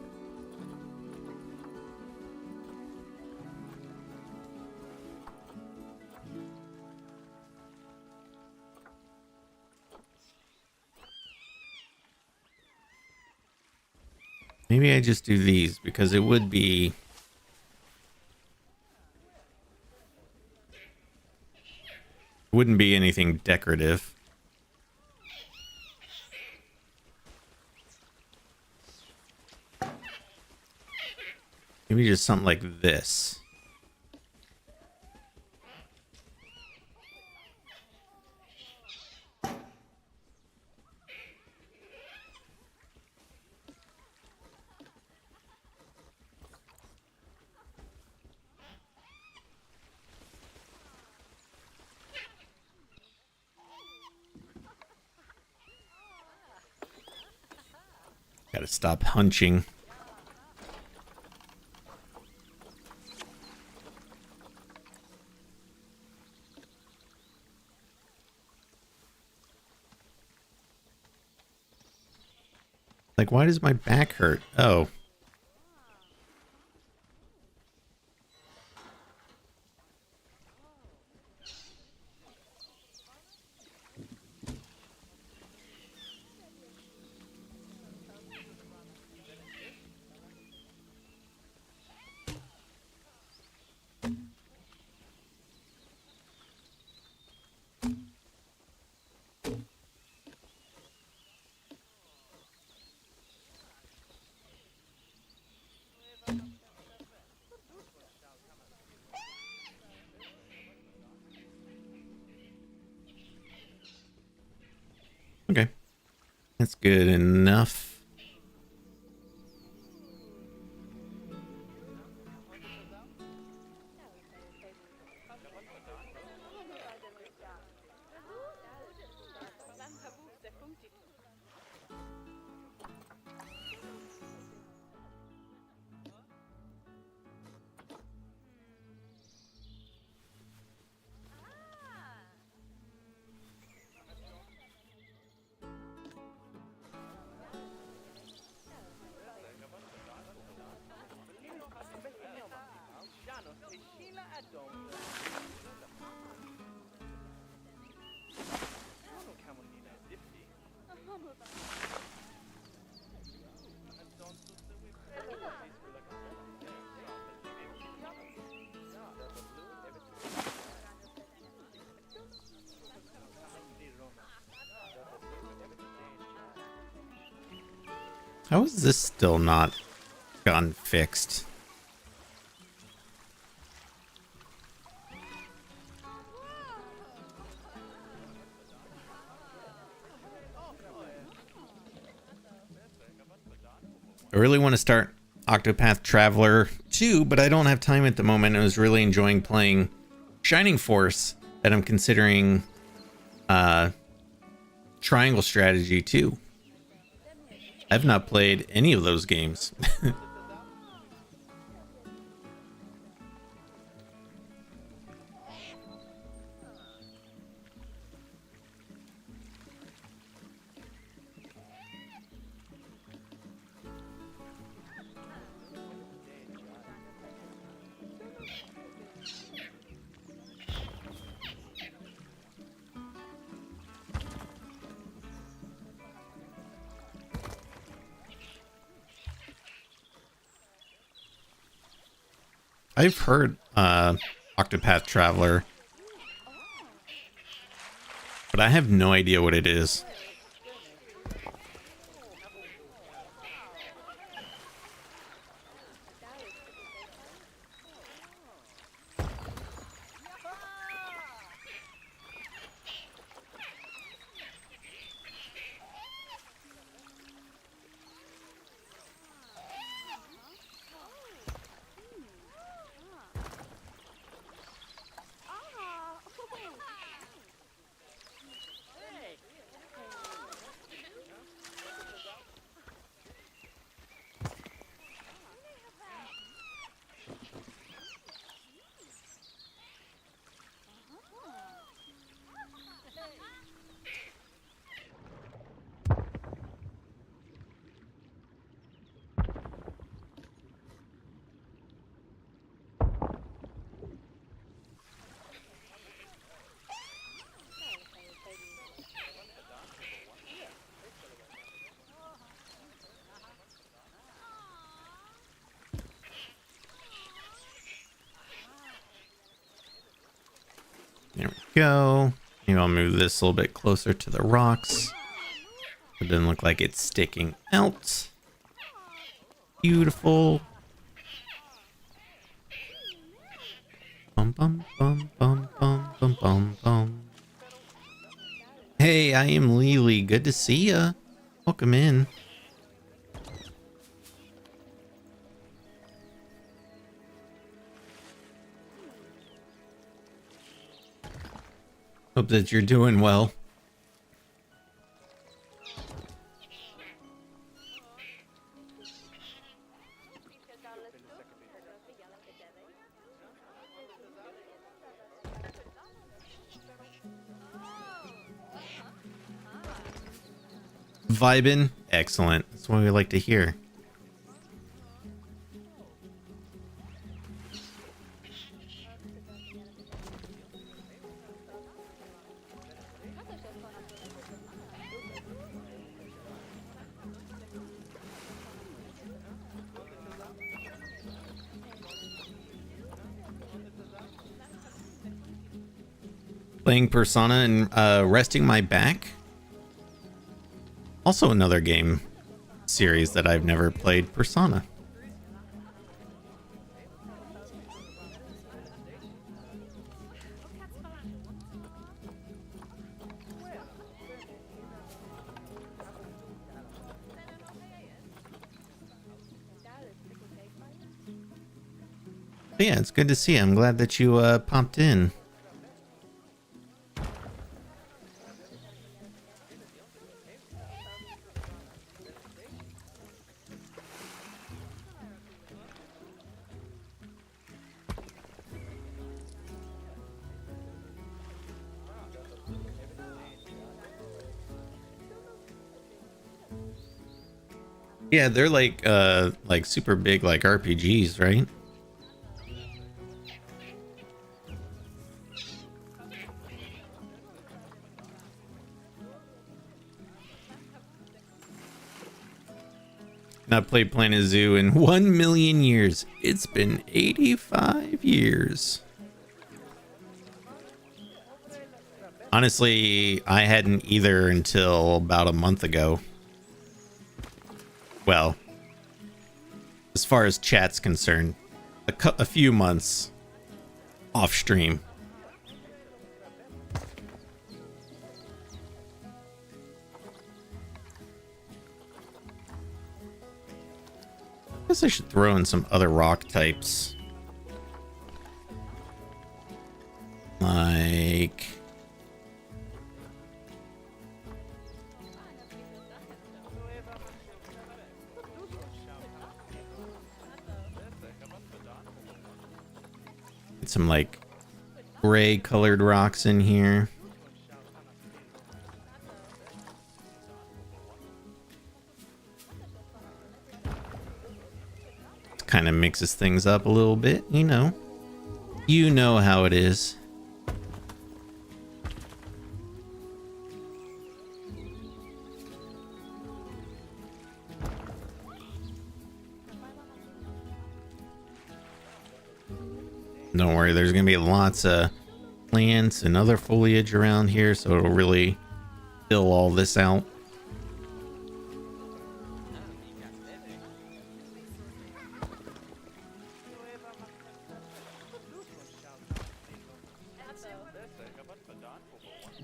Maybe I just do these because it would be... wouldn't be anything decorative. Maybe just something like this. Gotta stop hunching. Like, why does my back hurt? Oh. Okay. That's good enough. How is this still not gotten fixed? I really want to start Octopath Traveler 2, but I don't have time at the moment. I was really enjoying playing Shining Force, that I'm considering Triangle Strategy 2. I've not played any of those games. I've heard Octopath Traveler. But I have no idea what it is. There we go. Maybe I'll move this a little bit closer to the rocks. It doesn't look like it's sticking out. Beautiful. Bum bum bum bum bum bum bum bum. Hey, I am Lily. Good to see ya. Welcome in. Hope that you're doing well. Vibin'? Excellent. That's what we like to hear. Playing Persona and resting my back. Also another game series that I've never played, Persona. But yeah, it's good to see you. I'm glad that you popped in. Yeah, they're like super big like RPGs, right? Not played Planet Zoo in 1 million years. It's been 85 years. Honestly, I hadn't either until about a month ago. Well, as far as chat's concerned, a few months off stream. I guess I should throw in some other rock types. Like... some like gray colored rocks in here. It kind of mixes things up a little bit, you know. You know how it is. Don't worry, there's gonna be lots of plants and other foliage around here, so it'll really fill all this out.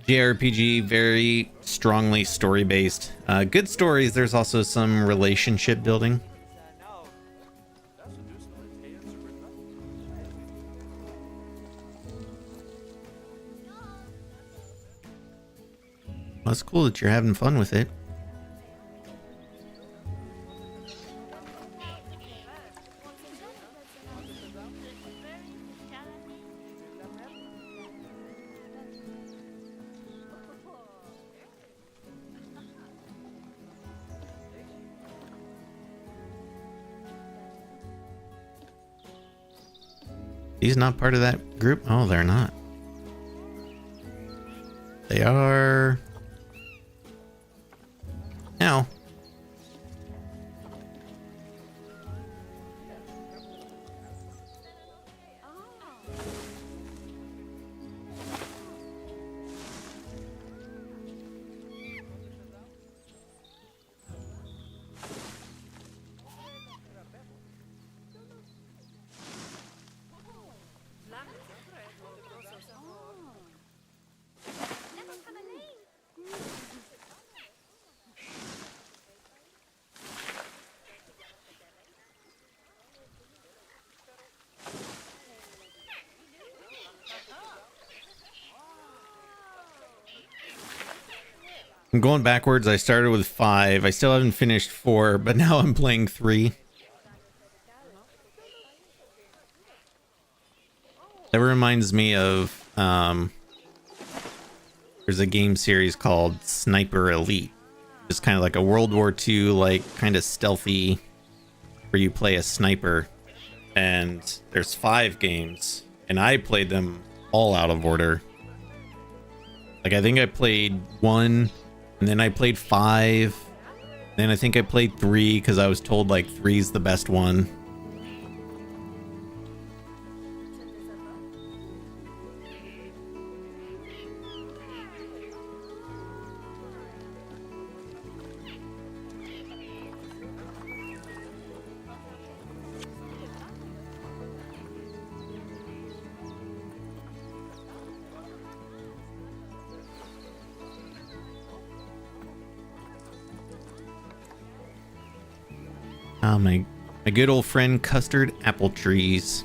JRPG, very strongly story-based. Good stories, there's also some relationship building. Well, it's cool that you're having fun with it. He's not part of that group? Oh, they're not. They are... Now. I'm going backwards. I started with 5. I still haven't finished 4, but now I'm playing 3. That reminds me of there's a game series called Sniper Elite. It's kind of like a World War II, like kind of stealthy, where you play a sniper. And there's 5 games, and I played them all out of order. Like I think I played 1. And then I played 5. Then I think I played 3 because I was told like 3's the best one. My good old friend custard apple trees.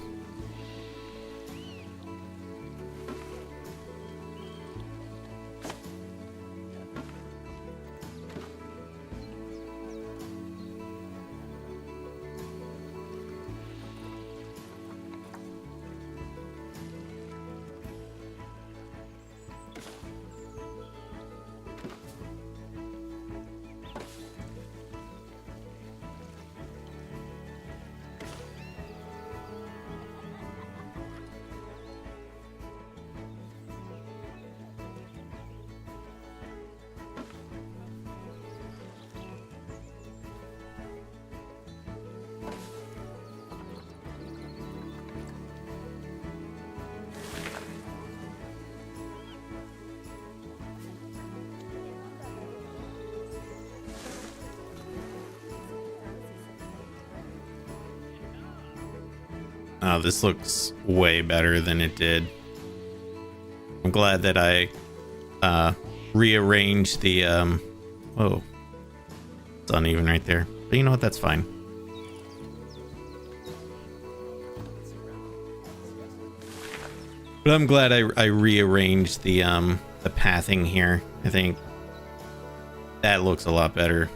Oh, this looks way better than it did. I'm glad that I rearranged the whoa, it's uneven right there, but you know what, that's fine. But I'm glad I rearranged the pathing here. I think that looks a lot better.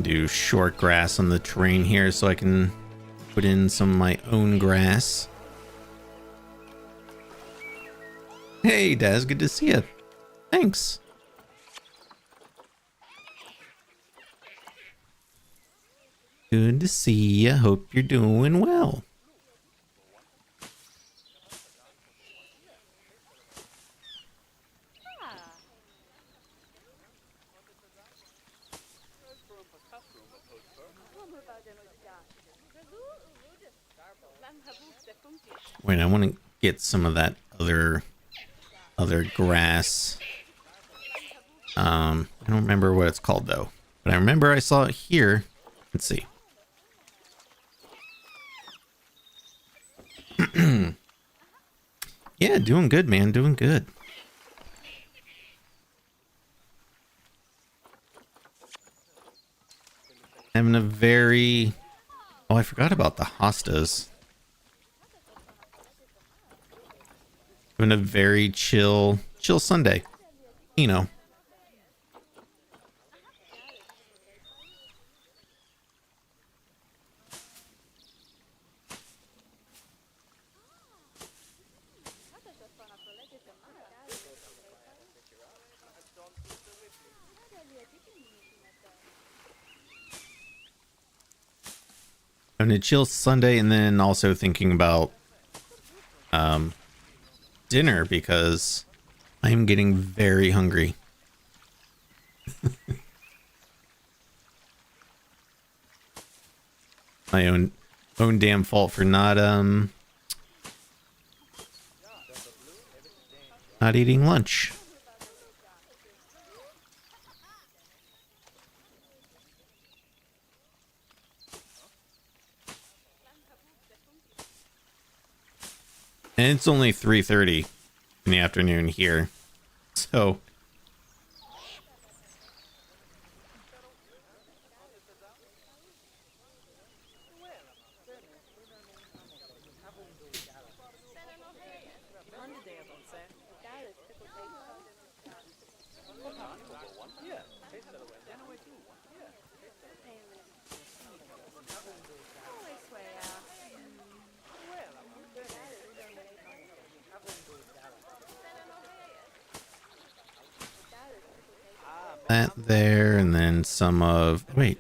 Do short grass on the terrain here so I can put in some of my own grass. Hey Daz, good to see you. Thanks. Good to see you. Hope you're doing well. Wait, I want to get some of that other grass. I don't remember what it's called though, but I remember I saw it here. Let's see. Yeah, doing good, man. Doing good. Having a very... Oh, I forgot about the hostas. Having a very chill Sunday. You know. Having a chill Sunday, and then also thinking about dinner because I am getting very hungry. My own damn fault for not eating lunch. And it's only 3:30 in the afternoon here. So that there, and then some of... Wait.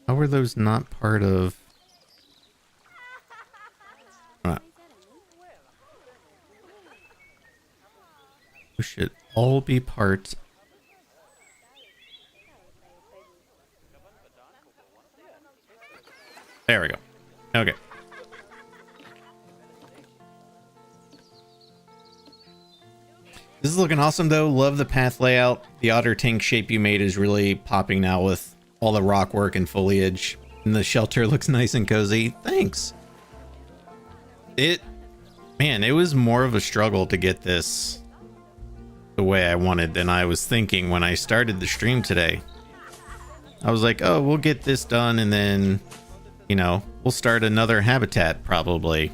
How were those not part of... We should all be part... There we go. Okay. This is looking awesome though. Love the path layout. The otter tank shape you made is really popping now with all the rock work and foliage. And the shelter looks nice and cozy. Thanks. Man, it was more of a struggle to get this the way I wanted than I was thinking when I started the stream today. I was like, oh, we'll get this done and then, you know, we'll start another habitat probably.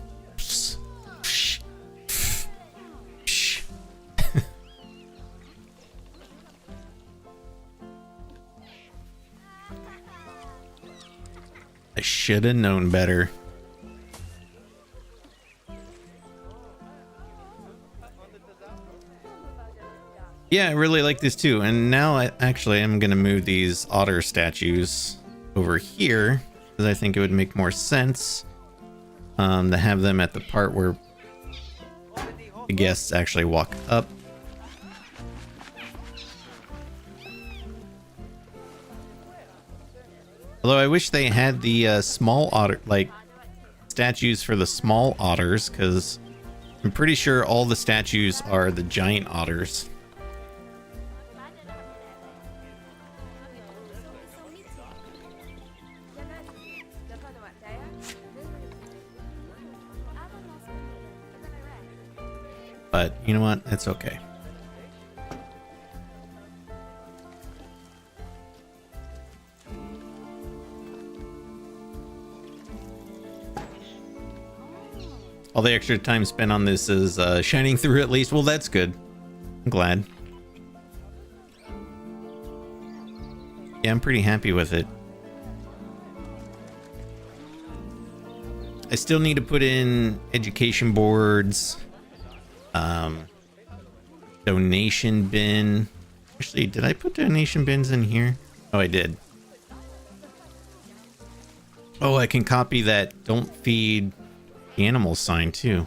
I should have known better. Yeah, I really like this too. And now I actually am going to move these otter statues over here because I think it would make more sense to have them at the part where the guests actually walk up. Although I wish they had the small otter, like statues for the small otters, because I'm pretty sure all the statues are the giant otters. But you know what? That's okay. All the extra time spent on this is shining through at least. Well, that's good. I'm glad. Yeah, I'm pretty happy with it. I still need to put in education boards, donation bin. Actually, did I put donation bins in here? Oh, I did. Oh, I can copy that don't feed animals sign too.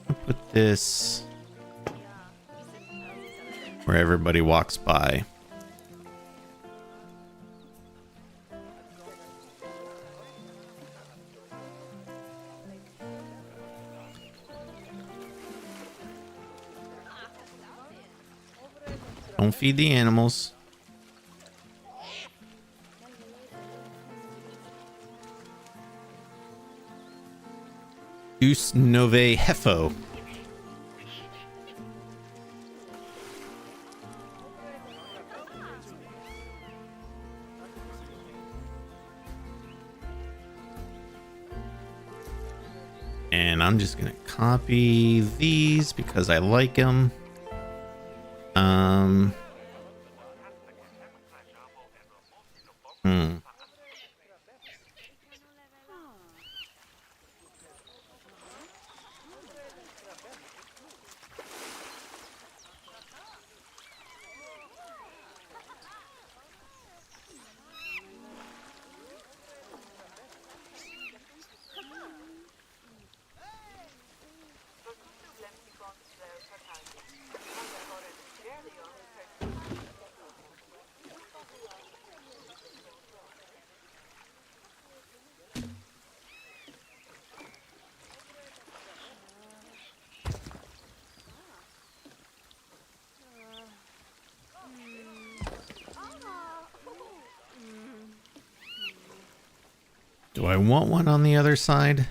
I'll put this where everybody walks by. Don't feed the animals. Us Nove Hefo. And I'm just gonna copy these because I like them. Do I want one on the other side?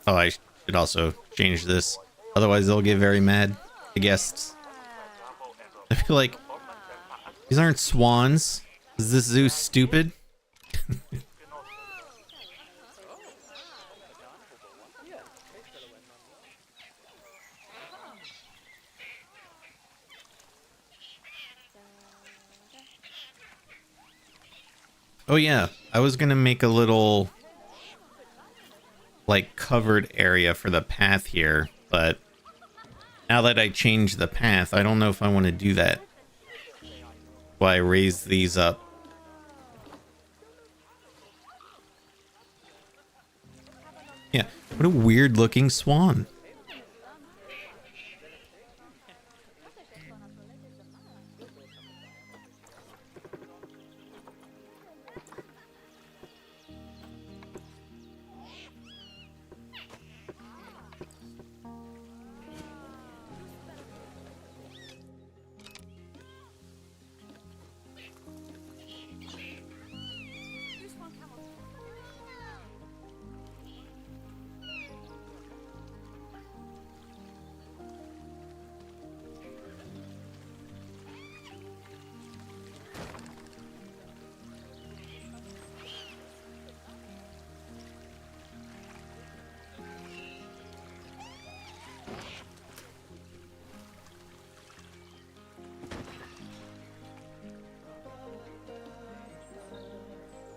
Oh, I should also change this. Otherwise, they'll get very mad. The guests. I feel like these aren't swans. Is this zoo stupid? Oh yeah, I was gonna make a little like covered area for the path here, but now that I changed the path, I don't know if I want to do that. Why raise these up? Yeah, what a weird looking swan.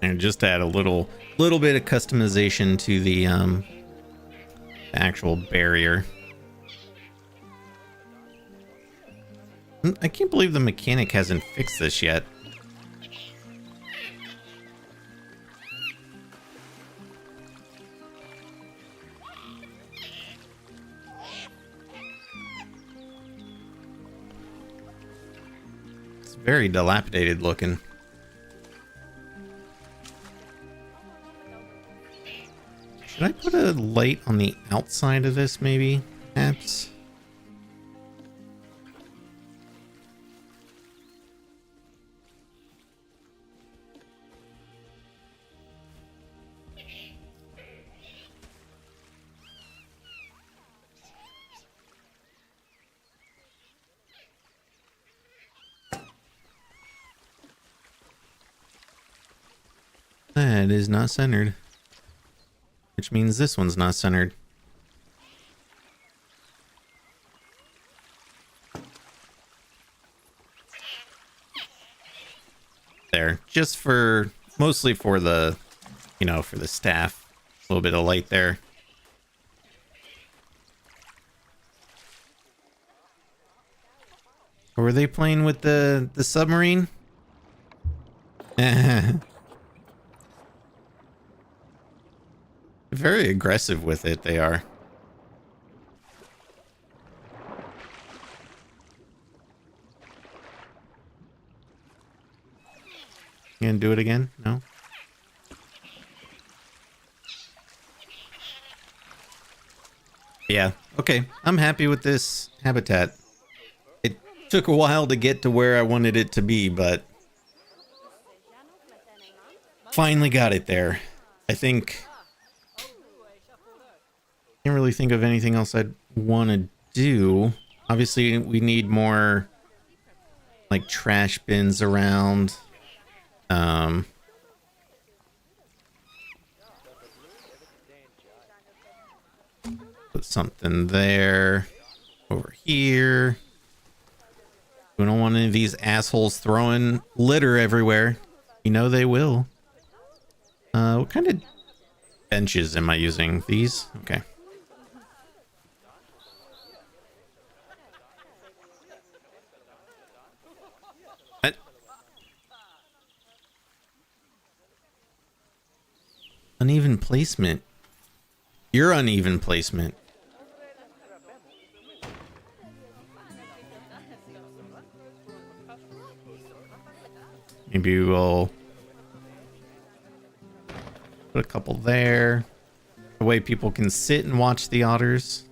And just add a little bit of customization to the actual barrier. I can't believe the mechanic hasn't fixed this yet. It's very dilapidated looking. Should I put a light on the outside of this, maybe? Perhaps? That is not centered. Which means this one's not centered. There. Just for, mostly for the, you know, for the staff. A little bit of light there. Or were they playing with the submarine? Very aggressive with it, they are. You gonna do it again? No? Yeah, okay. I'm happy with this habitat. It took a while to get to where I wanted it to be, but finally got it there. I think... Can't really think of anything else I'd want to do. Obviously, we need more, like, trash bins around. Put something there. Over here. We don't want any of these assholes throwing litter everywhere. You know they will. What kind of benches am I using? These? Okay. Uneven placement. Your uneven placement. Maybe we'll put a couple there. The way people can sit and watch the otters.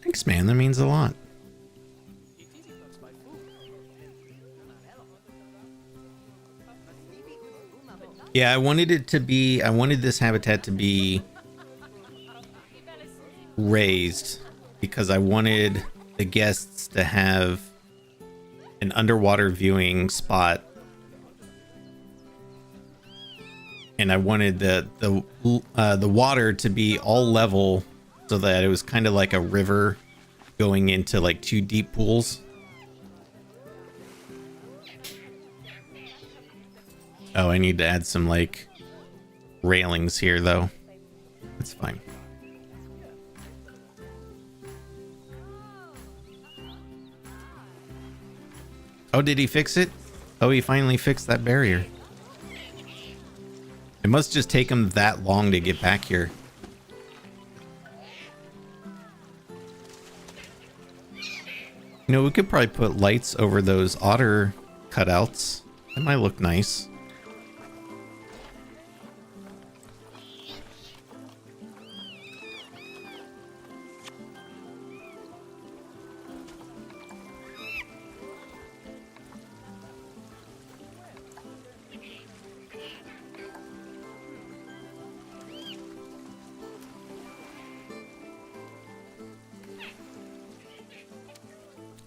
Thanks, man. That means a lot. Yeah, I wanted this habitat to be raised because I wanted the guests to have an underwater viewing spot. And I wanted the water to be all level so that it was kind of like a river going into like two deep pools. Oh, I need to add some, like, railings here, though. That's fine. Oh, did he fix it? Oh, he finally fixed that barrier. It must just take him that long to get back here. You know, we could probably put lights over those otter cutouts. That might look nice.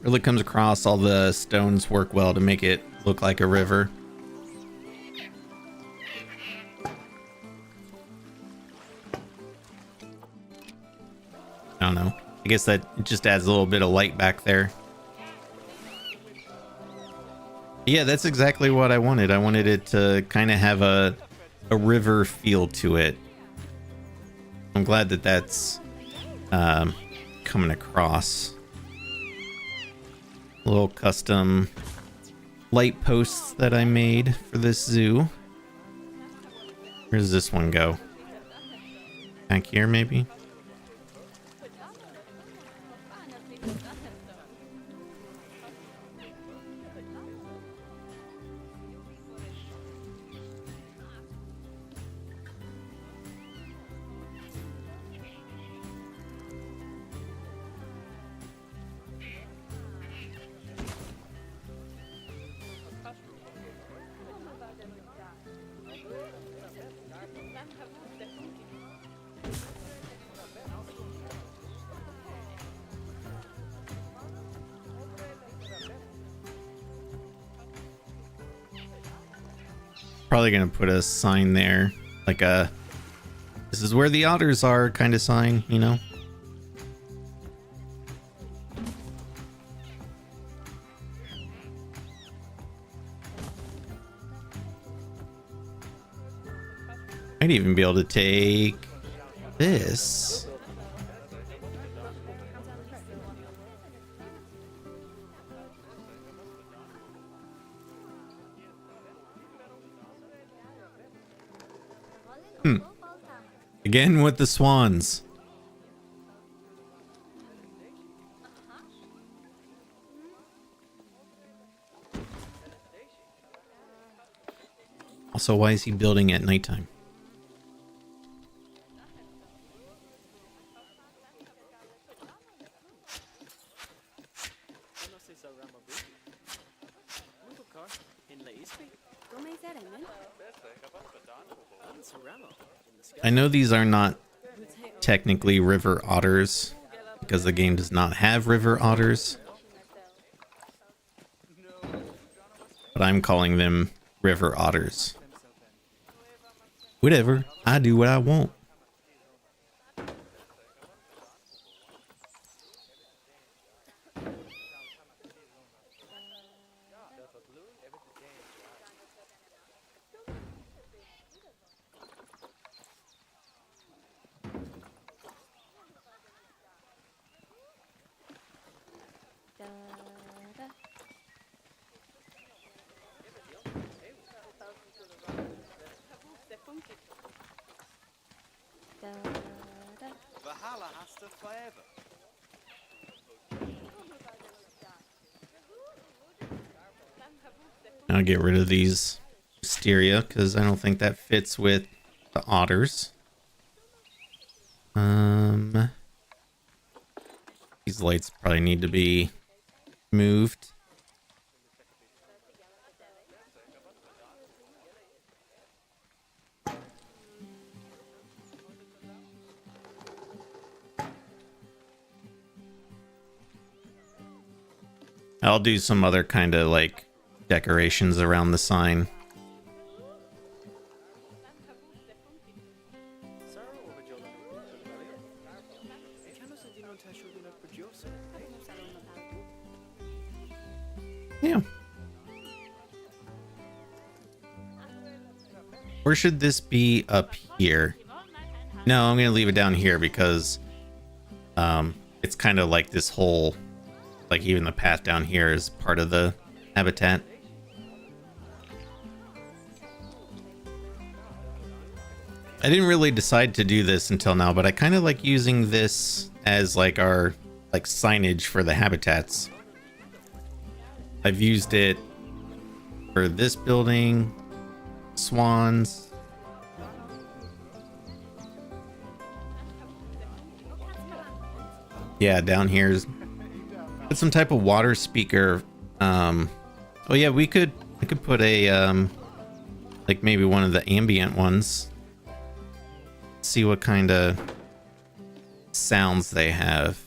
Really comes across, all the stones work well to make it look like a river. I don't know. I guess that just adds a little bit of light back there. Yeah, that's exactly what I wanted. I wanted it to kind of have a river feel to it. I'm glad that that's coming across. Little custom light posts that I made for this zoo. Where does this one go? Back here, maybe? Probably gonna put a sign there, like a "this is where the otters are" kind of sign, you know. Might even be able to take this. Again with the swans. Also, why is he building at nighttime? I know these are not technically river otters because the game does not have river otters, but I'm calling them river otters. Whatever, I do what I want. I'll get rid of these wisteria because I don't think that fits with the otters. These lights probably need to be moved. I'll do some other kind of like decorations around the sign. Yeah. Or should this be up here? No, I'm gonna leave it down here because it's kind of like this whole, like even the path down here is part of the habitat. I didn't really decide to do this until now, but I kind of like using this as like our like signage for the habitats. I've used it for this building, swans. Yeah, down here's some type of water speaker. Oh yeah, I could put a like maybe one of the ambient ones. See what kind of sounds they have.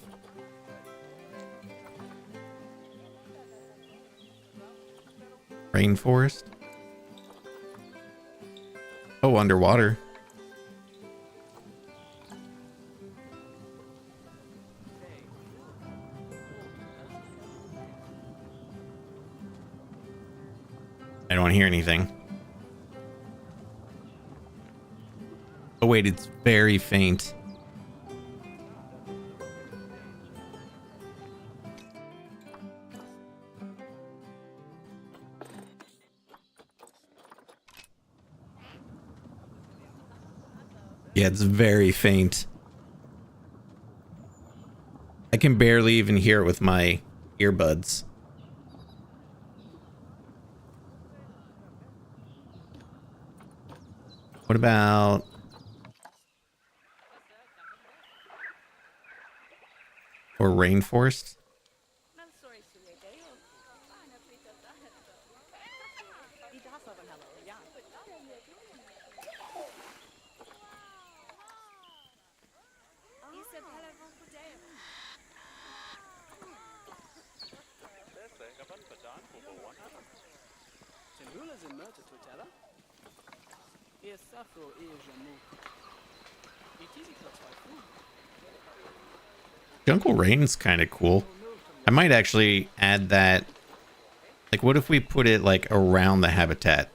Rainforest. Oh, underwater. I don't hear anything. Oh wait, it's very faint. Yeah, it's very faint. I can barely even hear it with my earbuds. What about... or rainforest? Jungle Rain's kind of cool. I might actually add that. Like, what if we put it like around the habitat?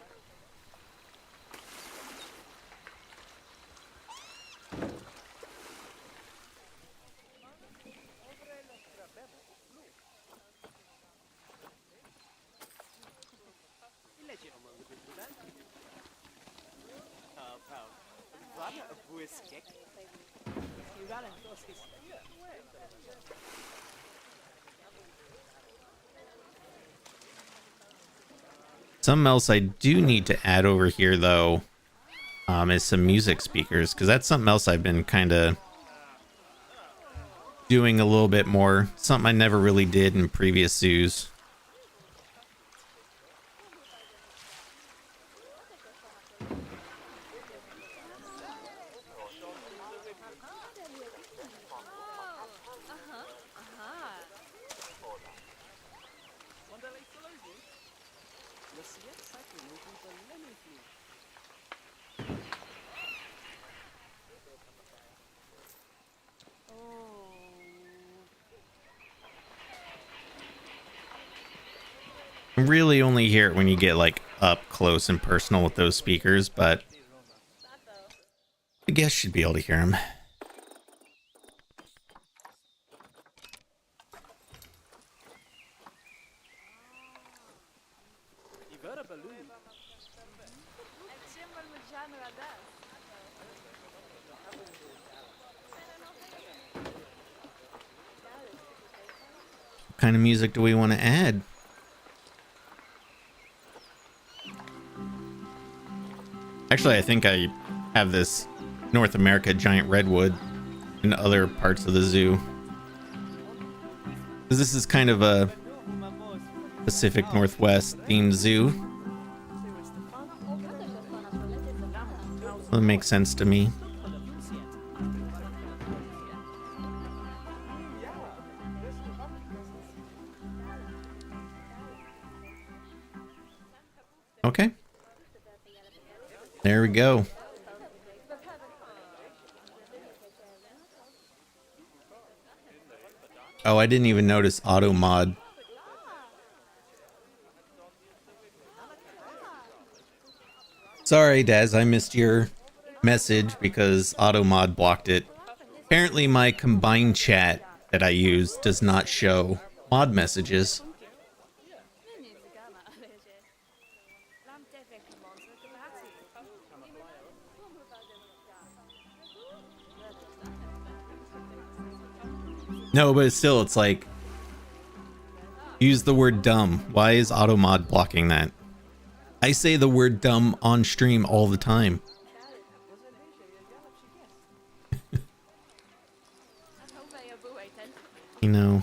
Something else I do need to add over here, though, is some music speakers, because that's something else I've been kind of doing a little bit more. Something I never really did in previous zoos. Really only hear it when you get like up close and personal with those speakers, but I guess you'd be able to hear them. What kind of music do we want to add? Actually, I think I have this North America giant redwood in other parts of the zoo. Because this is kind of a Pacific Northwest themed zoo. Well, it makes sense to me. Okay. There we go. Oh, I didn't even notice auto mod. Sorry, Daz, I missed your message because auto mod blocked it. Apparently my combined chat that I use does not show mod messages. No, but still, it's like, use the word dumb. Why is AutoMod blocking that? I say the word dumb on stream all the time. You know.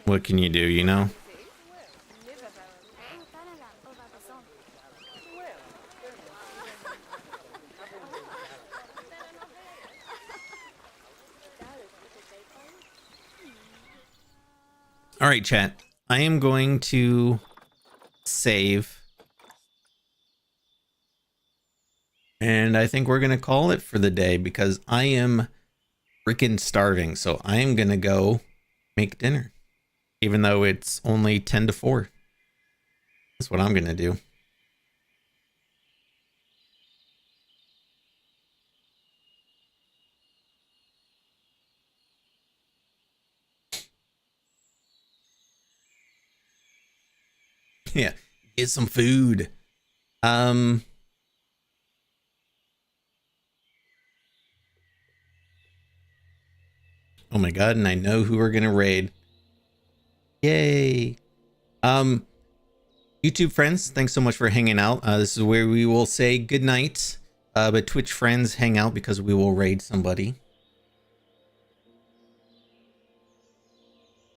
What can you do, you know? All right, chat. I am going to save. And I think we're going to call it for the day because I am freaking starving. So I am going to go make dinner, even though it's only 10 to 4. That's what I'm going to do. Yeah, get some food. Oh my god, and I know who we're gonna raid. Yay. YouTube friends, thanks so much for hanging out. This is where we will say good night. But Twitch friends, hang out because we will raid somebody.